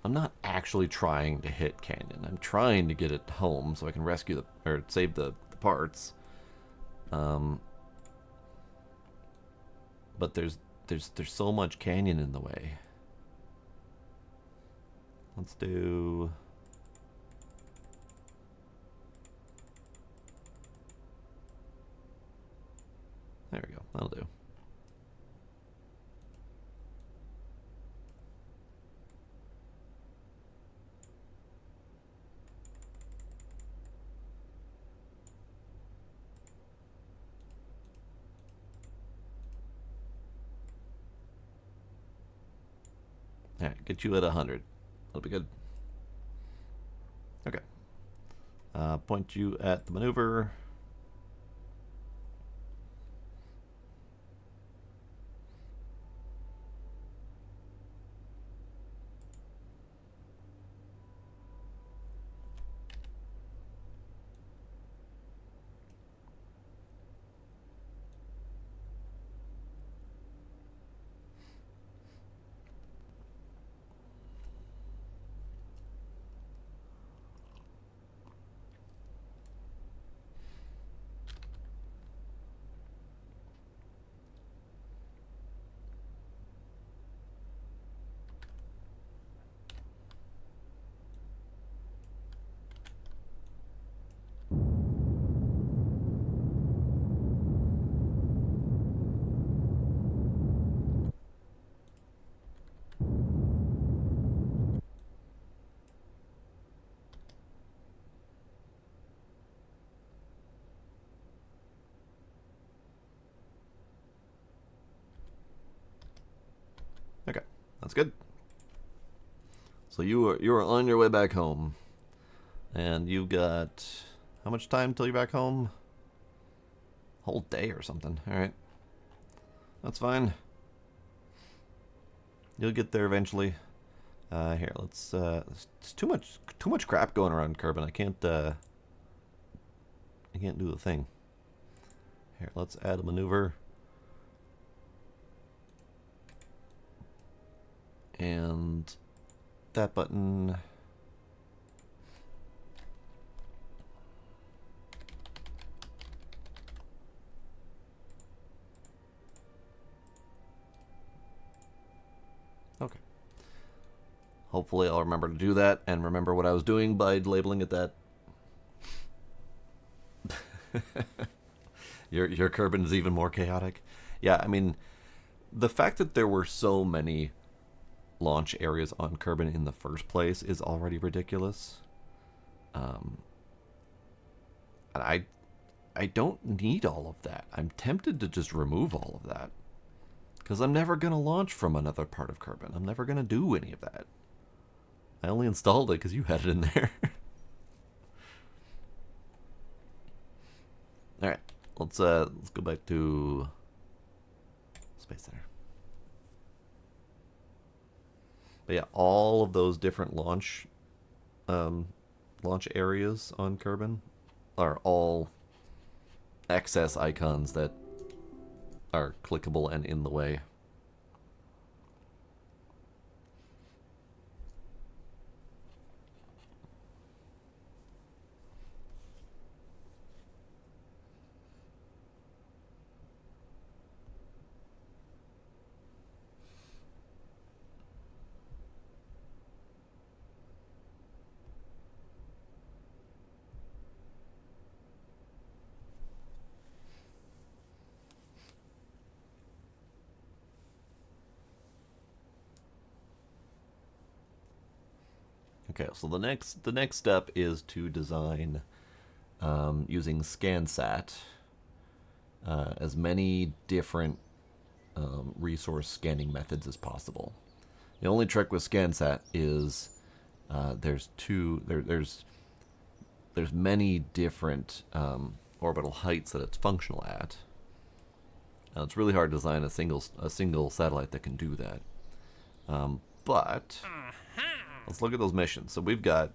I'm not actually trying to hit canyon. I'm trying to get it home so I can rescue or save the parts. But there's so much canyon in the way. Let's do. There we go. That'll do. Alright, get you at 100. That'll be good. Okay. Point you at the maneuver. Okay, that's good. So you are on your way back home, and you got how much time till you're back home? Whole day or something. All right, that's fine. You'll get there eventually. Here, let's. It's too much crap going around, Kerbal. I can't do the thing. Here, let's add a maneuver. And that button. Okay. Hopefully I'll remember to do that and remember what I was doing by labeling it that. Your Kerbal is even more chaotic. Yeah, I mean, the fact that there were so many launch areas on Kerbal in the first place is already ridiculous. And I don't need all of that. I'm tempted to just remove all of that. Because I'm never going to launch from another part of Kerbal. I'm never going to do any of that. I only installed it because you had it in there. Alright, let's go back to Space Center. But yeah, all of those different launch areas on Kerbal are all access icons that are clickable and in the way. Okay, so the next step is to design using ScanSat as many different resource scanning methods as possible. The only trick with ScanSat is there's many different orbital heights that it's functional at. It's really hard to design a single satellite that can do that. But let's look at those missions. So we've got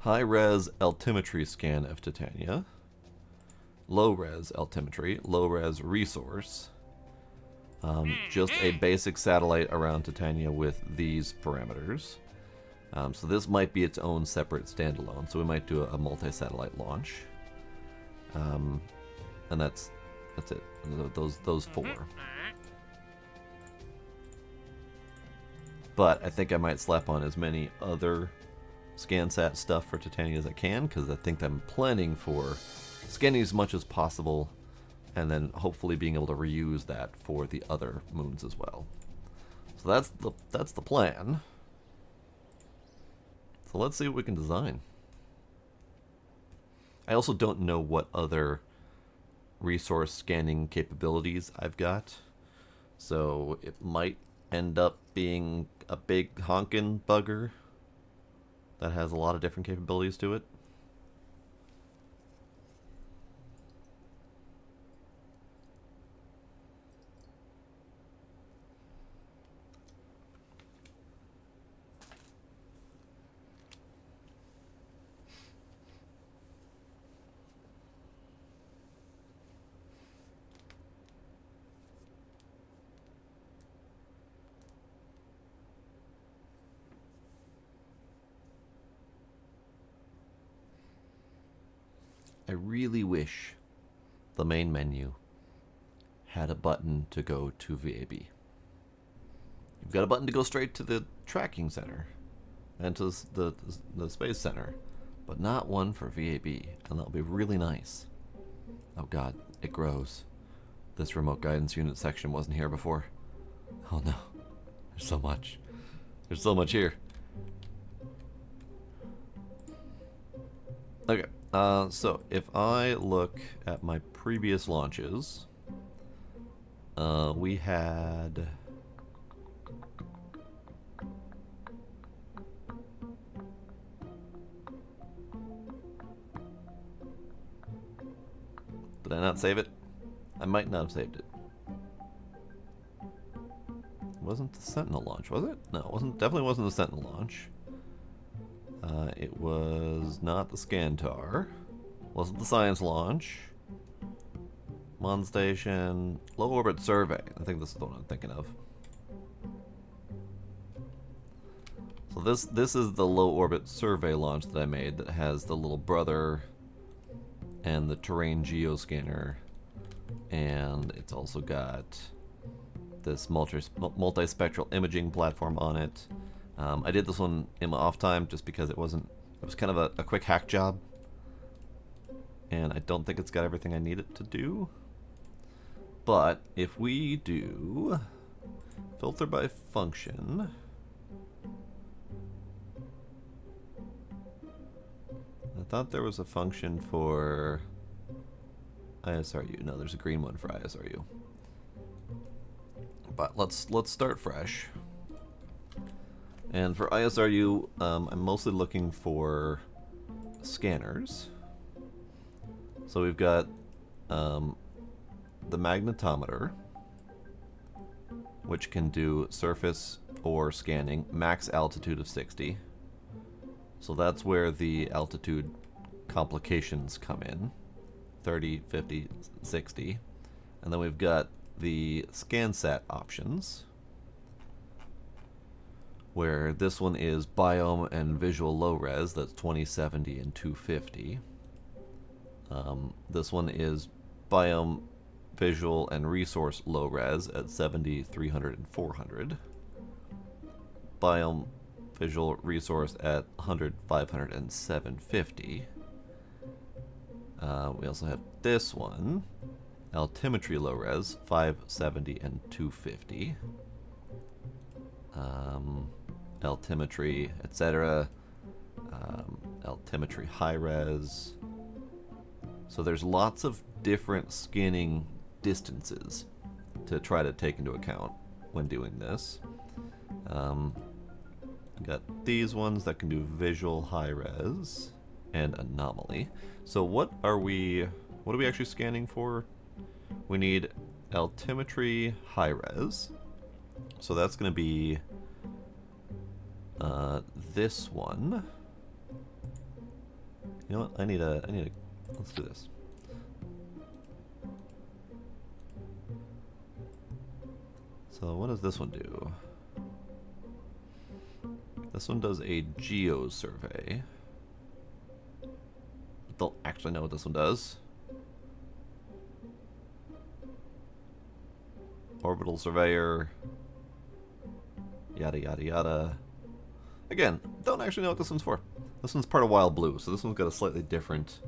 high-res altimetry scan of Titania, low-res altimetry, low-res resource, just a basic satellite around Titania with these parameters. So this might be its own separate standalone. So we might do a multi-satellite launch, and that's it. Those four. But I think I might slap on as many other ScanSat stuff for Titania as I can, because I think I'm planning for scanning as much as possible, and then hopefully being able to reuse that for the other moons as well. So that's the plan. So let's see what we can design. I also don't know what other resource scanning capabilities I've got, so it might end up being a big honkin' bugger that has a lot of different capabilities to it. I really wish the main menu had a button to go to VAB. You've got a button to go straight to the tracking center and to the space center, but not one for VAB, and that'll be really nice. Oh god, it grows. This remote guidance unit section wasn't here before. Oh no, there's so much. There's so much here. Okay. So if I look at my previous launches, we had did I not save it? I might not have saved it. It wasn't the Sentinel launch, was it? No, it wasn't. Definitely wasn't the Sentinel launch. It was not the Scantar. Wasn't the Science launch. Mon Station. Low Orbit Survey. I think this is the one I'm thinking of. So this is the Low Orbit Survey launch that I made that has the little brother and the terrain geoscanner. And it's also got this multispectral imaging platform on it. I did this one in my off time just because it was kind of a quick hack job, and I don't think it's got everything I need it to do. But if we do filter by function, I thought there was a function for ISRU. No, there's a green one for ISRU. But let's start fresh. And for ISRU, I'm mostly looking for scanners. So we've got the magnetometer, which can do surface or scanning, max altitude of 60. So that's where the altitude complications come in, 30, 50, 60. And then we've got the ScanSat options, where this one is biome and visual low res, that's 2070 and 250. This one is biome, visual, and resource low res at 70, 300, and 400. Biome, visual, resource at 100, 500, and 750. We also have this one, altimetry low res, 570 and 250. Altimetry, etc. Altimetry high res. So there's lots of different scanning distances to try to take into account when doing this. Got these ones that can do visual high res and anomaly. So what are we actually scanning for? We need altimetry high res. So that's going to be this one. You know what? I need a let's do this. So what does this one do? This one does a geo survey. Don't actually know what this one does. Orbital surveyor. Yada yada yada. Again, don't actually know what this one's for. This one's part of Wild Blue, so this one's got a slightly different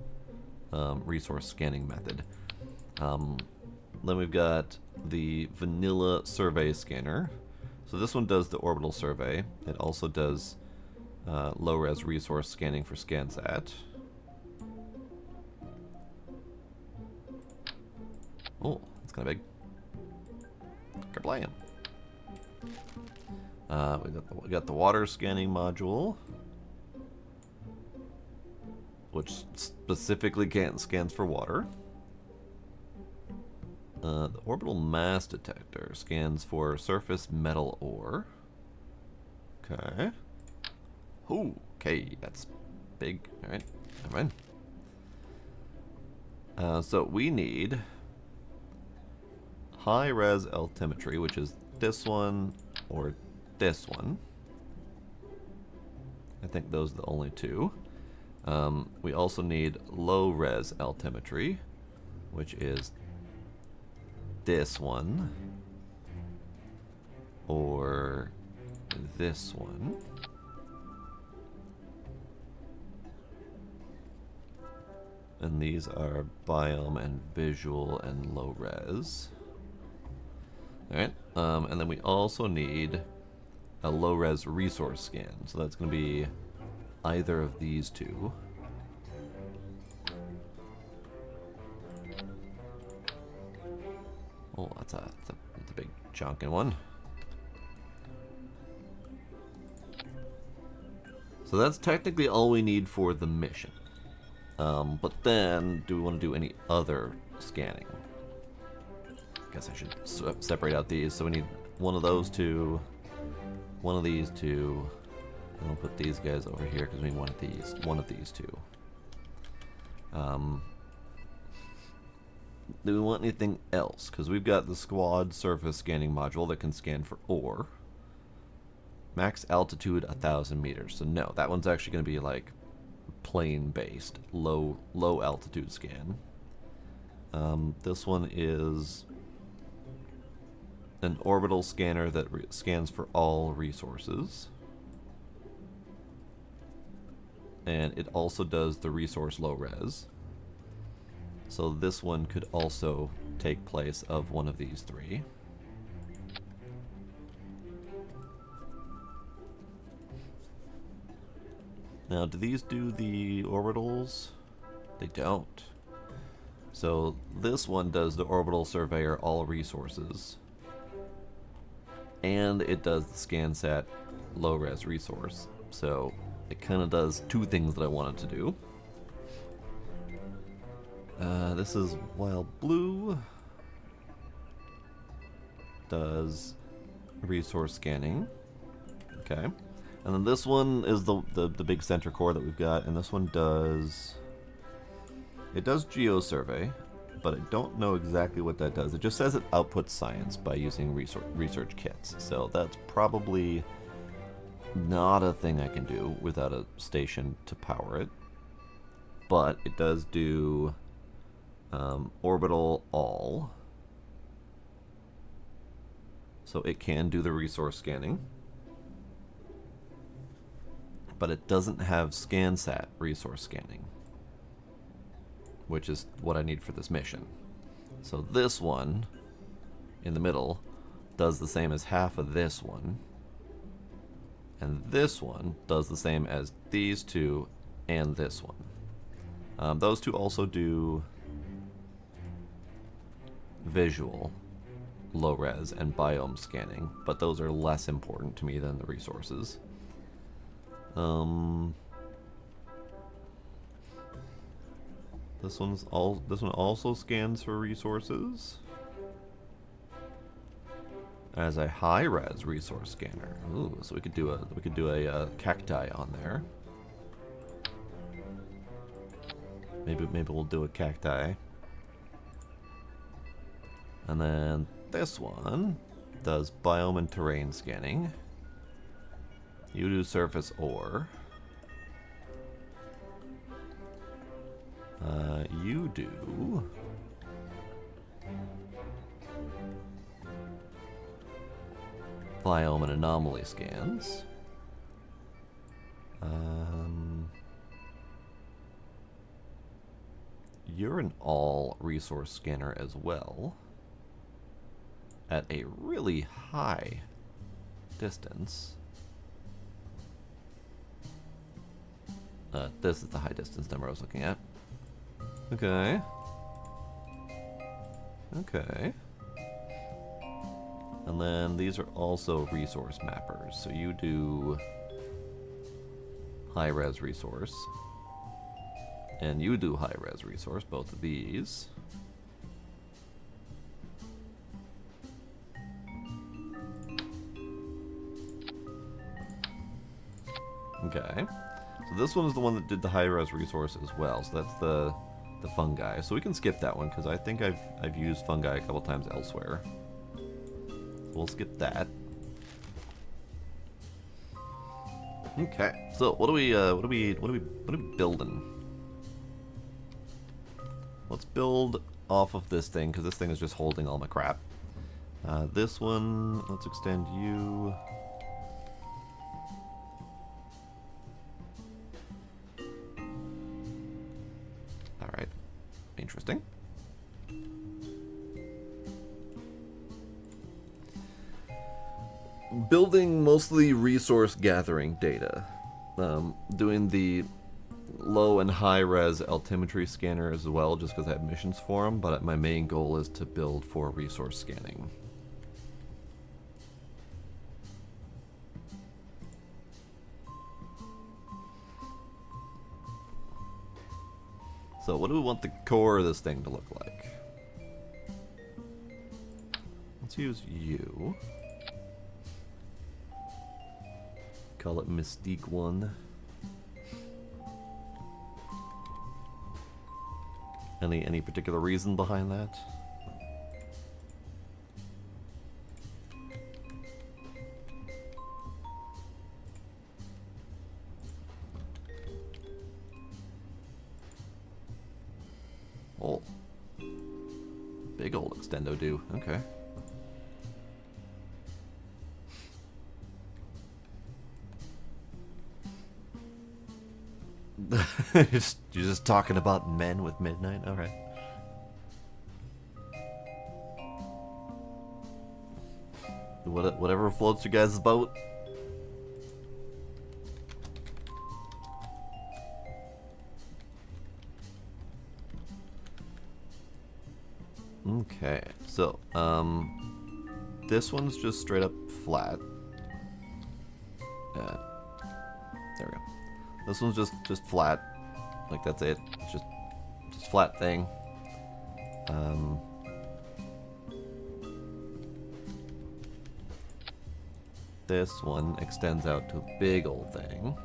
resource scanning method. Then we've got the vanilla survey scanner. So this one does the orbital survey. It also does low-res resource scanning for ScanSat. Oh, that's kind of big. Kerblam. We got the water scanning module, which specifically scans for water. The orbital mass detector scans for surface metal ore. Okay. Ooh, okay, that's big. All right, never mind. So we need high-res altimetry, which is this one or this one. I think those are the only two. We also need low-res altimetry, which is this one or this one. And these are biome and visual and low res. Alright, and then we also need a low res resource scan. So that's going to be either of these two. Oh, that's a big chunkin' one. So that's technically all we need for the mission. But then, do we want to do any other scanning? I guess I should separate out these. So we need one of those two, one of these two, and we'll put these guys over here because we need one of these two. Do we want anything else? Because we've got the squad surface scanning module that can scan for ore. Max altitude 1,000 meters. So no, that one's actually going to be like plane-based, low altitude scan. This one is an orbital scanner that scans for all resources. And it also does the resource low res. So this one could also take place of one of these three. Now, do these do the orbitals? They don't. So this one does the orbital surveyor all resources. And it does the ScanSat low-res resource. So it kind of does two things that I wanted to do. This is Wild Blue. Does resource scanning. Okay. And then this one is the big center core that we've got, and this one does... It does geo-survey, but I don't know exactly what that does. It just says it outputs science by using research kits, so that's probably not a thing I can do without a station to power it. But it does do orbital all, so it can do the resource scanning. But it doesn't have ScanSat resource scanning, which is what I need for this mission. So this one, in the middle, does the same as half of this one. And this one does the same as these two and this one. Those two also do visual. low res and biome scanning, but those are less important to me than the resources. This one also scans for resources as a high res resource scanner. Ooh, so we could do a cacti on there. Maybe we'll do a cacti. And then this one does biome and terrain scanning. You do surface ore. You do biome and anomaly scans. You're an all resource scanner as well, at a really high distance. This is the high distance number I was looking at. Okay. Okay. And then these are also resource mappers. So you do high res resource. And you do high res resource, both of these. Okay. So this one is the one that did the high res resource as well. So that's the fungi. So we can skip that one because I think I've used fungi a couple times elsewhere. We'll skip that. Okay. So what are we building? Let's build off of this thing because this thing is just holding all my crap. This one, let's extend you. Alright. Interesting. Building mostly resource gathering data. Doing the low and high res altimetry scanner as well, just because I have missions for them, but my main goal is to build for resource scanning. So what do we want the core of this thing to look like? Let's use you. Call it Mystique 1. Any particular reason behind that? Oh. Big old extendo do. Okay. You're just talking about men with midnight? Alright. Whatever floats your guys' boat. Okay, so, this one's just straight up flat. There we go. This one's just flat. Like, that's it. It's just flat thing. This one extends out to a big old thing.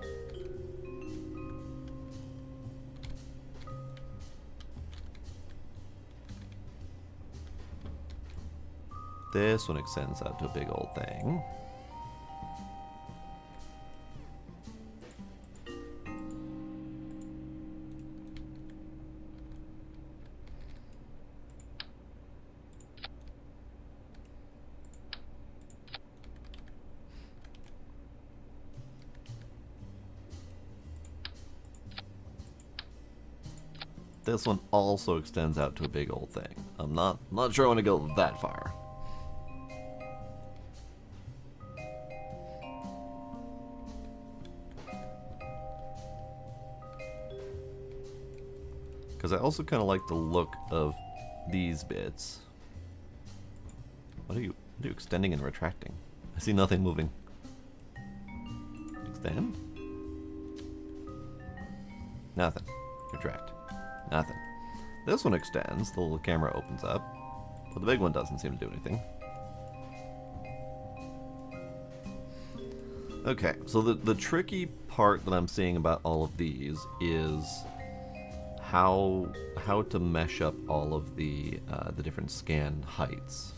This one extends out to a big old thing. This one also extends out to a big old thing. I'm not sure I want to go that far. Because I also kind of like the look of these bits. What are you extending and retracting? I see nothing moving. Extend? Nothing. Retract. Nothing. This one extends, the little camera opens up, but the big one doesn't seem to do anything. Okay, so the tricky part that I'm seeing about all of these is how to mesh up all of the different scan heights.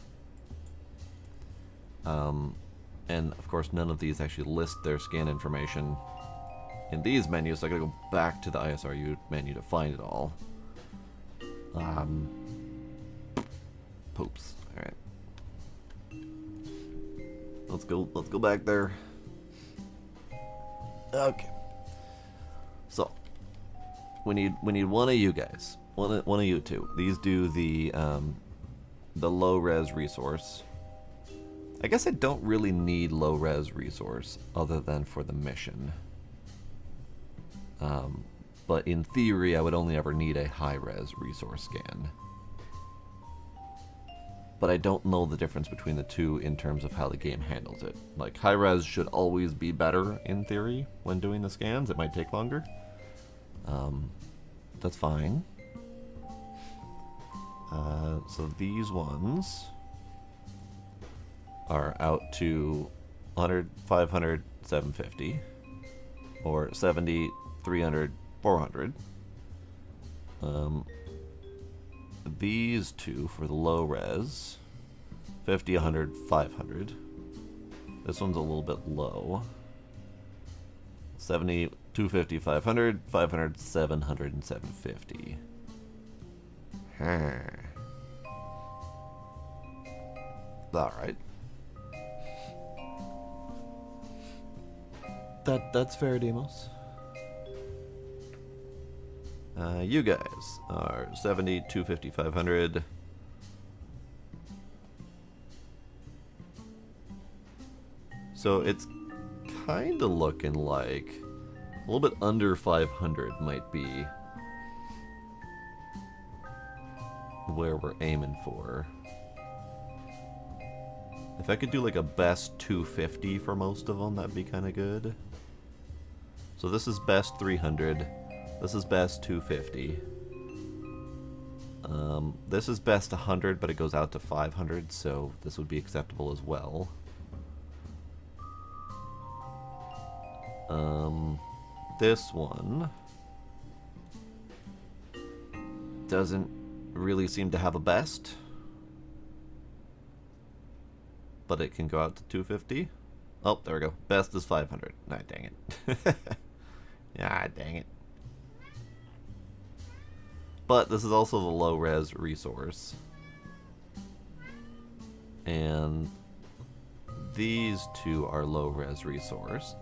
And of course none of these actually list their scan information in these menus, so I gotta go back to the ISRU menu to find it all. Poops. Alright. Let's go back there. Okay. So we need one of you guys. One of you two. These do the low res resource. I guess I don't really need low res resource other than for the mission. But in theory, I would only ever need a high res resource scan. But I don't know the difference between the two in terms of how the game handles it. Like, high res should always be better in theory when doing the scans. It might take longer. That's fine. So these ones are out to 100, 500, 750, or 70, 300, 400. These two for the low res, 50, 100, 500. This one's a little bit low. 70, 250, 500, 500, 700, and 750. Alright. That's fair, Demos. You guys are 70, 250, 500. So it's kind of looking like a little bit under 500 might be where we're aiming for. If I could do like a best 250 for most of them, that'd be kind of good. So this is best 300. This is best 250. This is best 100, but it goes out to 500, so this would be acceptable as well. This one doesn't really seem to have a best, but it can go out to 250. Oh, there we go. Best is 500. Nah, dang it. Ah, dang it. But this is also the low res resource. And these two are low res resource.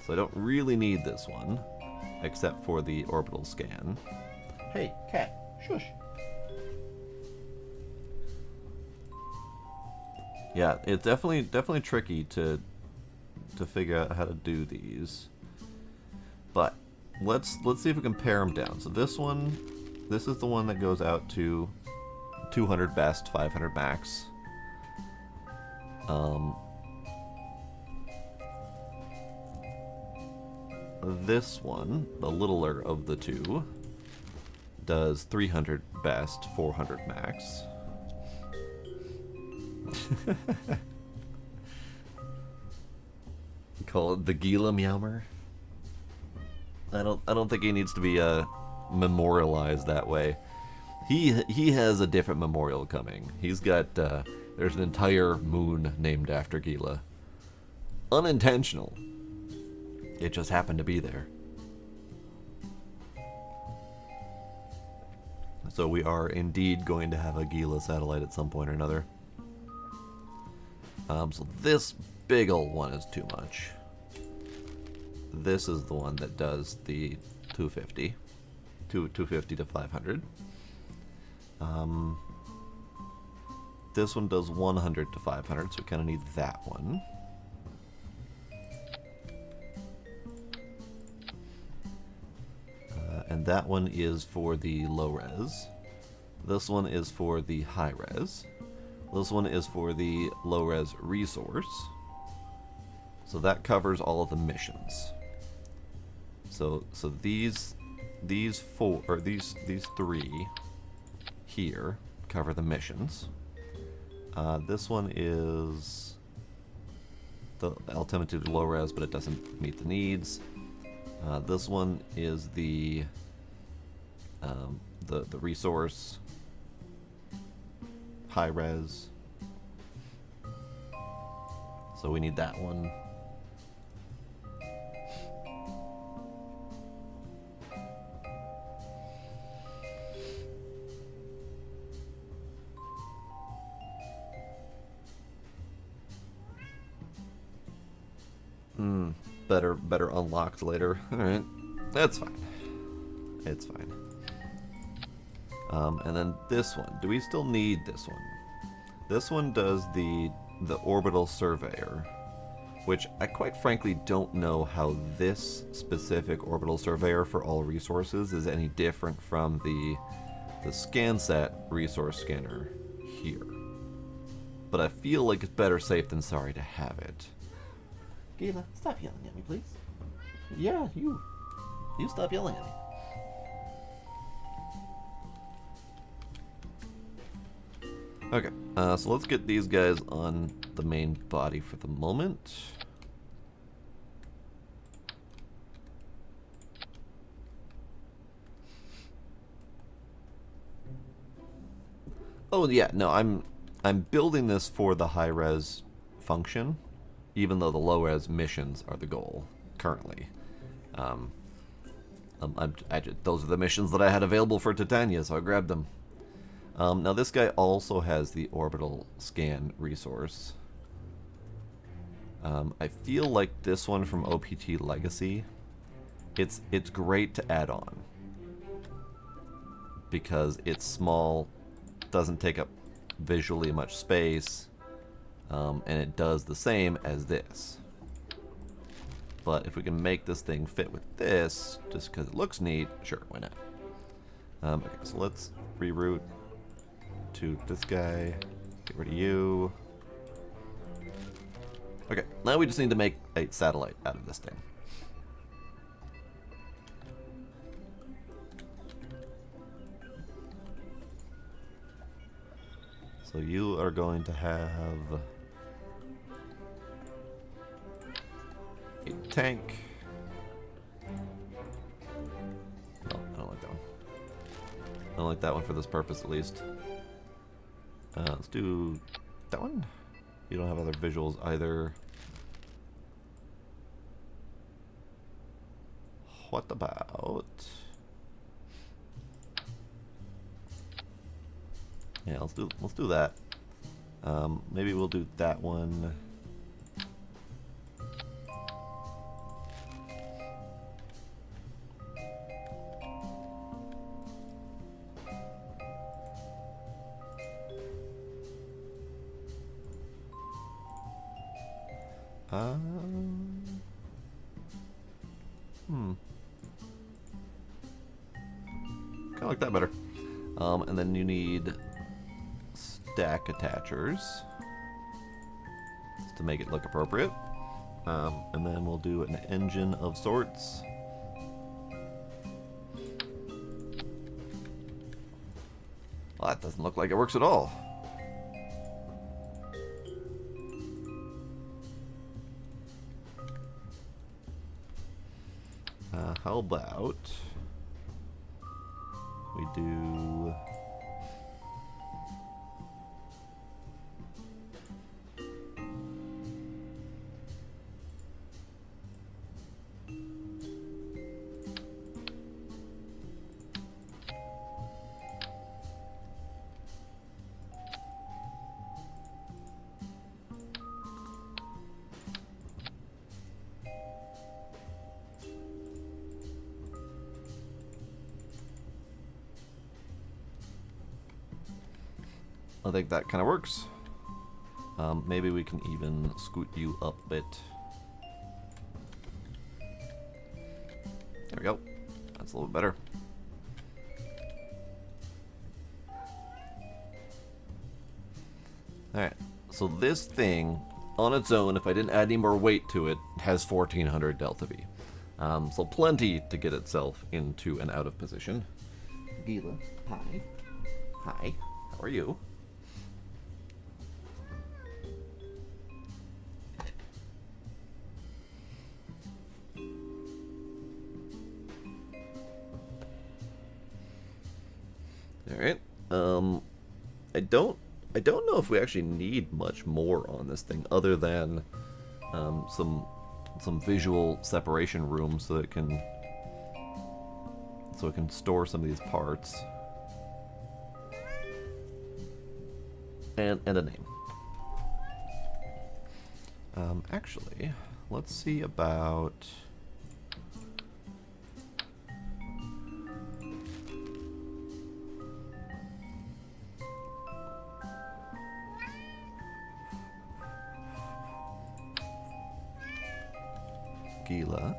So I don't really need this one, except for the orbital scan. Hey, cat, shush. Yeah, it's definitely tricky to figure out how to do these. But let's see if we can pare them down. So this one, this is the one that goes out to 200 best, 500 max. This one, the littler of the two, does 300 best, 400 max. Call it the Gila Meowmer. I don't think he needs to be memorialized that way. He has a different memorial coming. He's got there's an entire moon named after Gila. Unintentional. It just happened to be there. So we are indeed going to have a Gila satellite at some point or another. So this big old one is too much. This is the one that does the 250. 250 to 500. This one does 100 to 500, so we kind of need that one. And that one is for the low res. This one is for the high res. This one is for the low-res resource. So that covers all of the missions. So these three here cover the missions. This one is the alternative to low res, but it doesn't meet the needs. This one is the resource high res. So we need that one. Better unlocked later. Alright. That's fine. It's fine. And then this one. Do we still need this one? This one does the orbital surveyor, which I quite frankly don't know how this specific orbital surveyor for all resources is any different from the ScanSat resource scanner here. But I feel like it's better safe than sorry to have it. Gayla, stop yelling at me, please. Yeah, you stop yelling at me. Okay, so let's get these guys on the main body for the moment. Oh yeah, no, I'm building this for the high res function, even though the low res missions are the goal currently. Those are the missions that I had available for Titania, so I grabbed them. Now this guy also has the orbital scan resource. I feel like this one from OPT Legacy, it's great to add on because it's small, doesn't take up visually much space, and it does the same as this. But if we can make this thing fit with this, just because it looks neat, sure, why not? Okay, so let's reroute to this guy, get rid of you. Okay, now we just need to make a satellite out of this thing. So you are going to have a tank. No, I don't like that one. I don't like that one for this purpose, at least. Let's do that one. You don't have other visuals either. What about... Yeah, let's do that. Maybe we'll do that one. Kinda like that better. And then you need stack attachers to make it look appropriate. And then we'll do an engine of sorts. Well, that doesn't look like it works at all. How about we do... I think that kind of works. Maybe we can even scoot you up a bit. There we go. That's a little bit better. Alright, so this thing, on its own, if I didn't add any more weight to it, has 1400 Delta V. So plenty to get itself into and out of position. Gila, hi. Hi, how are you? Alright, I don't know if we actually need much more on this thing other than some visual separation room so it can store some of these parts and a name. Actually, let's see about Gila.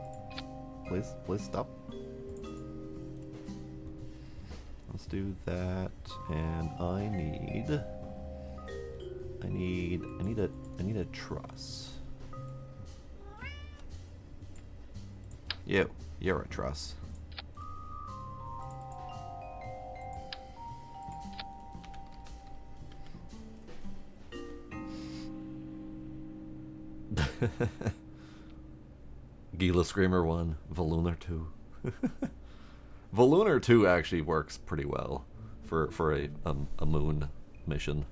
Please stop. Let's do that, and I need a truss. You're a truss. Gila Screamer 1, Valunar 2. Valunar 2 actually works pretty well for a moon mission.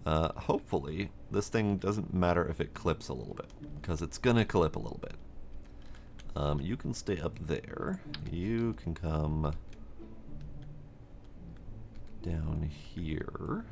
Hopefully, this thing doesn't matter if it clips a little bit, because it's gonna clip a little bit. You can stay up there. You can come down here.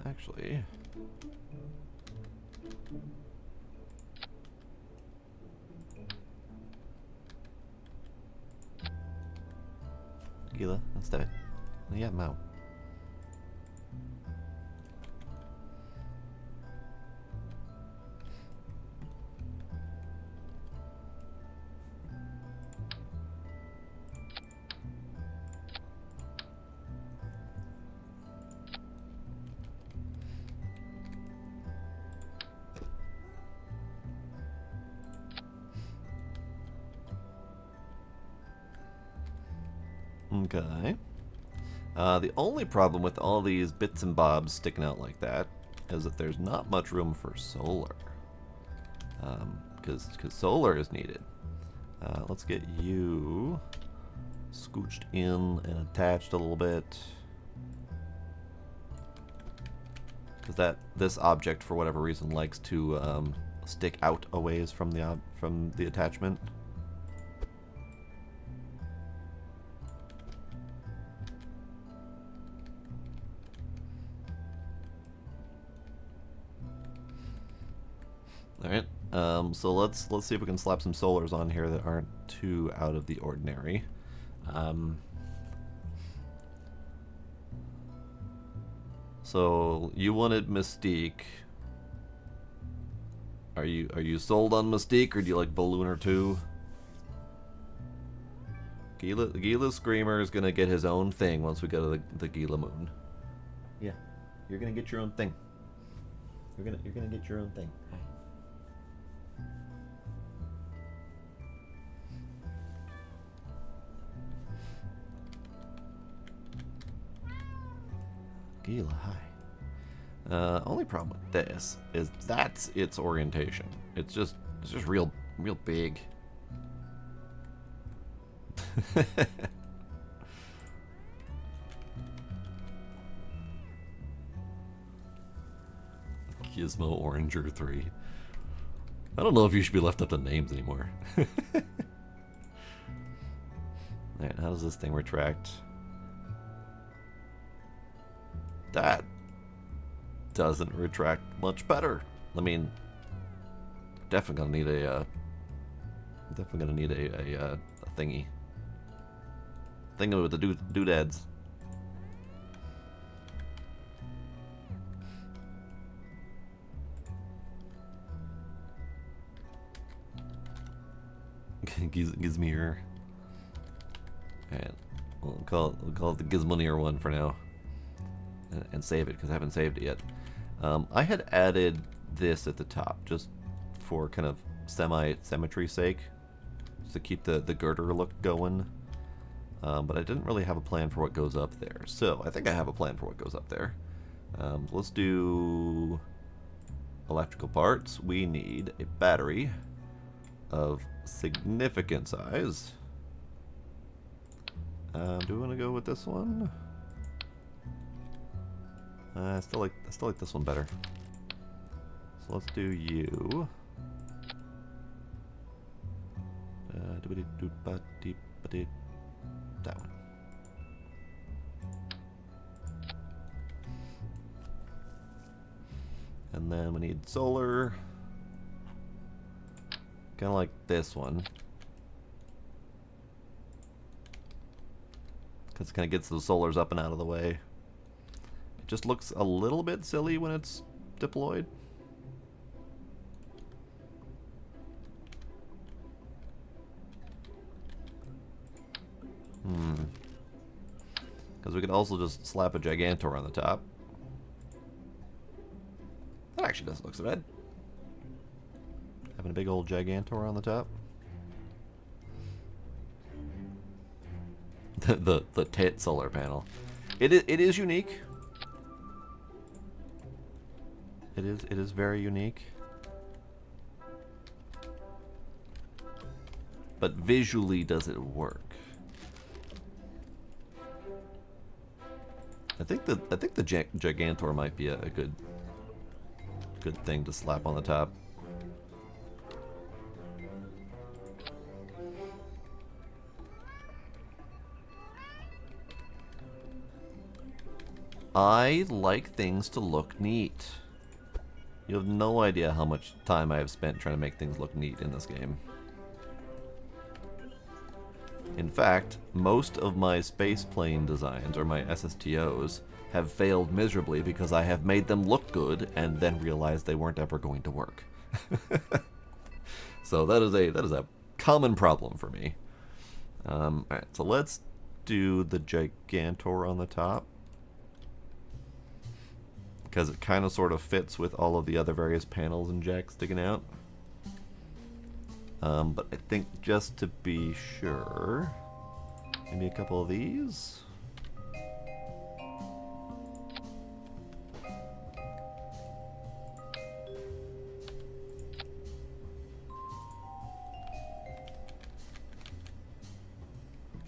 Actually, Gila, let's do it. Yeah, Mao. Okay. The only problem with all these bits and bobs sticking out like that is that there's not much room for solar. Because solar is needed. Let's get you scooched in and attached a little bit. Because this object, for whatever reason, likes to stick out a ways from the attachment. Alright, so let's see if we can slap some solars on here that aren't too out of the ordinary. So you wanted Mystique. Are you sold on Mystique, or do you like Valunar 2? Gila Screamer is gonna get his own thing once we go to the Gila Moon. Yeah, you're gonna get your own thing. You're gonna get your own thing. Gila, hi. Only problem with this is that's its orientation. It's just real big. Gizmo Oranger 3. I don't know if you should be left up to names anymore. Alright, how does this thing retract? That doesn't retract much better. I mean, definitely gonna need a thingy. Thingy with the doodads. Gizmeer. Alright, we'll call it the Gizmoneer one for now. And save it, because I haven't saved it yet. I had added this at the top, just for kind of semi-symmetry sake. Just to keep the girder look going. But I didn't really have a plan for what goes up there. So, I think I have a plan for what goes up there. Let's do electrical parts. We need a battery of significant size. Do we want to go with this one? I still like this one better. So let's do you. That one. And then we need solar. Kind of like this one. Because it kind of gets the solars up and out of the way. It just looks a little bit silly when it's deployed. Because we could also just slap a Gigantor on the top. That actually doesn't look so bad. Having a big old Gigantor on the top. the tit solar panel. It is unique. It is very unique. But visually, does it work? I think the Gigantor might be a good thing to slap on the top. I like things to look neat. You have no idea how much time I have spent trying to make things look neat in this game. In fact, most of my space plane designs, or my SSTOs, have failed miserably because I have made them look good and then realized they weren't ever going to work. So that is a common problem for me. Alright, so let's do the Gigantor on the top. Because it kind of sort of fits with all of the other various panels and jacks sticking out. But I think just to be sure, maybe a couple of these.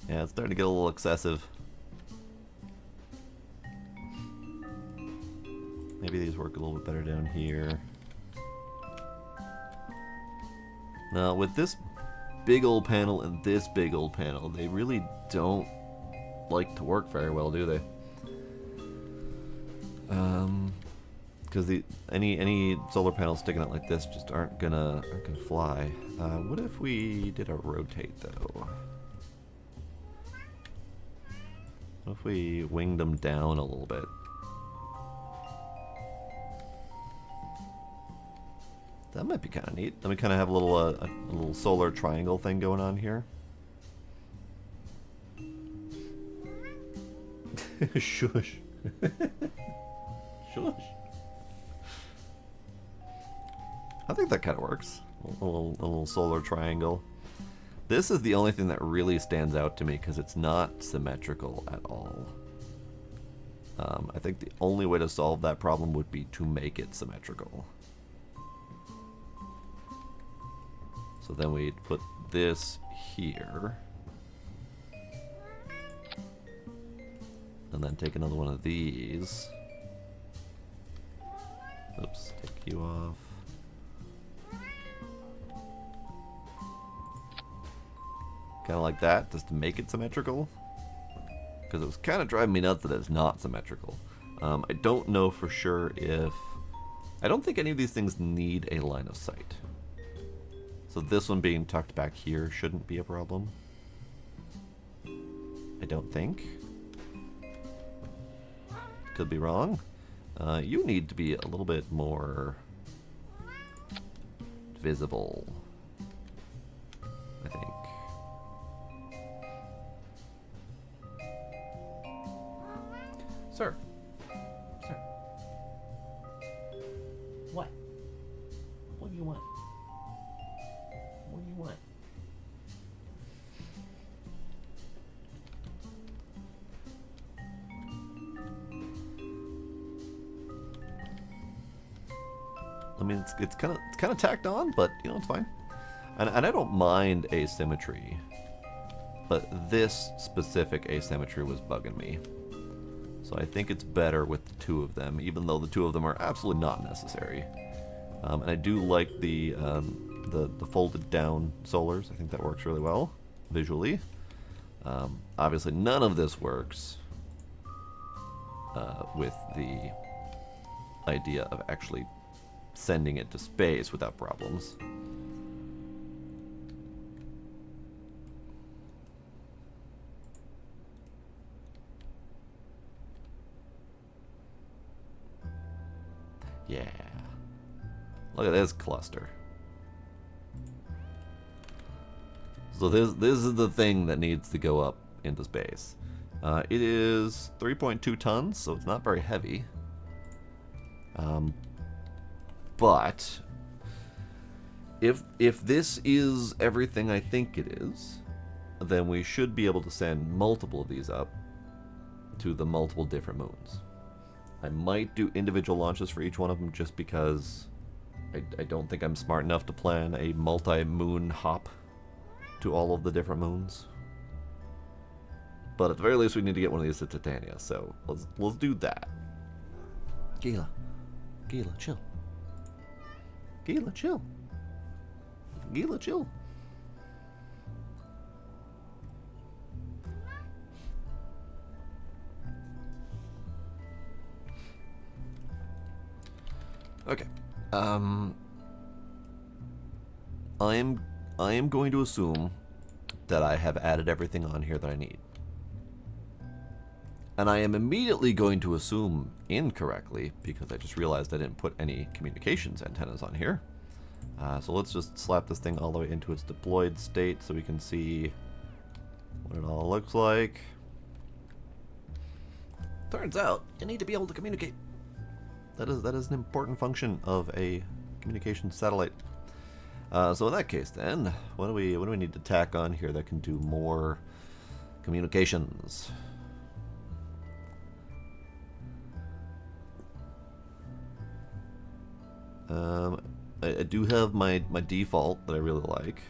Yeah, it's starting to get a little excessive. Maybe these work a little bit better down here. Now, with this big old panel and this big old panel, they really don't like to work very well, do they? Because any solar panels sticking out like this just aren't gonna fly. What if we did a rotate though? What if we winged them down a little bit? That might be kind of neat. Then we kind of have a little solar triangle thing going on here. Shush. Shush. I think that kind of works. A little solar triangle. This is the only thing that really stands out to me because it's not symmetrical at all. I think the only way to solve that problem would be to make it symmetrical. So then we'd put this here. And then take another one of these. Oops, take you off. Kind of like that, just to make it symmetrical. Because it was kind of driving me nuts that it's not symmetrical. I don't know for sure if... I don't think any of these things need a line of sight. So this one being tucked back here shouldn't be a problem. I don't think. Could be wrong. You need to be a little bit more visible, I think. Sir. Sir. What? What do you want? What do you want? I mean, it's kind of tacked on, but you know, it's fine. And I don't mind asymmetry, but this specific asymmetry was bugging me. So I think it's better with the two of them, even though the two of them are absolutely not necessary. And I do like the folded down solars. I think that works really well visually. Obviously, none of this works with the idea of actually sending it to space without problems. Yeah. Look at this cluster. So this is the thing that needs to go up into space. It is 3.2 tons, so it's not very heavy. But if this is everything I think it is, then we should be able to send multiple of these up to the multiple different moons. I might do individual launches for each one of them just because I don't think I'm smart enough to plan a multi-moon hop to all of the different moons. But at the very least, we need to get one of these to Titania, so let's do that. Gila, chill. Gila, chill. Gila, chill. Okay. I am going to assume that I have added everything on here that I need. And I am immediately going to assume incorrectly, because I just realized I didn't put any communications antennas on here. So let's just slap this thing all the way into its deployed state so we can see what it all looks like. Turns out, you need to be able to communicate. That is an important function of a communications satellite. So in that case, then, what do we need to tack on here that can do more communications? I do have my default that I really like.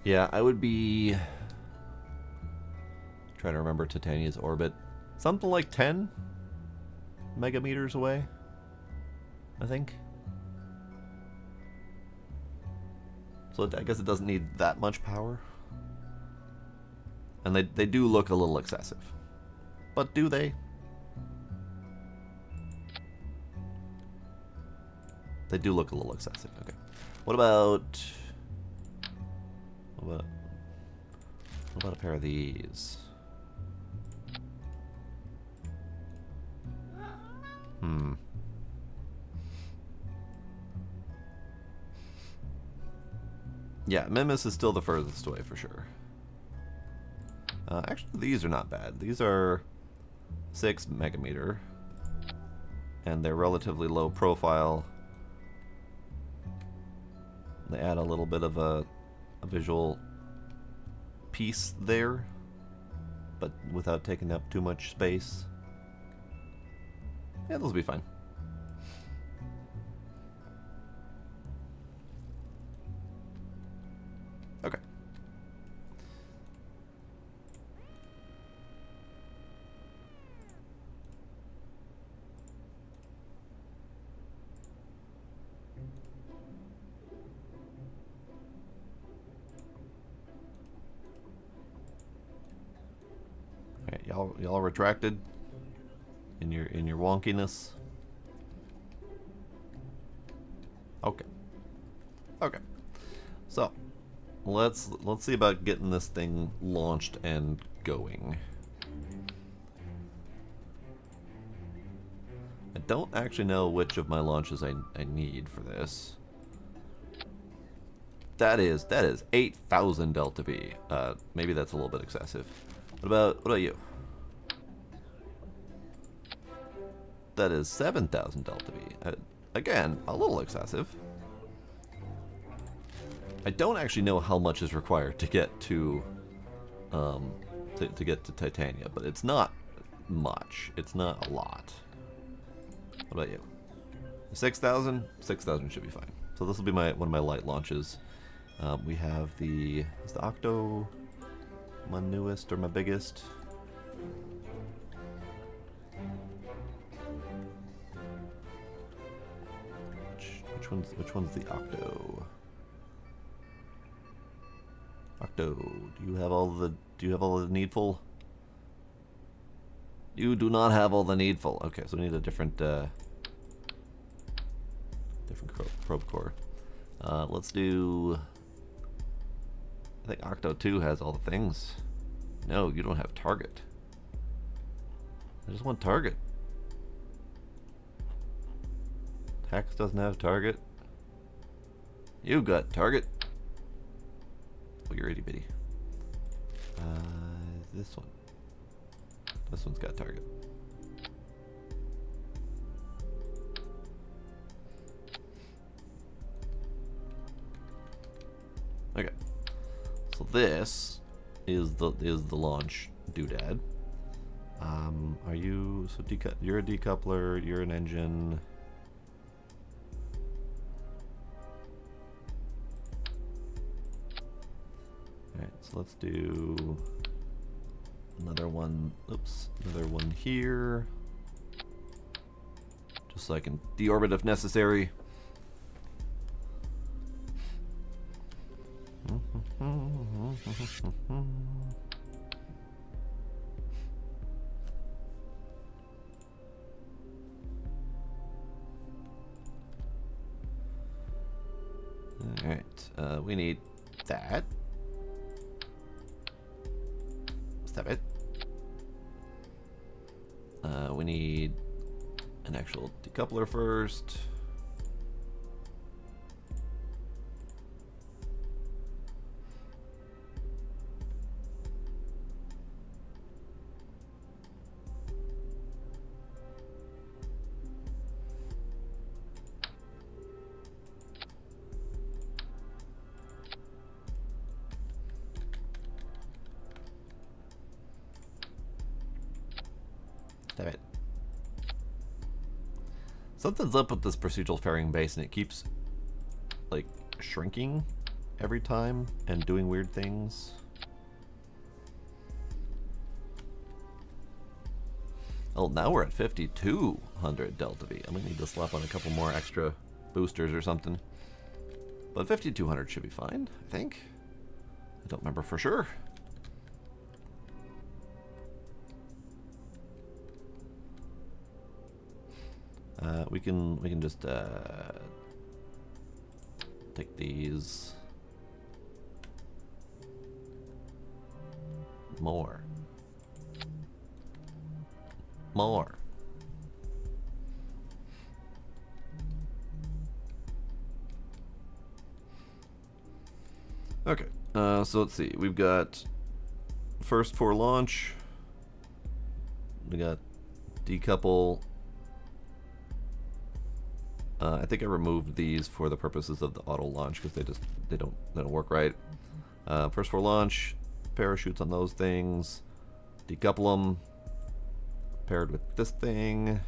Yeah, I would be trying to remember Titania's orbit. Something like 10 megameters away, I think. So I guess it doesn't need that much power. And they do look a little excessive. But do they? They do look a little excessive. Okay. What about a pair of these? Yeah, Memphis is still the furthest away for sure. Actually, these are not bad. These are 6 megameter, and they're relatively low profile. They add a little bit of a visual piece there, but without taking up too much space. Yeah, those will be fine. Okay. Alright, y'all retracted in your wonkiness. Okay. Okay. So let's see about getting this thing launched and going. I don't actually know which of my launches I need for this. That is 8,000 delta V. Maybe that's a little bit excessive. What about you? That is 7,000 delta V. Again, a little excessive. I don't actually know how much is required to get to get to Titania, but it's not much. It's not a lot. What about you? 6,000? 6,000 should be fine. So this will be one of my light launches. We have is the Octo my newest or my biggest? Which one's the Octo? Octo, do you have all the needful? You do not have all the needful. Okay, so we need a different probe core. Let's do. I think Octo 2 has all the things. No, you don't have target. I just want target. Tax doesn't have target. You got target. Oh, you're itty bitty. This one. This one's got target. Okay. So this is the launch doodad. Are you you're a decoupler, you're an engine. Alright, so let's do another one. Oops, another one here. Just so I can deorbit if necessary. Alright, we need that. Stop it. We need an actual decoupler first. Damn it. Something's up with this procedural fairing base, and it keeps, like, shrinking every time and doing weird things. Oh, now we're at 5,200 delta V. I'm gonna need to slap on a couple more extra boosters or something. But 5,200 should be fine, I think. I don't remember for sure. We can just take these more. Okay, so let's see. We've got first for launch. We got decouple. I think I removed these for the purposes of the auto launch because they don't work right. First floor launch, parachutes on those things, decouple them, paired with this thing.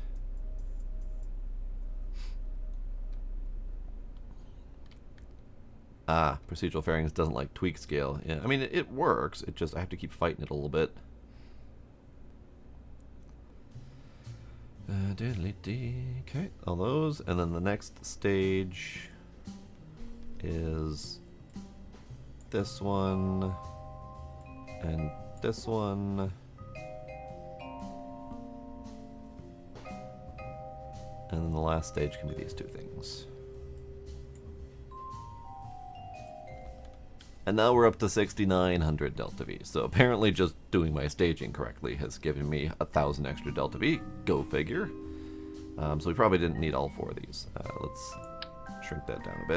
Procedural fairings doesn't like tweak scale. Yeah, I mean it works. It just I have to keep fighting it a little bit. Okay, all those, and then the next stage is this one and this one, and then the last stage can be these two things. And now we're up to 6,900 Delta V. So apparently just doing my staging correctly has given me 1,000 extra Delta V. Go figure. So we probably didn't need all 4 of these. Let's shrink that down a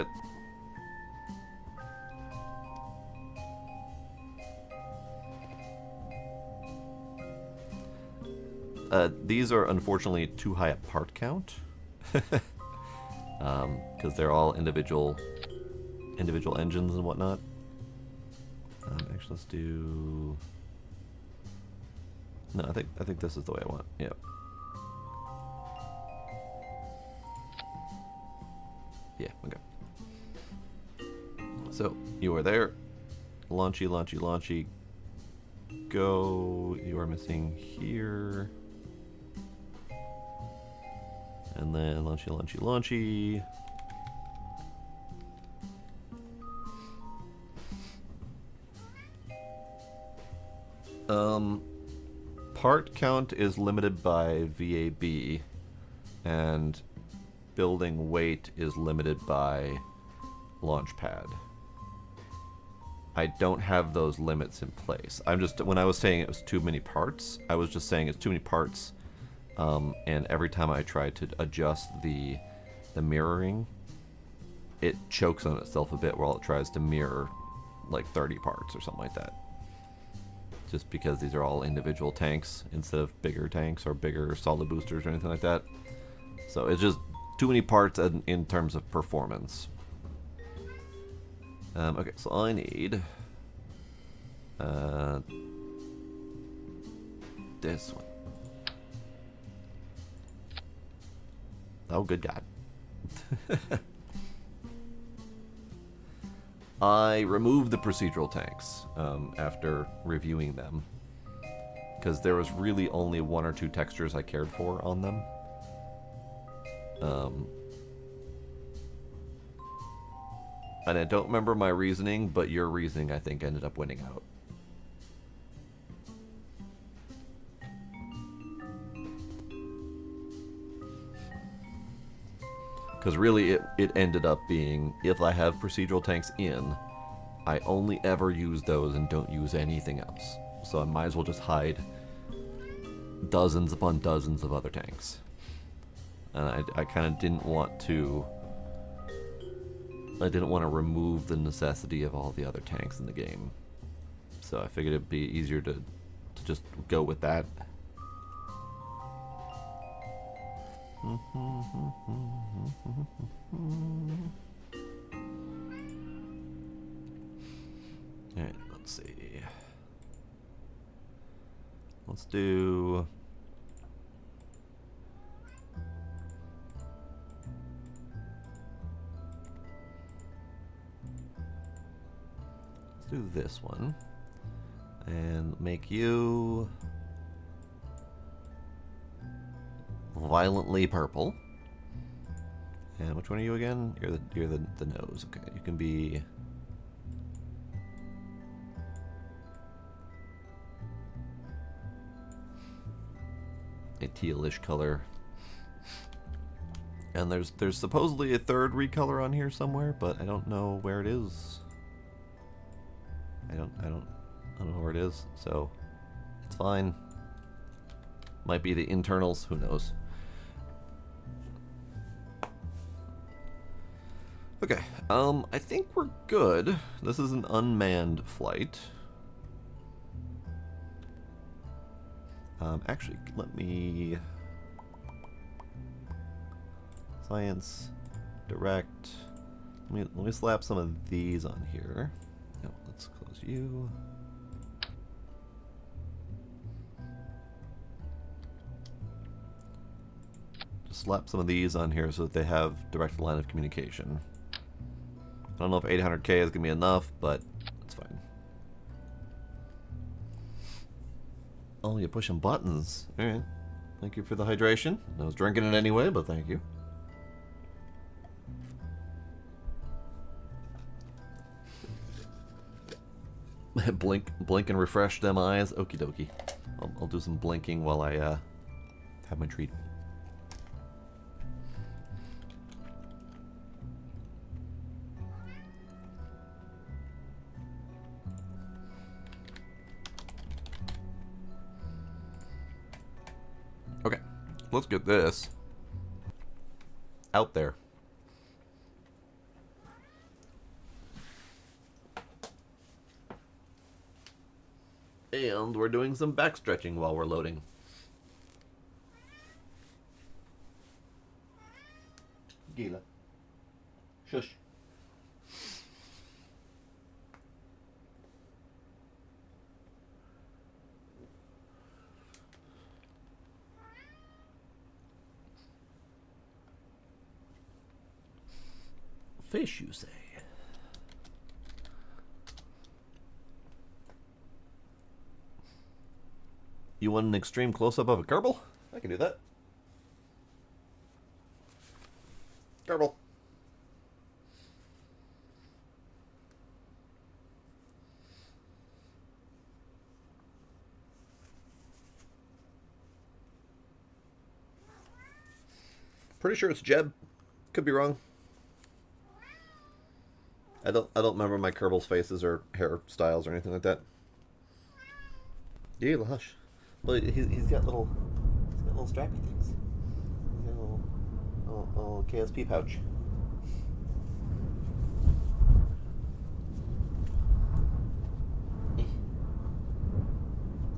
bit. These are unfortunately too high a part count. Because they're all individual engines and whatnot. Actually, let's do. No, I think this is the way I want. Yep. Yeah. Okay. So you are there. Launchy, launchy, launchy. Go. You are missing here. And then launchy, launchy, launchy. Part count is limited by VAB, and building weight is limited by Launchpad. I don't have those limits in place. When I was saying it was too many parts, I was just saying it's too many parts, and every time I try to adjust the mirroring, it chokes on itself a bit while it tries to mirror like 30 parts or something like that. Just because these are all individual tanks instead of bigger tanks or bigger solid boosters or anything like that. So it's just too many parts in terms of performance. Okay, so I need this one. Oh, good God. I removed the procedural tanks after reviewing them because there was really only 1 or 2 textures I cared for on them. And I don't remember my reasoning, but your reasoning I think ended up winning out. Because really it ended up being, if I have procedural tanks in, I only ever use those and don't use anything else. So I might as well just hide dozens upon dozens of other tanks. And I kind of didn't want to... I didn't want to remove the necessity of all the other tanks in the game. So I figured it'd be easier to just go with that. Alright, let's see. Let's do... Let's do this one. And make you... violently purple. And which one are you again? You're the nose. Okay, you can be a tealish color. And there's supposedly a third recolor on here somewhere, but I don't know where it is. I don't know where it is, so it's fine. Might be the internals, who knows. Okay, I think we're good. This is an unmanned flight. Actually, let me... Science, direct. Let me slap some of these on here. No, let's close you. Just slap some of these on here so that they have direct line of communication. I don't know if 800K is gonna be enough, but it's fine. Oh, you're pushing buttons. Alright. Thank you for the hydration. I was drinking it anyway, but thank you. blink and refresh them eyes. Okie dokie. I'll do some blinking while I have my treat. Okay, let's get this out there. And we're doing some back stretching while we're loading. Gila. Shush. Fish, you say? You want an extreme close-up of a Kerbal? I can do that. Kerbal. Pretty sure it's Jeb. Could be wrong. I don't remember my Kerbal's faces or hairstyles or anything like that. Yeah, hush. But he's got little strappy things. He's got a little KSP pouch.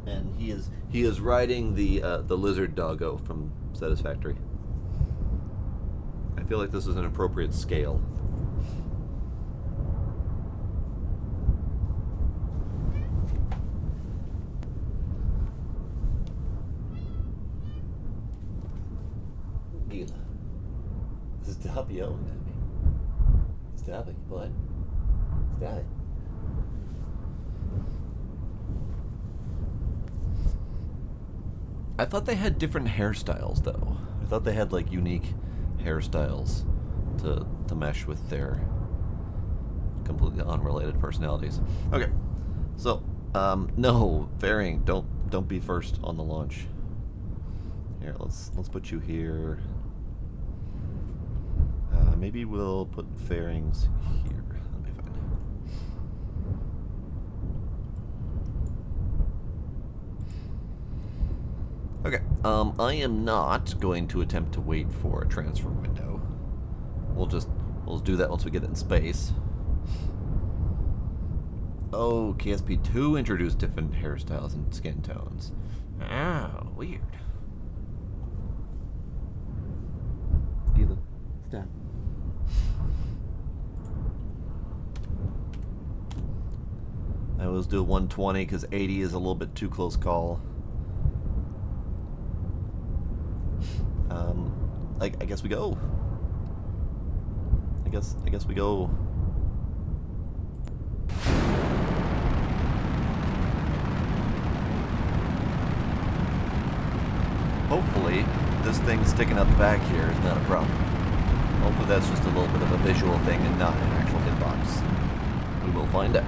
And he is riding the lizard doggo from Satisfactory. I feel like this is an appropriate scale. Gila. Stop yelling at me. Stop it, bud. Stop it. I thought they had different hairstyles, though. I thought they had, like, unique hairstyles to mesh with their completely unrelated personalities. Okay, so, no, varying. Don't be first on the launch. Here, let's put you here. Maybe we'll put fairings here. That'll be fine. Okay. I am not going to attempt to wait for a transfer window. We'll just do that once we get it in space. Oh, KSP2 introduced different hairstyles and skin tones. Oh, weird. Stop. I always do 120 because 80 is a little bit too close call. I guess we go. I guess we go. Hopefully, this thing sticking out the back here is not a problem. Hopefully that's just a little bit of a visual thing and not an actual hitbox. We will find out.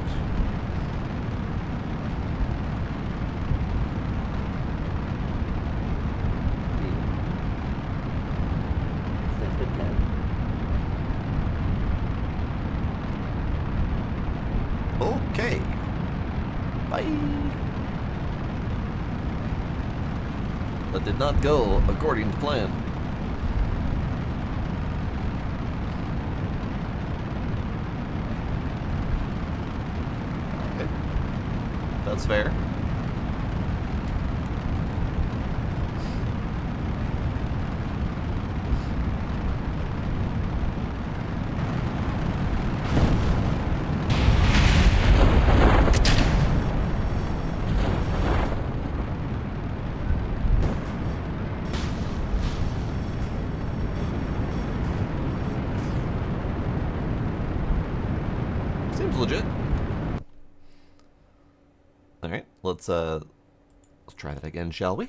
Okay. Bye. That did not go according to plan. Okay. That's fair. All right, let's try that again, shall we?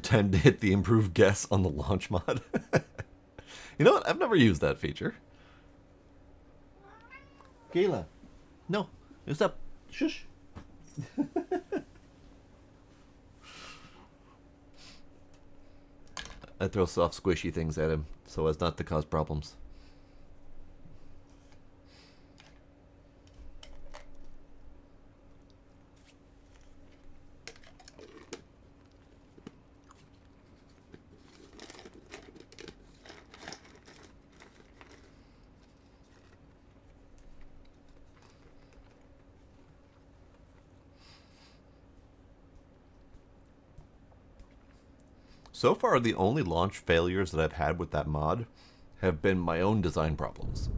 Time to hit the improved guess on the launch mod. You know what? I've never used that feature. Kayla, no, stop. Shush. I throw soft, squishy things at him so as not to cause problems. So far, the only launch failures that I've had with that mod have been my own design problems.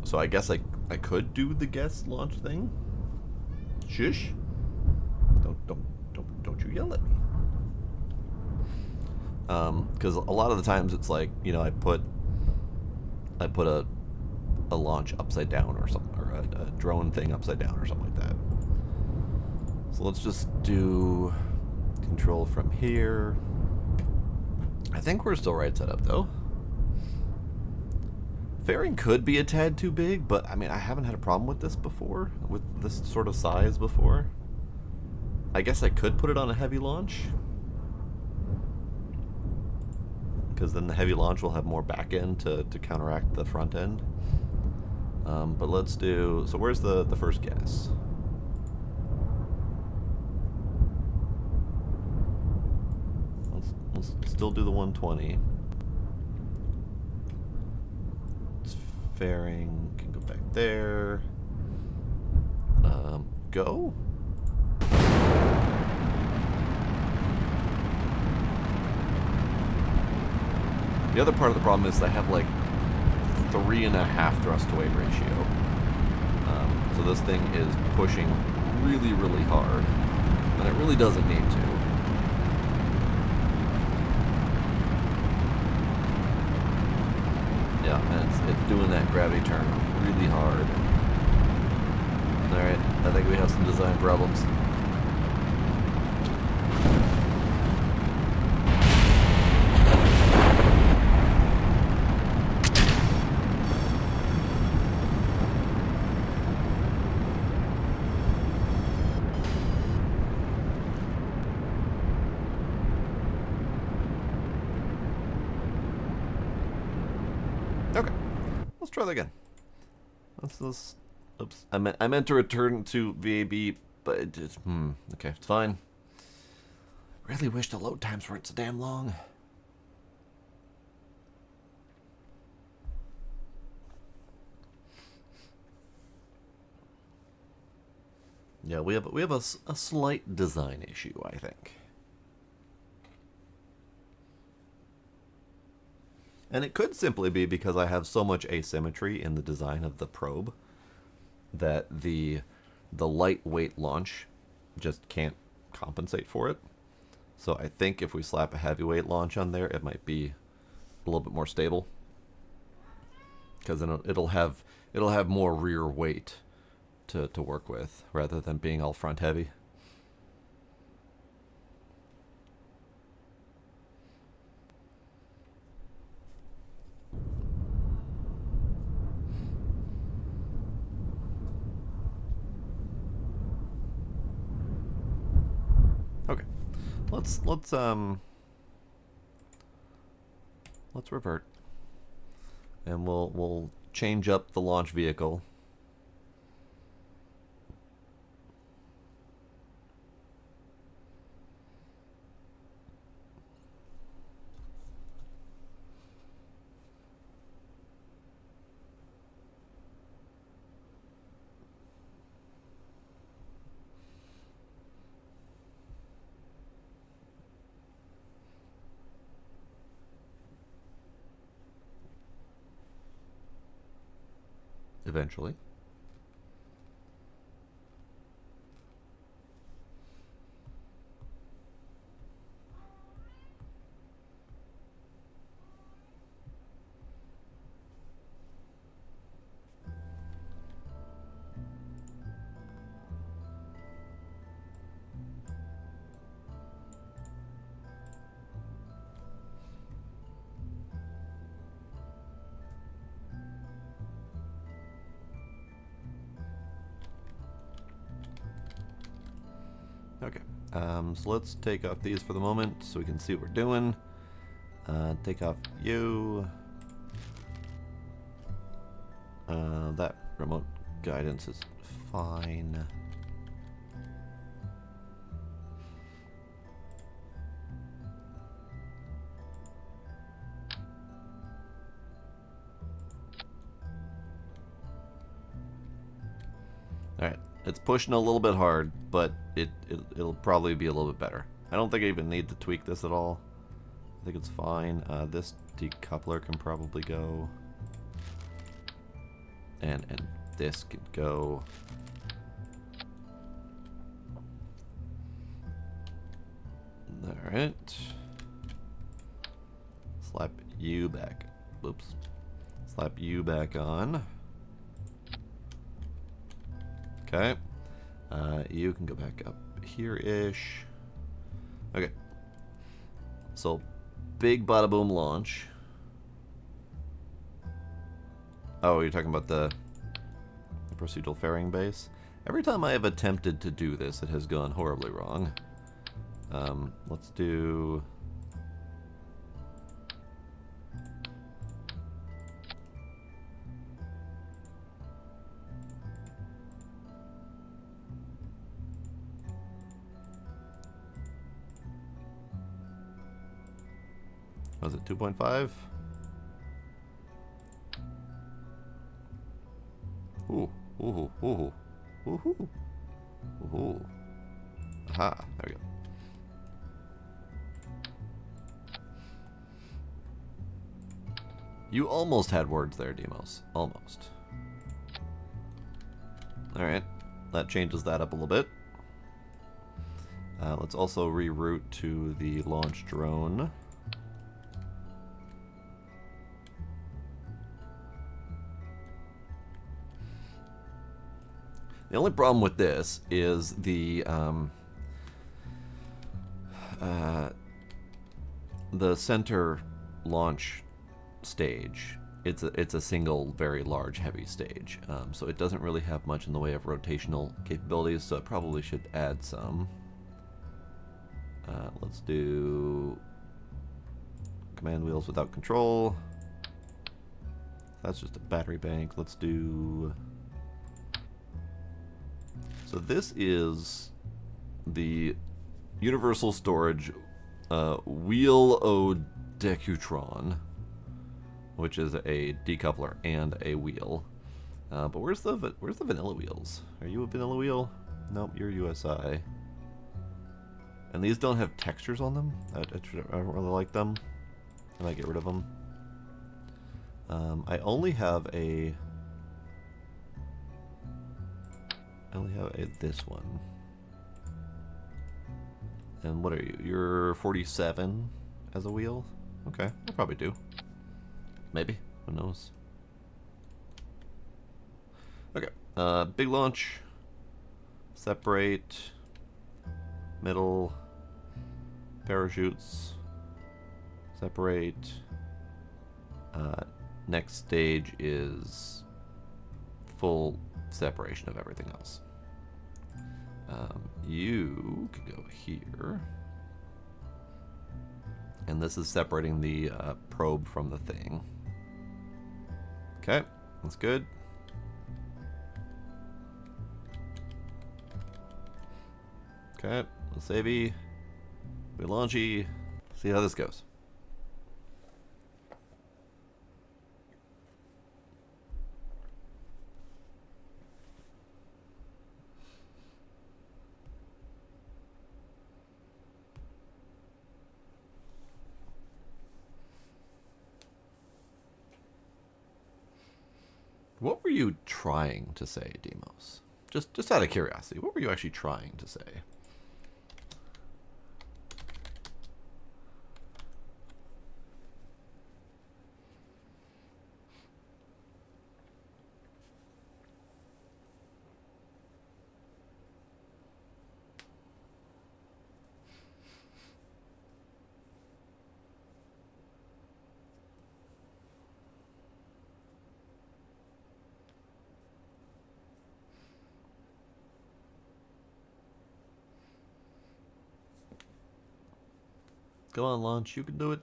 So I guess I could do the guest launch thing. Shush! Don't you yell at me. Because a lot of the times it's like, you know, I put a launch upside down or something, or a drone thing upside down or something like that. So let's just do control from here. I think we're still right set up though. Fairing could be a tad too big, but I mean, I haven't had a problem with this before, with this sort of size before. I guess I could put it on a heavy launch, because then the heavy launch will have more back end to counteract the front end. But let's do, so where's the first guess? Let's still do the 120. Fairing can go back there. Go? The other part of the problem is I have like 3.5 thrust to weight ratio. So this thing is pushing really, really hard, and it really doesn't need to. Yeah, and it's doing that gravity turn really hard. Alright, I think we have some design problems. Okay, let's try that again. Let's oops. I meant to return to VAB, but okay, it's fine. Really wish the load times weren't so damn long. Yeah, we have a slight design issue, I think. And it could simply be because I have so much asymmetry in the design of the probe that the lightweight launch just can't compensate for it. So I think if we slap a heavyweight launch on there, it might be a little bit more stable, because then it'll have more rear weight to work with rather than being all front heavy. Okay, let's revert, and we'll change up the launch vehicle. Eventually. Okay, so let's take off these for the moment so we can see what we're doing. Take off you. That remote guidance is fine. Alright, it's pushing a little bit hard, but it'll probably be a little bit better. I don't think I even need to tweak this at all. I think it's fine. This decoupler can probably go. And this can go. Alright. Slap you back. Oops. Slap you back on. Okay. You can go back up here-ish. Okay. So, big bada boom launch. Oh, you're talking about the procedural fairing base? Every time I have attempted to do this, it has gone horribly wrong. Let's do... Was it 2.5? Ooh, ooh, ooh, ooh, ooh. Aha, there we go. You almost had words there, Demos. Almost. Alright, that changes that up a little bit. Let's also reroute to the launch drone. The only problem with this is the center launch stage. It's a single very large heavy stage, so it doesn't really have much in the way of rotational capabilities. So it probably should add some. Let's do command wheels without control. That's just a battery bank. Let's do. So this is the Universal Storage Wheel Decutron, which is a decoupler and a wheel. But where's the vanilla wheels? Are you a vanilla wheel? Nope, you're USI. And these don't have textures on them. I don't really like them. I might get rid of them. I only have a. This one. And what are you? You're 47 as a wheel? Okay, I'll probably do. Maybe. Who knows? Okay. Big launch. Separate. Middle. Parachutes. Separate. Next stage is full separation of everything else. You can go here. And this is separating the probe from the thing. Okay, that's good. Okay, let's savey. We launchy. See how this goes. What were you trying to say, Demos? Just out of curiosity, what were you actually trying to say? Come on, launch. You can do it.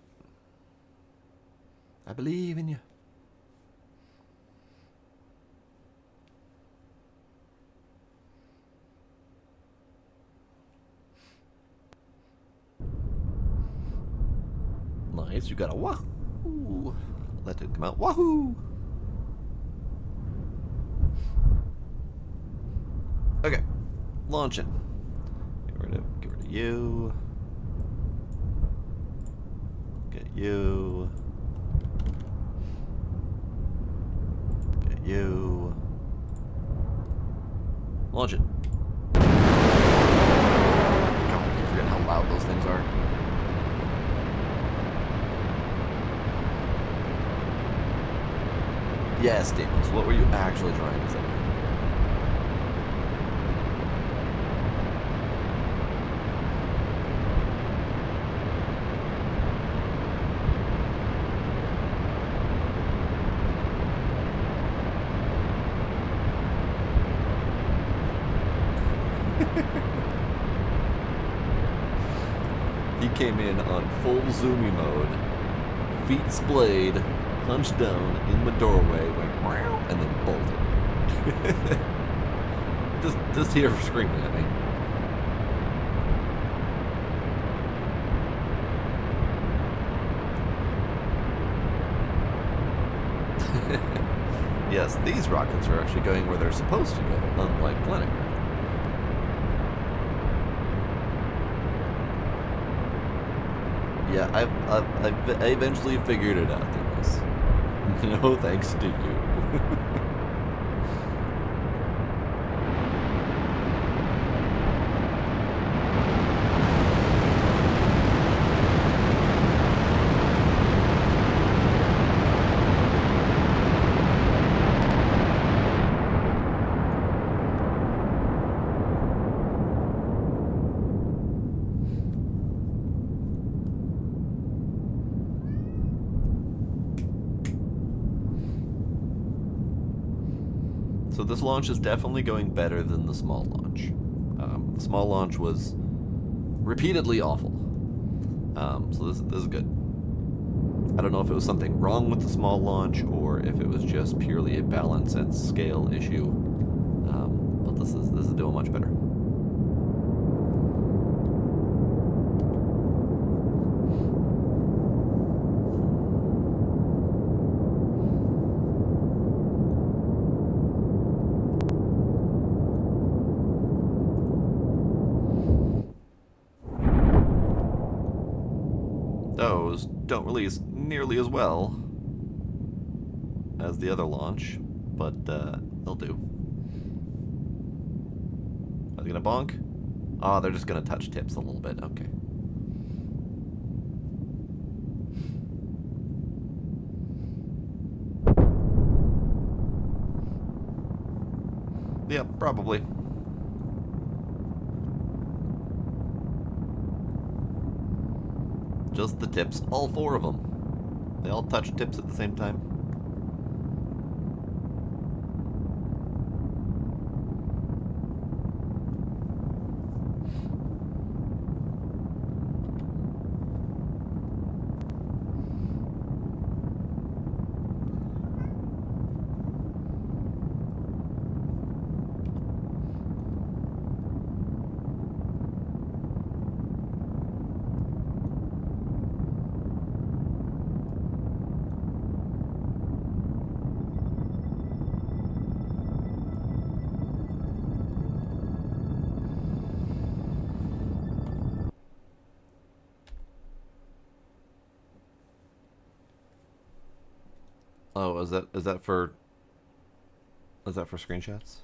I believe in you. Nice. You got a wahoo. That did come out. Wahoo. Okay. Launching. Get rid of you. Get you. Get you. Launch it. God, I keep forgetting how loud those things are. Yes, Daniels, what were you actually trying to say? He came in on full zoomy mode, feet splayed, hunched down in the doorway, went meow, and then bolted. just here screaming at me. Yes, these rockets are actually going where they're supposed to go, unlike Planet Craft. Yeah, I eventually figured it out, Dennis. No thanks to you. So this launch is definitely going better than the small launch. The small launch was repeatedly awful. So this is good. I don't know if it was something wrong with the small launch or if it was just purely a balance and scale issue. But this is doing much better. Those don't release nearly as well as the other launch, but they'll do. Are they gonna bonk? Oh, they're just gonna touch tips a little bit. Okay. Yeah, probably. Just the tips, all four of them. They all touch tips at the same time. Oh, is that for screenshots?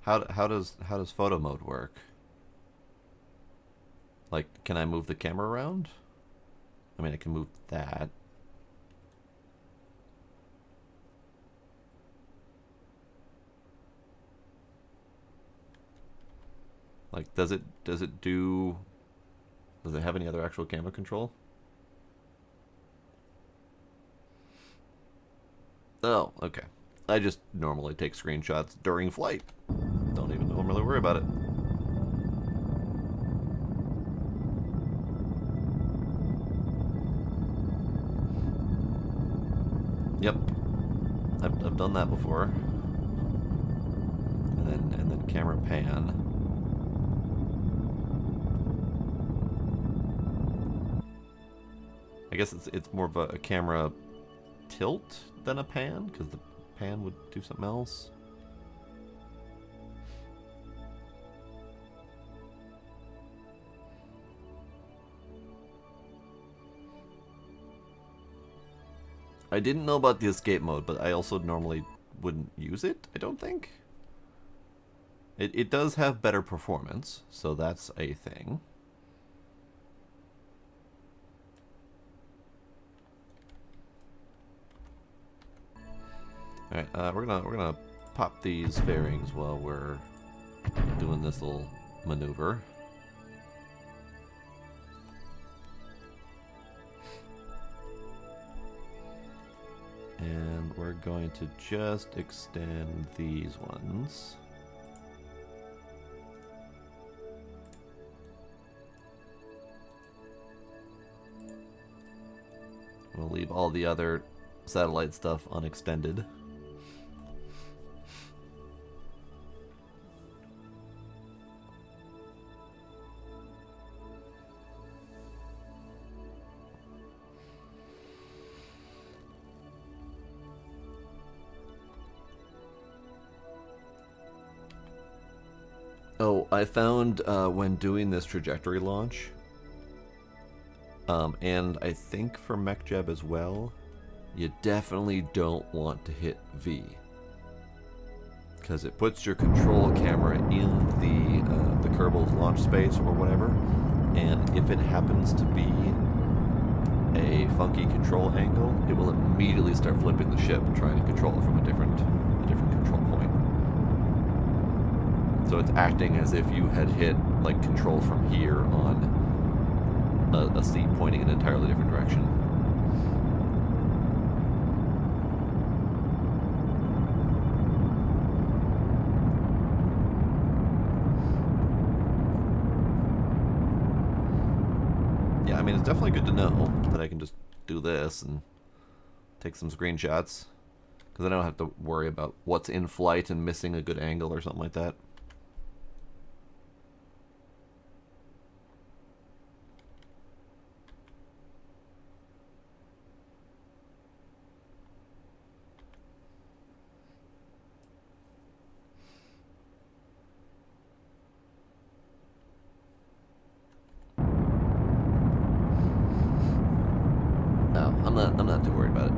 How does photo mode work? Like, can I move the camera around? I mean, I can move that. Like, does it have any other actual camera control? Oh, okay. I just normally take screenshots during flight. Don't even normally worry about it. Yep. I've done that before. And then camera pan. I guess it's more of a camera tilt than a pan, because the pan would do something else. I didn't know about the escape mode, but I also normally wouldn't use it, I don't think. It does have better performance, so that's a thing. All right, we're gonna pop these fairings while we're doing this little maneuver. And we're going to just extend these ones. We'll leave all the other satellite stuff unextended. Oh, I found when doing this trajectory launch, and I think for MechJeb as well, you definitely don't want to hit V, because it puts your control camera in the Kerbal's launch space or whatever, and if it happens to be a funky control angle, it will immediately start flipping the ship, trying to control it from a different control point. So it's acting as if you had hit like control from here on a seat pointing in an entirely different direction. Yeah, I mean, it's definitely good to know that I can just do this and take some screenshots, because I don't have to worry about what's in flight and missing a good angle or something like that. I'm not too worried about it.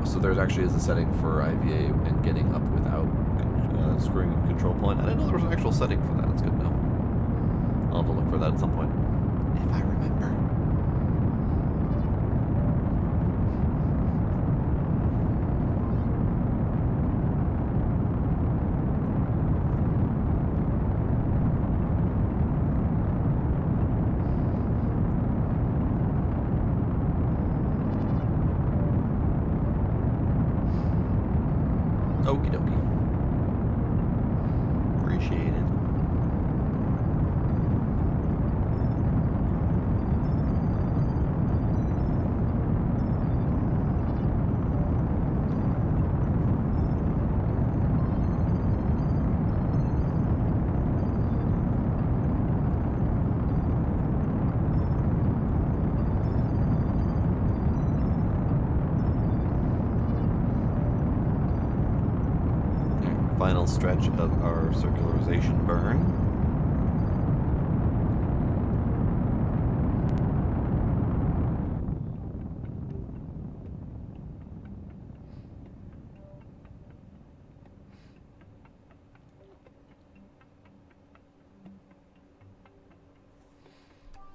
So there's actually is a setting for IVA and getting up without screwing a control point. I didn't know there was an actual setting for that. That's good to know. I'll have to look for that at some point, if I remember. Okie dokie. Appreciate it. Final stretch of our circularization burn.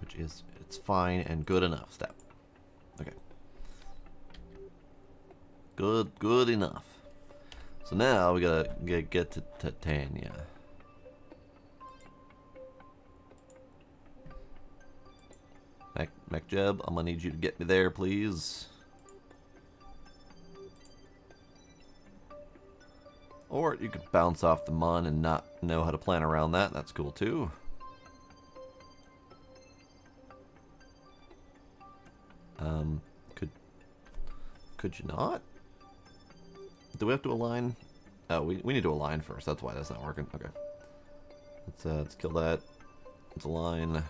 Which is, it's fine and good enough step. Okay. Good enough. So now we gotta get to Titania. MechJeb, I'm gonna need you to get me there, please. Or you could bounce off the mun and not know how to plan around that. That's cool too. Could you not? Do we have to align? Oh, we need to align first. That's why that's not working. Okay. Let's kill that. Let's align.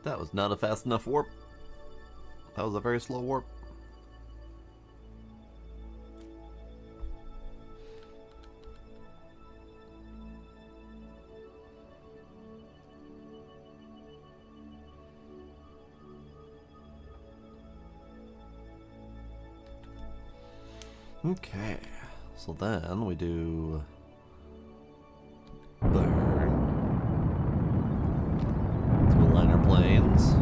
That was not a fast enough warp. That was a very slow warp. Okay, so then we do burn to align our planes.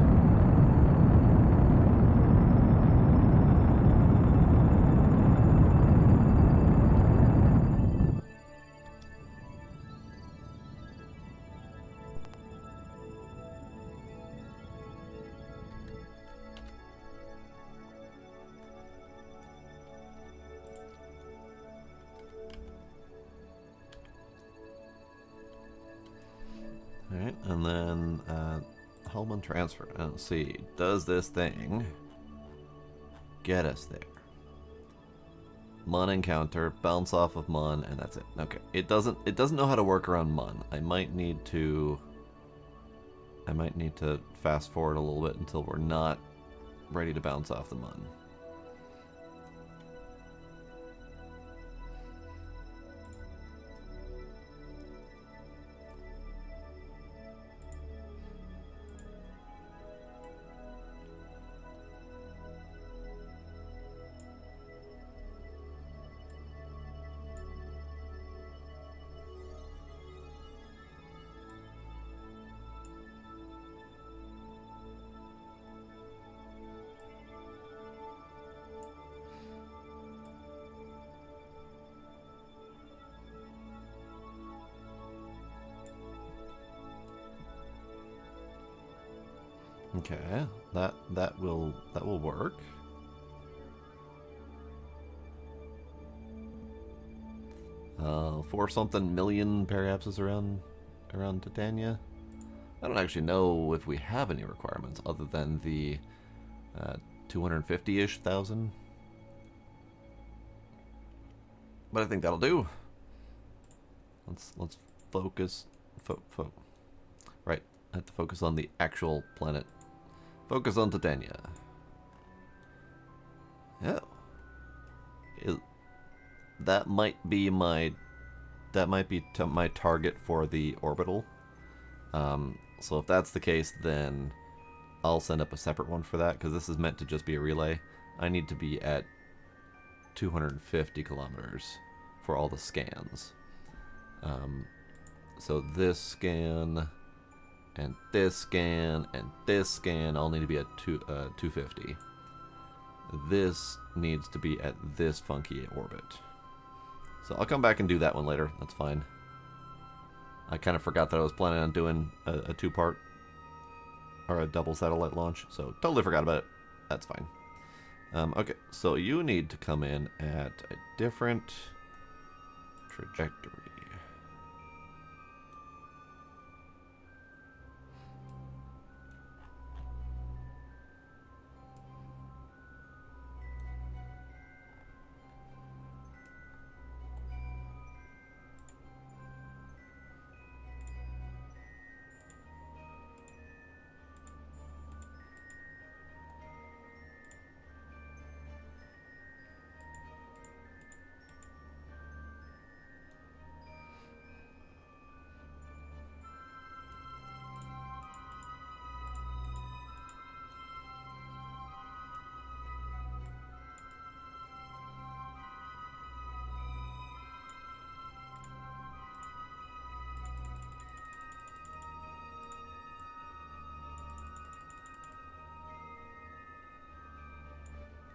Alright, and then Hellman transfer. Let's see, does this thing get us there? Mun encounter, bounce off of Mun, and that's it. Okay. It doesn't know how to work around Mun. I might need to fast forward a little bit until we're not ready to bounce off the Mun. Okay, that will work. For something million perhaps around Titania. I don't actually know if we have any requirements other than the 250-ish thousand. But I think that'll do. Let's focus. Right, I have to focus on the actual planet. Focus on Titania. Yeah. That might be my target for the orbital. So if that's the case, then I'll send up a separate one for that, because this is meant to just be a relay. I need to be at 250 kilometers for all the scans. So this scan and this scan and this scan all need to be at 250. This needs to be at this funky orbit. So I'll come back and do that one later. That's fine. I kind of forgot that I was planning on doing a two-part or a double satellite launch, so totally forgot about it. That's fine. Okay, so you need to come in at a different trajectory.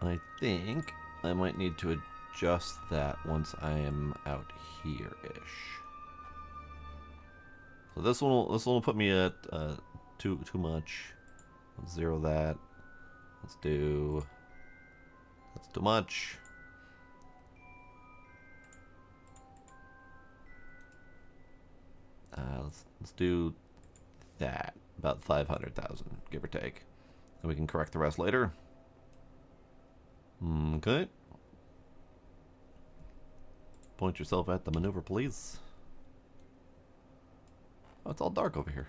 I think I might need to adjust that once I am out here-ish. So this one will put me at too much. Let's zero that. Let's do. That's too much. Let's do that, about 500,000, give or take, and we can correct the rest later. Okay. Point yourself at the maneuver, please. Oh, it's all dark over here.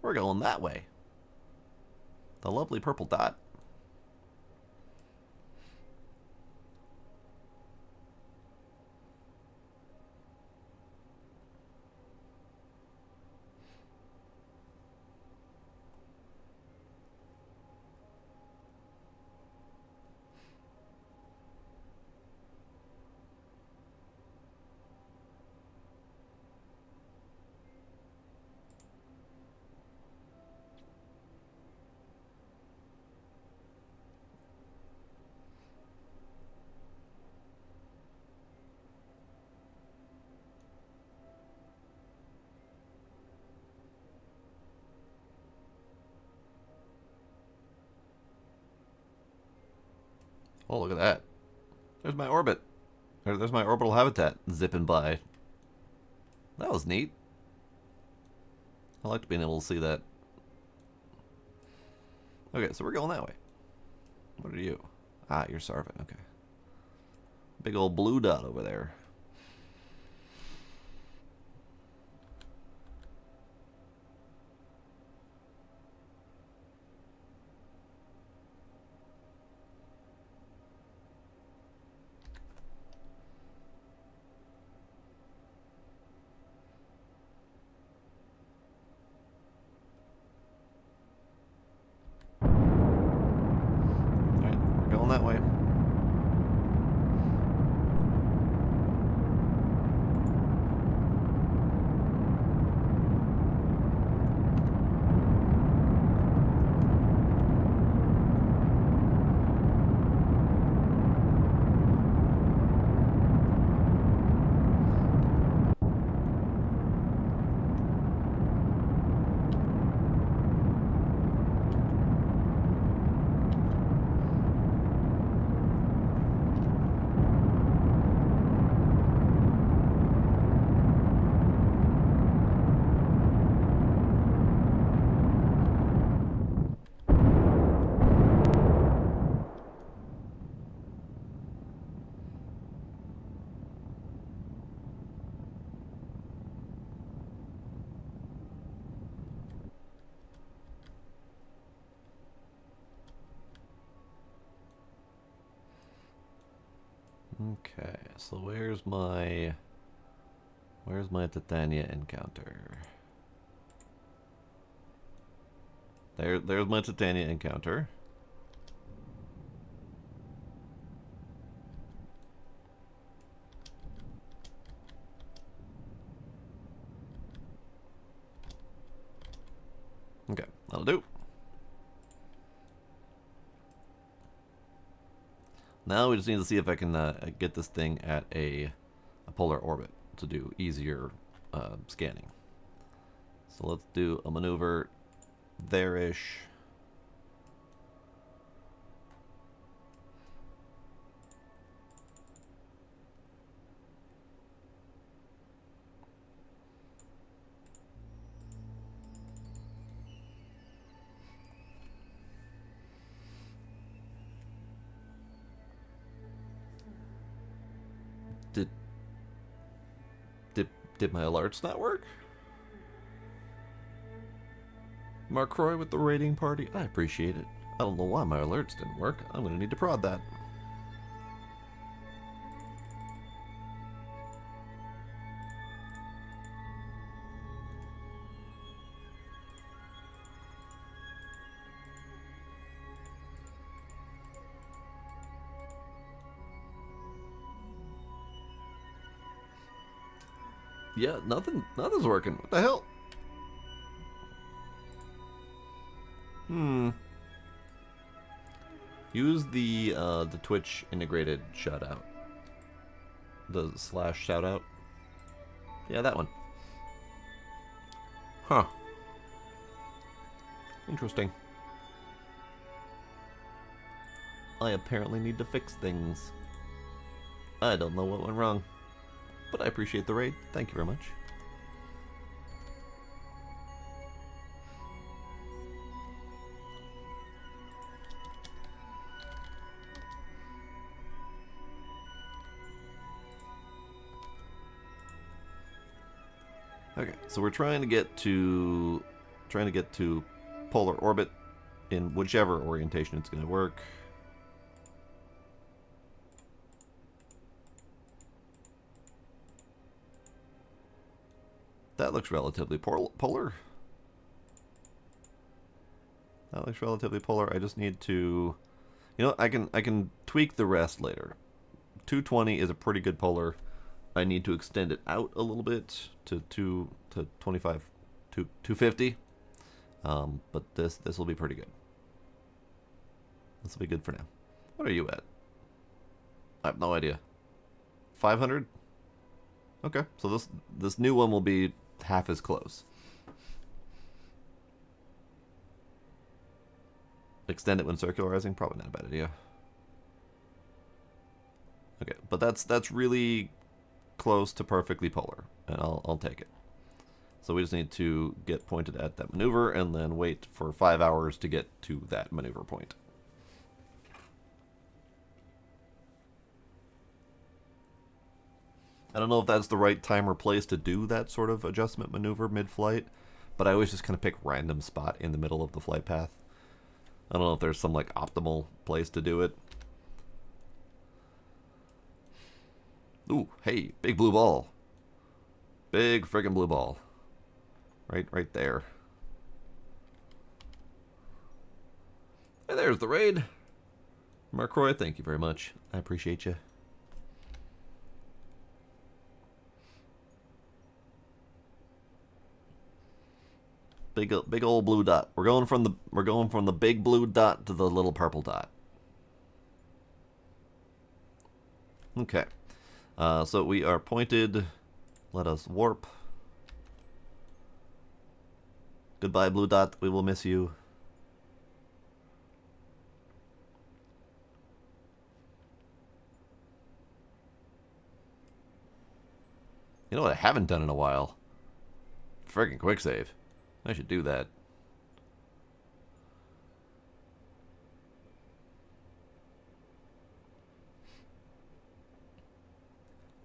We're going that way. The lovely purple dot. Oh, look at that. There's my orbit. There's my orbital habitat zipping by. That was neat. I liked being able to see that. Okay, so we're going that way. What are you? Ah, you're Sarvin. Okay. Big old blue dot over there. Alright, we're going that way. Okay, so where's my Titania encounter? There's my Titania encounter. Okay, that'll do. Now we just need to see if I can get this thing at a polar orbit to do easier scanning. So let's do a maneuver there-ish. Did my alerts not work? Mark Roy with the rating party. I appreciate it. I don't know why my alerts didn't work. I'm gonna need to prod that. Yeah, nothing's working. What the hell? Use the Twitch integrated shout out. The / shout out. Yeah, that one. Huh. Interesting. I apparently need to fix things. I don't know what went wrong, but I appreciate the raid. Thank you very much. Okay, so we're trying to get to polar orbit in whichever orientation it's going to work. That looks relatively polar. That looks relatively polar. I just need to, you know, I can tweak the rest later. 220 is a pretty good polar. I need to extend it out a little bit to 25, 250. But this will be pretty good. This will be good for now. What are you at? I have no idea. 500? Okay, so this new one will be half as close. Extend it when circularizing? Probably not a bad idea. Okay, but that's really close to perfectly polar, and I'll take it. So we just need to get pointed at that maneuver and then wait for 5 hours to get to that maneuver point. I don't know if that's the right time or place to do that sort of adjustment maneuver mid-flight, but I always just kind of pick random spot in the middle of the flight path. I don't know if there's some like optimal place to do it. Ooh, hey, big blue ball. Big friggin' blue ball. Right there. Hey, there's the raid. Mark Roy, thank you very much. I appreciate you. Big old blue dot. We're going from the big blue dot to the little purple dot. Okay. So we are pointed. Let us warp. Goodbye, blue dot. We will miss you. You know what I haven't done in a while? Friggin' quick save. I should do that.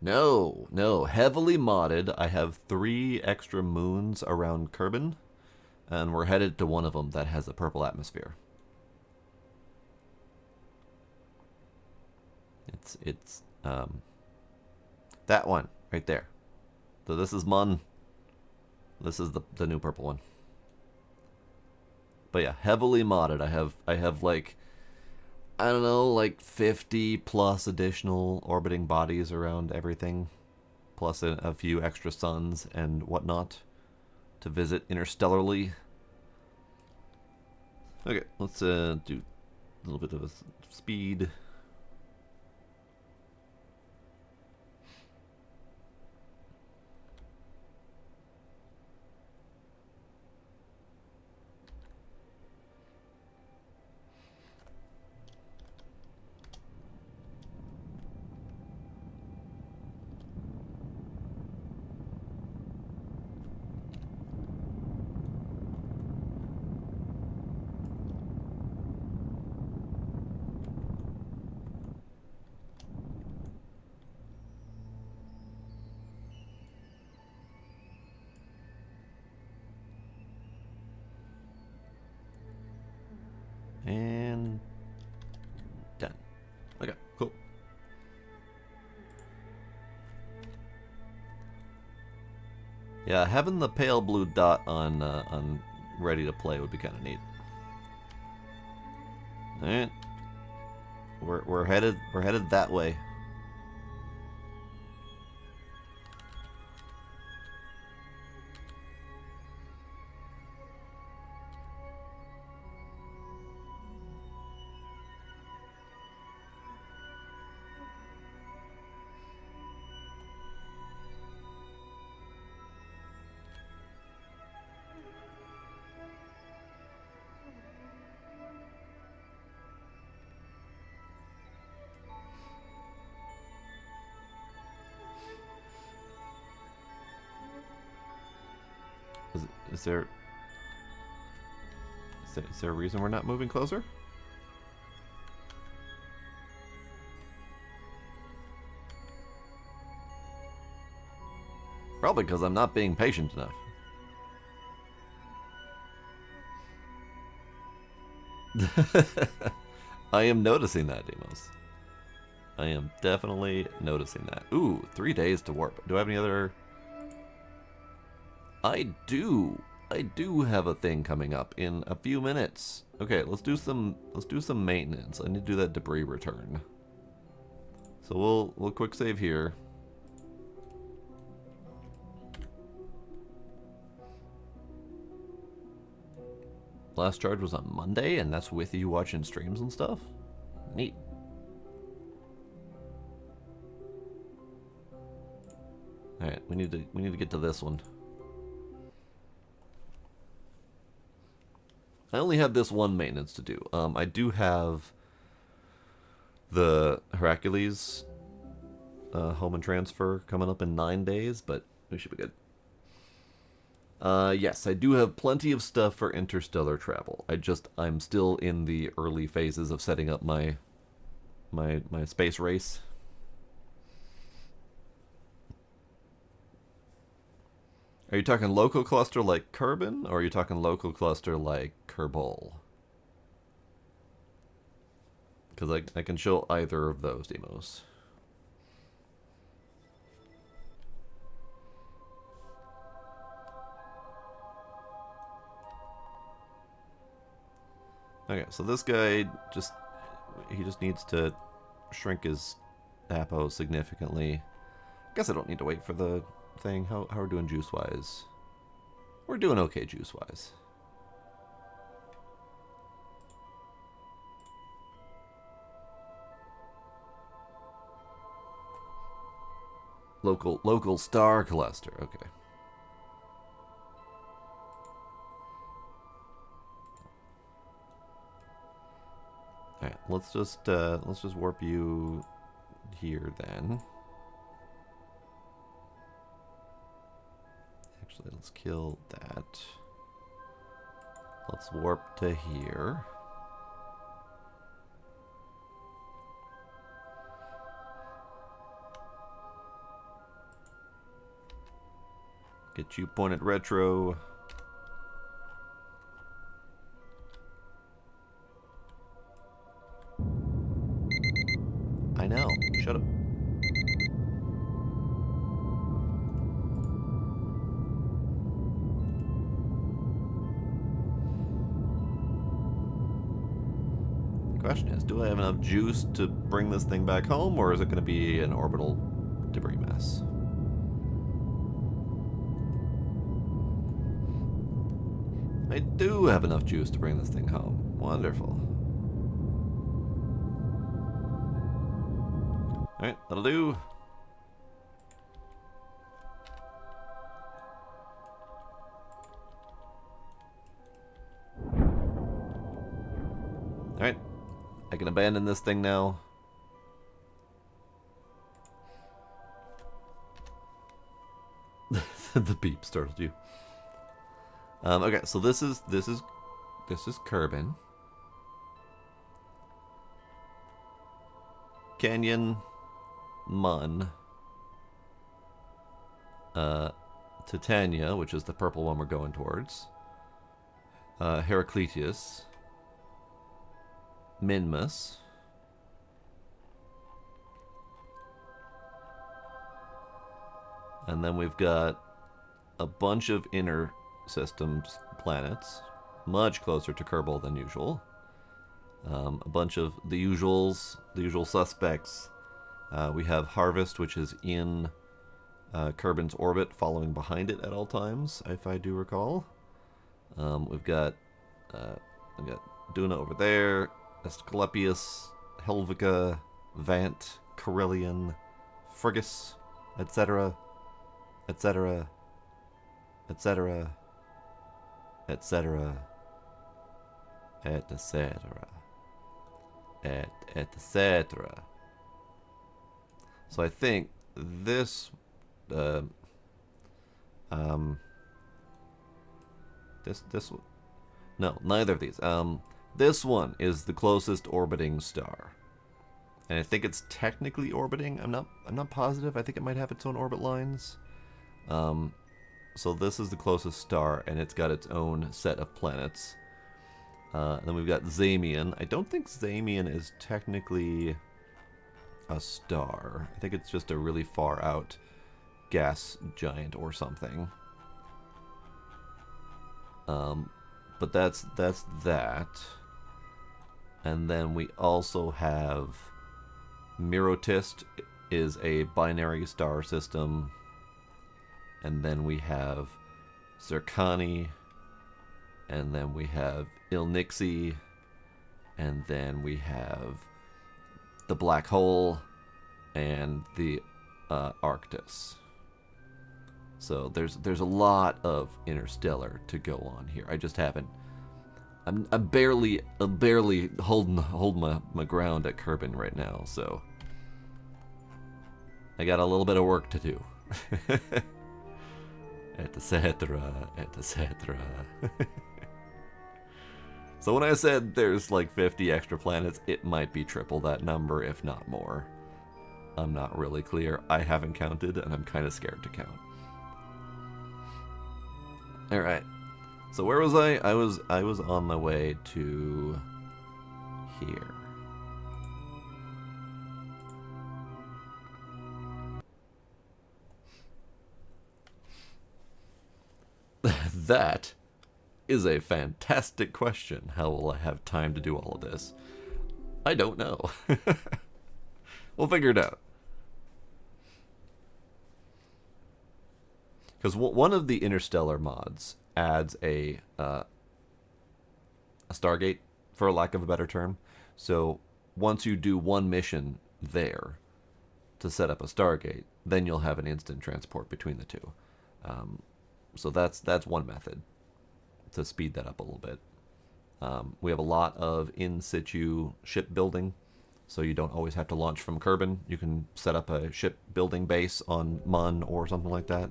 No. Heavily modded. I have 3 extra moons around Kerbal, and we're headed to one of them that has a purple atmosphere. It's that one right there. So this is Mun. This is the new purple one. But yeah, heavily modded. I have like, I don't know, like 50 plus additional orbiting bodies around everything, plus a few extra suns and whatnot to visit interstellarly. Okay, let's do a little bit of a speed. And done. Okay, cool. Yeah, having the pale blue dot on ready to play would be kind of neat. All right, we're headed that way. Is there a reason we're not moving closer? Probably because I'm not being patient enough. I am noticing that, Demos. I am definitely noticing that. Ooh, 3 days to warp. Do I have any other... I do have a thing coming up in a few minutes. Okay, let's do some maintenance. I need to do that debris return. So we'll quick save here. Last charge was on Monday, and that's with you watching streams and stuff? Neat. Alright, we need to get to this one. I only have this one maintenance to do. I do have the Hercules home and transfer coming up in 9 days, but we should be good. Yes, I do have plenty of stuff for interstellar travel. I'm still in the early phases of setting up my space race. Are you talking local cluster like Kerbal, or are you talking local cluster like Kerbal? Because I can show either of those demos. Okay, so this guy he just needs to shrink his apo significantly. Guess I don't need to wait for the thing. How are we doing juice-wise? We're doing okay juice-wise. Local star cluster. Okay. All right, let's just warp you here then. Actually, let's kill that. Let's warp to here. Get you pointed retro. I know. Shut up. Question is, do I have enough juice to bring this thing back home, or is it going to be an orbital debris mess? I do have enough juice to bring this thing home. Wonderful. Alright, that'll do. Alright, I can abandon this thing now. The beep startled you. Okay, so this is Kerbal. Canyon, Mun, Titania, which is the purple one we're going towards. Heracletius, Minmus, and then we've got a bunch of inner systems planets, much closer to Kerbal than usual. A bunch of the usual suspects. We have Harvest, which is in Kerbal's orbit, following behind it at all times, if I do recall. We've got Duna over there, Asclepius, Helvica, Vant, Carillion, Frigus, etc., etc., etc., etc., etc., etc. So I think this This one. No, neither of these. This one is the closest orbiting star. And I think it's technically orbiting. I'm not positive. I think it might have its own orbit lines. So this is the closest star, and it's got its own set of planets. And then we've got Zamian. I don't think Zamian is technically a star. I think it's just a really far out gas giant or something. But that's that. And then we also have Mirotist is a binary star system. And then we have Zircani. And then we have Ilnixi. And then we have the Black Hole and the Arctus. So there's a lot of Interstellar to go on here. I just haven't. I'm barely holding my ground at Kerbin right now. So I got a little bit of work to do. Etc. Etc. So when I said there's like 50 extra planets, it might be triple that number, if not more. I'm not really clear. I haven't counted, and I'm kind of scared to count. All right. So where was I? I was on my way to here. That is a fantastic question. How will I have time to do all of this? I don't know. We'll figure it out. Because one of the Interstellar mods adds a Stargate, for lack of a better term. So once you do one mission there to set up a Stargate, then you'll have an instant transport between the two. So that's one method to speed that up a little bit. We have a lot of in-situ shipbuilding, so you don't always have to launch from Kerbin. You can set up a shipbuilding base on Mun or something like that.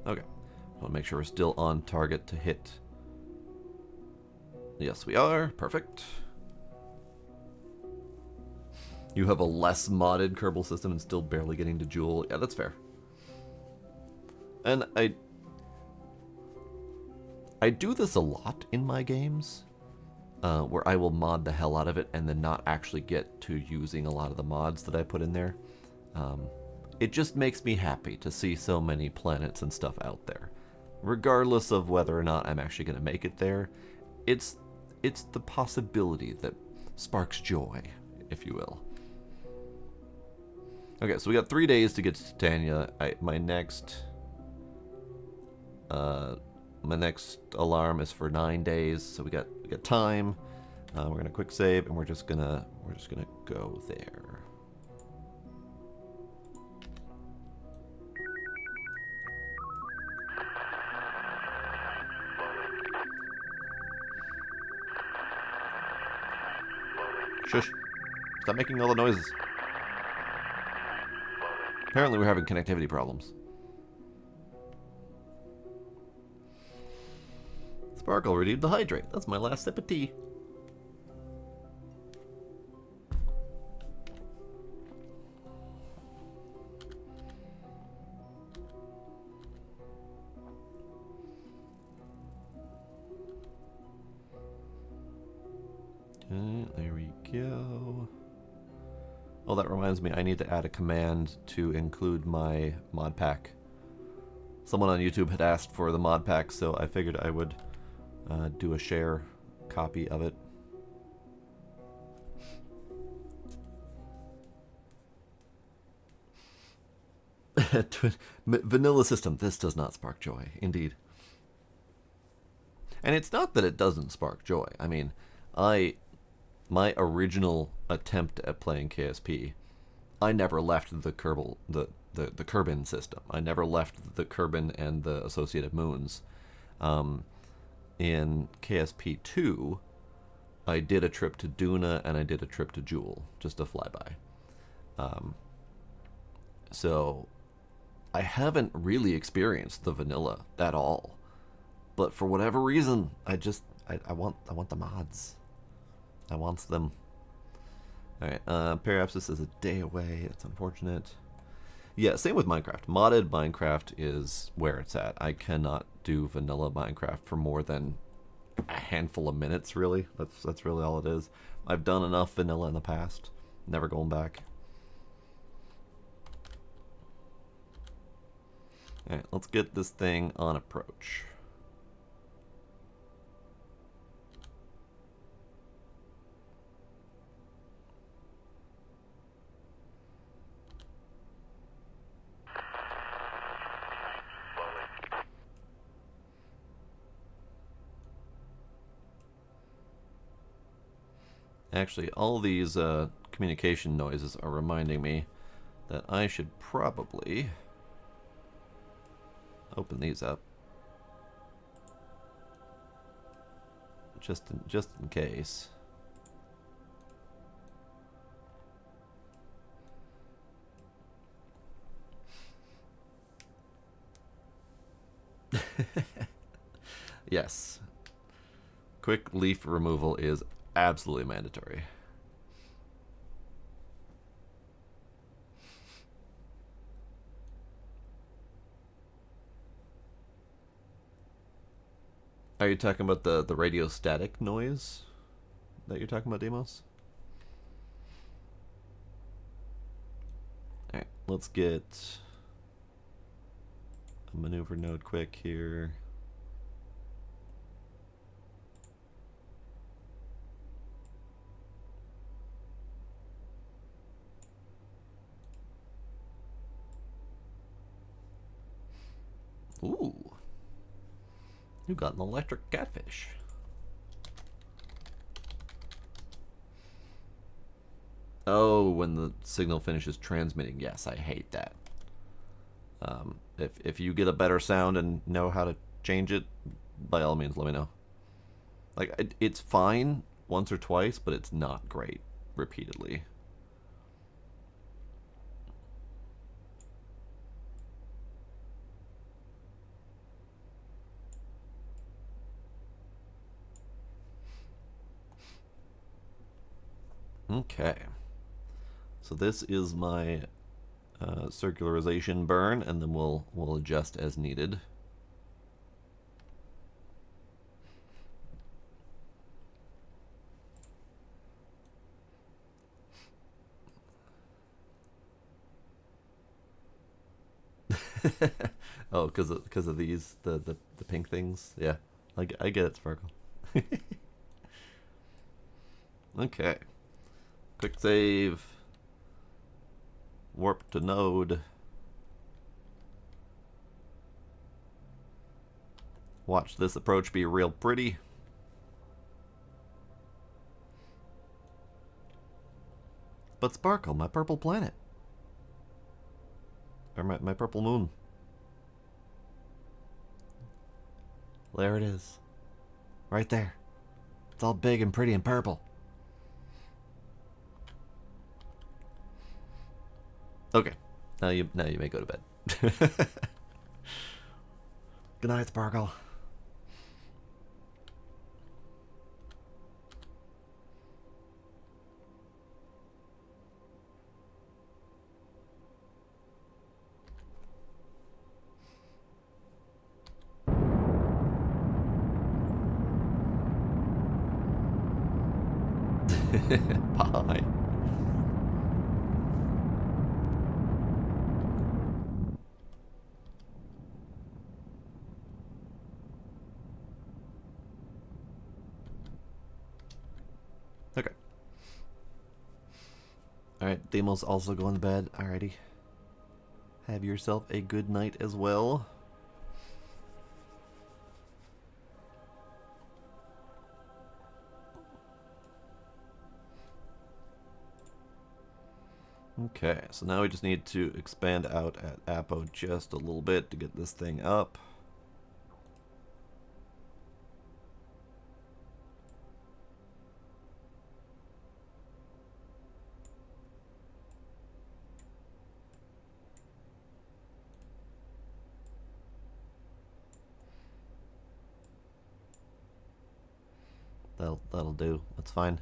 Okay, I'll make sure we're still on target to hit. Yes, we are. Perfect. You have a less modded Kerbal system and still barely getting to Joule. Yeah, that's fair. And I do this a lot in my games, where I will mod the hell out of it and then not actually get to using a lot of the mods that I put in there. It just makes me happy to see so many planets and stuff out there. Regardless of whether or not I'm actually going to make it there, it's the possibility that sparks joy, if you will. Okay, so we got 3 days to get to Titania. My next alarm is for 9 days, so we got time. We're gonna quick save, and we're just gonna go there. Shush! Stop making all the noises. Apparently, we're having connectivity problems. Sparkle redeemed the hydrate. That's my last sip of tea. Okay, there we go. Oh, that reminds me, I need to add a command to include my mod pack. Someone on YouTube had asked for the mod pack, so I figured I would do a share copy of it. Vanilla system. This does not spark joy, indeed. And it's not that it doesn't spark joy. I mean, my original attempt at playing KSP, I never left the Kerbal, the Kerbin system. I never left the Kerbin and the associated moons. In KSP 2, I did a trip to Duna and I did a trip to Joule, just a flyby. So I haven't really experienced the vanilla at all. But for whatever reason, I want the mods. I want them. Alright, Periapsis is a day away. That's unfortunate. Yeah, same with Minecraft. Modded Minecraft is where it's at. I cannot do vanilla Minecraft for more than a handful of minutes, really. That's really all it is. I've done enough vanilla in the past. Never going back. Alright, let's get this thing on approach. Actually, all these communication noises are reminding me that I should probably open these up. Just in case. Yes. Quick leaf removal is absolutely mandatory. Are you talking about the radio static noise that you're talking about, Demos? Alright, let's get a maneuver node quick here. Ooh. You got an electric catfish. Oh, when the signal finishes transmitting. Yes, I hate that. If you get a better sound and know how to change it, by all means, let me know. Like, it's fine once or twice, but it's not great repeatedly. Okay. So this is my circularization burn, and then we'll adjust as needed. Oh, because of these the pink things. Yeah, I get it, Sparkle. Okay. Quick save. Warp to node. Watch this approach be real pretty. But Sparkle, my purple planet. Or my purple moon. There it is. Right there. It's all big and pretty and purple. Okay. Now you may go to bed. Good night, Sparkle. Bye. Okay. Alright, Demo's also going to bed. Alrighty. Have yourself a good night as well. Okay, so now we just need to expand out at Apo just a little bit to get this thing up. That'll do. That's fine.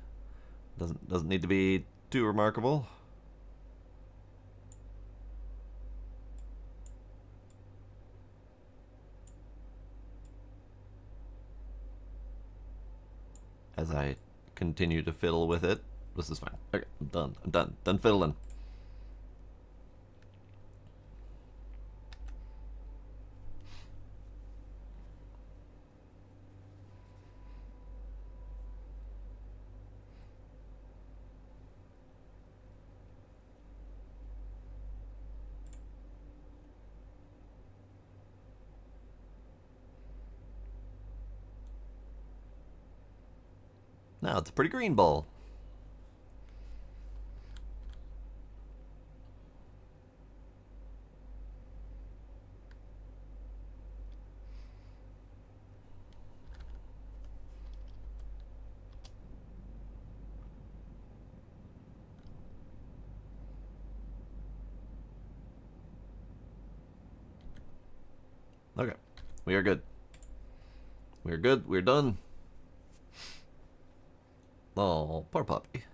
Doesn't need to be too remarkable. As I continue to fiddle with it, this is fine. Okay, I'm done. I'm done. Done fiddling. Now it's a pretty green ball. Okay, we are good. We're good. We're done. Oh, poor puppy.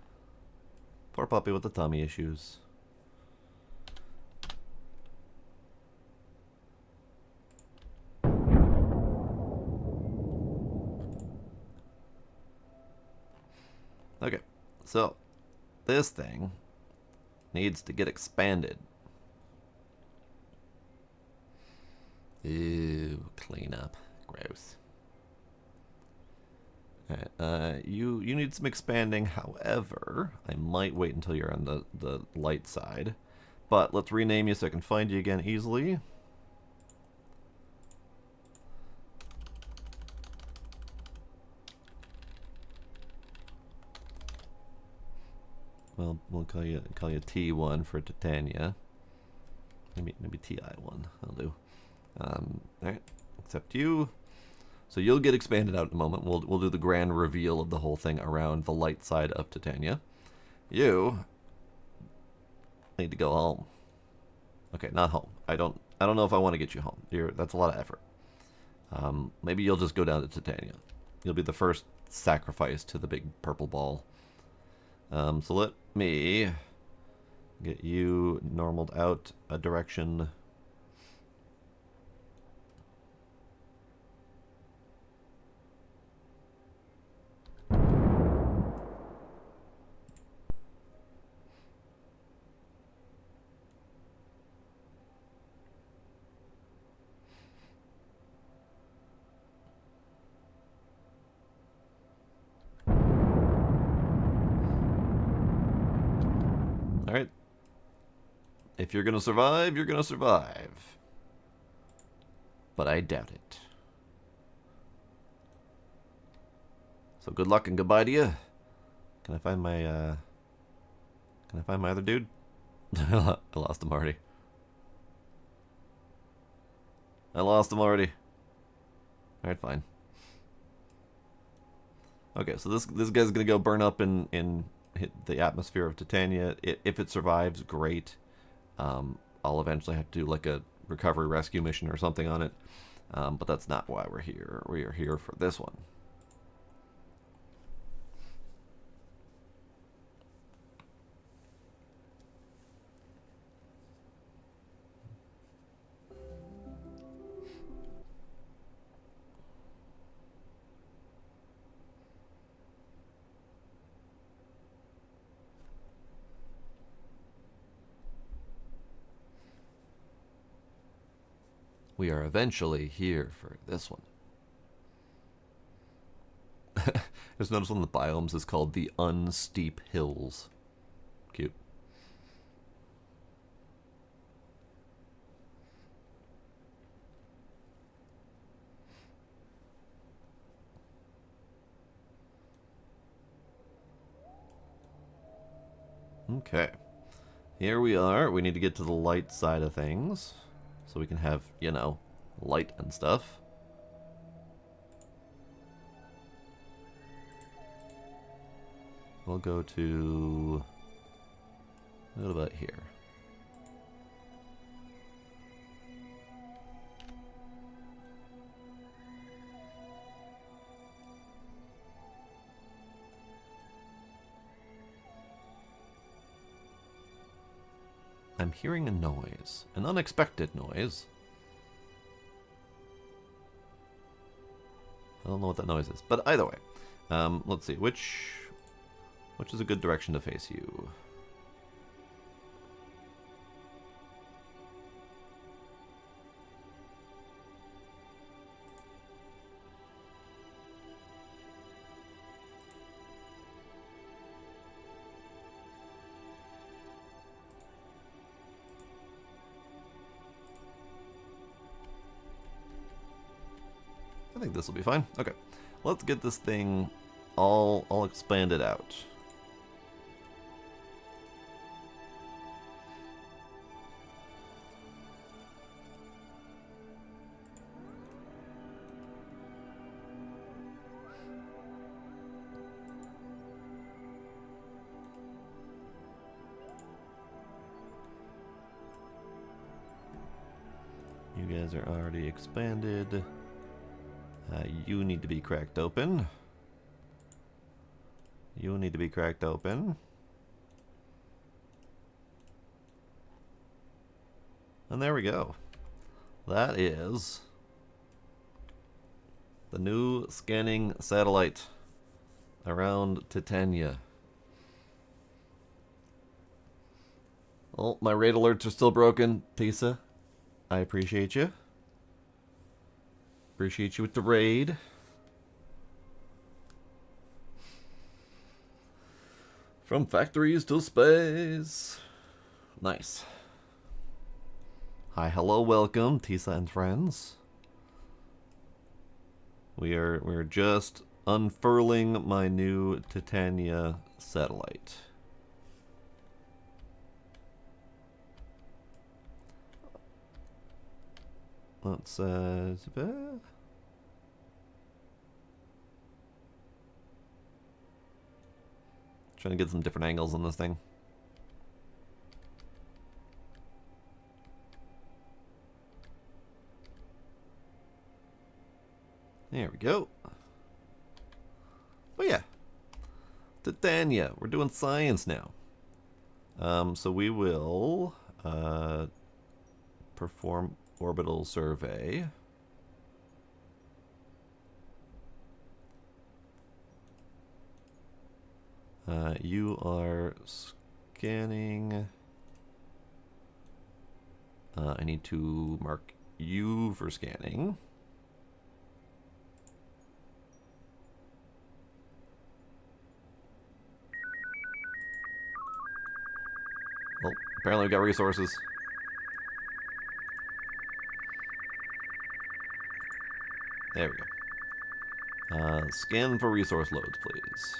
Poor puppy with the tummy issues. Okay, so this thing needs to get expanded. Ew, clean up. Gross. Alright, you need some expanding. However, I might wait until you're on the light side. But let's rename you so I can find you again easily. Well, we'll call you T1 for Titania. Maybe TI1. I'll do. Alright, accept you. So you'll get expanded out in a moment. We'll do the grand reveal of the whole thing around the light side of Titania. You need to go home. Okay, not home. I don't know if I want to get you home. That's a lot of effort. Maybe you'll just go down to Titania. You'll be the first sacrifice to the big purple ball. So let me get you normaled out a direction. Alright. If you're gonna survive, you're gonna survive. But I doubt it. So good luck and goodbye to you. Can I find my other dude? I lost him already. Alright, fine. Okay, so this guy's gonna go burn up and hit the atmosphere of Titania. If it survives, great. I'll eventually have to do like a recovery rescue mission or something on it. But that's not why we're here. We are here for this one. We are eventually here for this one. Just notice one of the biomes is called the Unsteep Hills. Cute. Okay. Here we are. We need to get to the light side of things. So we can have, you know, light and stuff. We'll go to... what about here? I'm hearing a noise. An unexpected noise. I don't know what that noise is. But either way. Let's see. Which is a good direction to face you? I think this will be fine. Okay, let's get this thing all expanded out. You guys are already expanded. You need to be cracked open. You need to be cracked open. And there we go. That is the new scanning satellite around Titania. Oh, my raid alerts are still broken, Tisa. I appreciate you. Appreciate you with the raid. From factories to space. Nice. Hi, hello, welcome, Tisa and friends. We're just unfurling my new Titania satellite. Let's trying to get some different angles on this thing. There we go. Oh yeah. Titania. We're doing science now. So we will perform orbital survey. You are scanning. I need to mark you for scanning. Well, apparently we got resources. There we go. Scan for resource loads, please.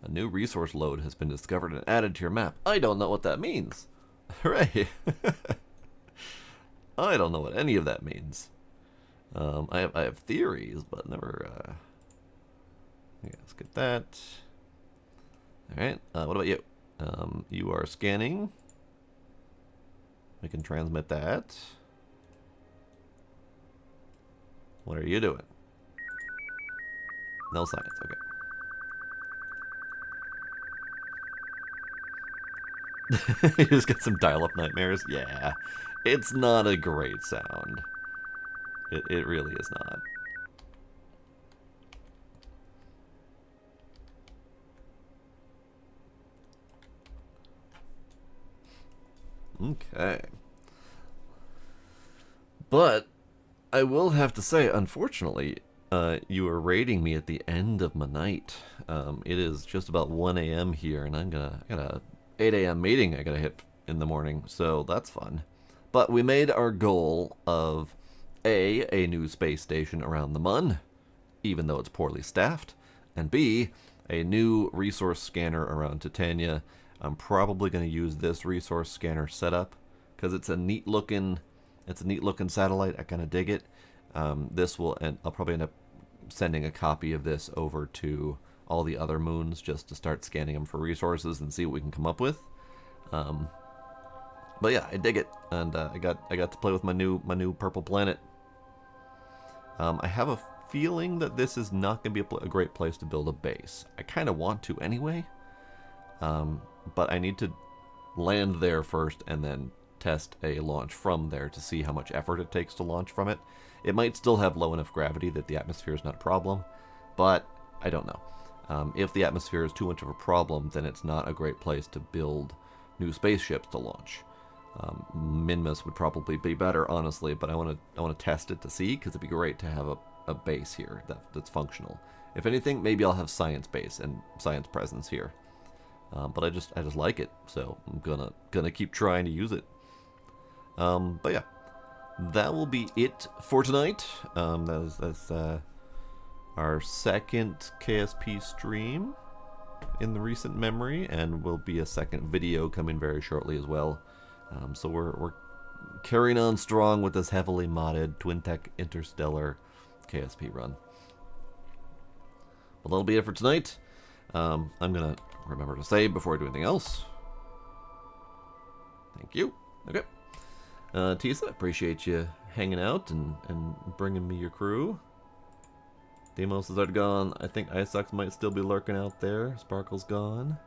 A new resource load has been discovered and added to your map. I don't know what that means. Hooray! I don't know what any of that means. I have theories, but never. Yeah, let's get that. All right. What about you? You are scanning. We can transmit that. What are you doing? No science. Okay. You just get some dial-up nightmares? Yeah. It's not a great sound. It really is not. Okay. But I will have to say, unfortunately, you are raiding me at the end of my night. It is just about 1 a.m. here, and I got a 8 a.m. meeting I gotta hit in the morning, so that's fun. But we made our goal of A, new space station around the Mun, even though it's poorly staffed, and B, a new resource scanner around Titania. I'm probably going to use this resource scanner setup because it's a neat looking satellite. I kind of dig it. This will, and I'll probably end up sending a copy of this over to all the other moons just to start scanning them for resources and see what we can come up with. But yeah, I dig it, and I got to play with my new purple planet. I have a feeling that this is not going to be a great place to build a base. I kind of want to anyway, but I need to land there first and then test a launch from there to see how much effort it takes to launch from it. It might still have low enough gravity that the atmosphere is not a problem, but I don't know. If the atmosphere is too much of a problem, then it's not a great place to build new spaceships to launch. Minmus would probably be better, honestly, but I want to test it to see, because it'd be great to have a base here that's functional. If anything, maybe I'll have science base and science presence here. But I just like it, so I'm gonna keep trying to use it. But yeah, that will be it for tonight. That's our second KSP stream in the recent memory, and will be a second video coming very shortly as well. So we're carrying on strong with this heavily modded TwinTech Interstellar KSP run. Well, that'll be it for tonight. I'm gonna remember to save before I do anything else. Thank you. Okay. Tisa, appreciate you hanging out and bringing me your crew. Demos is already gone. I think Isox might still be lurking out there. Sparkle's gone.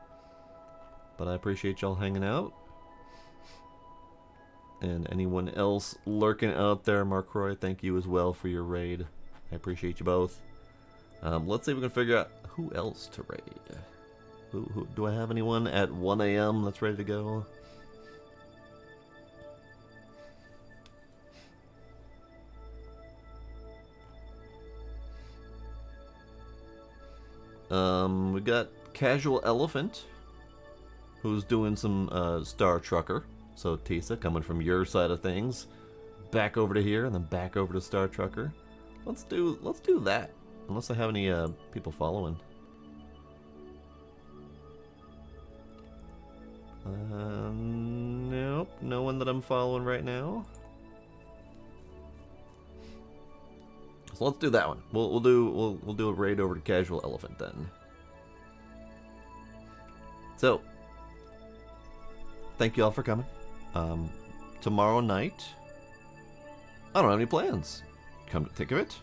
But I appreciate y'all hanging out. And anyone else lurking out there, Markroy, thank you as well for your raid. I appreciate you both. Let's see if we can figure out who else to raid. Who do I have anyone at 1 a.m. that's ready to go? We got Casual Elephant, who's doing some Star Trucker. So Tisa, coming from your side of things, back over to here and then back over to Star Trucker. Let's do that. Unless I have any people following. Nope, no one that I'm following right now. So let's do that one. We'll do a raid over to Casual Elephant then. So, thank you all for coming. Tomorrow night, I don't have any plans. Come to think of it.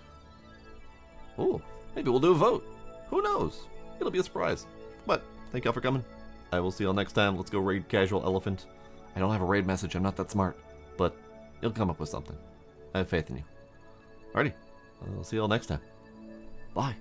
Oh, maybe we'll do a vote. Who knows? It'll be a surprise. But thank y'all for coming. I will see y'all next time. Let's go raid Casual Elephant. I don't have a raid message. I'm not that smart. But you'll come up with something. I have faith in you. Alrighty. I'll see y'all next time. Bye.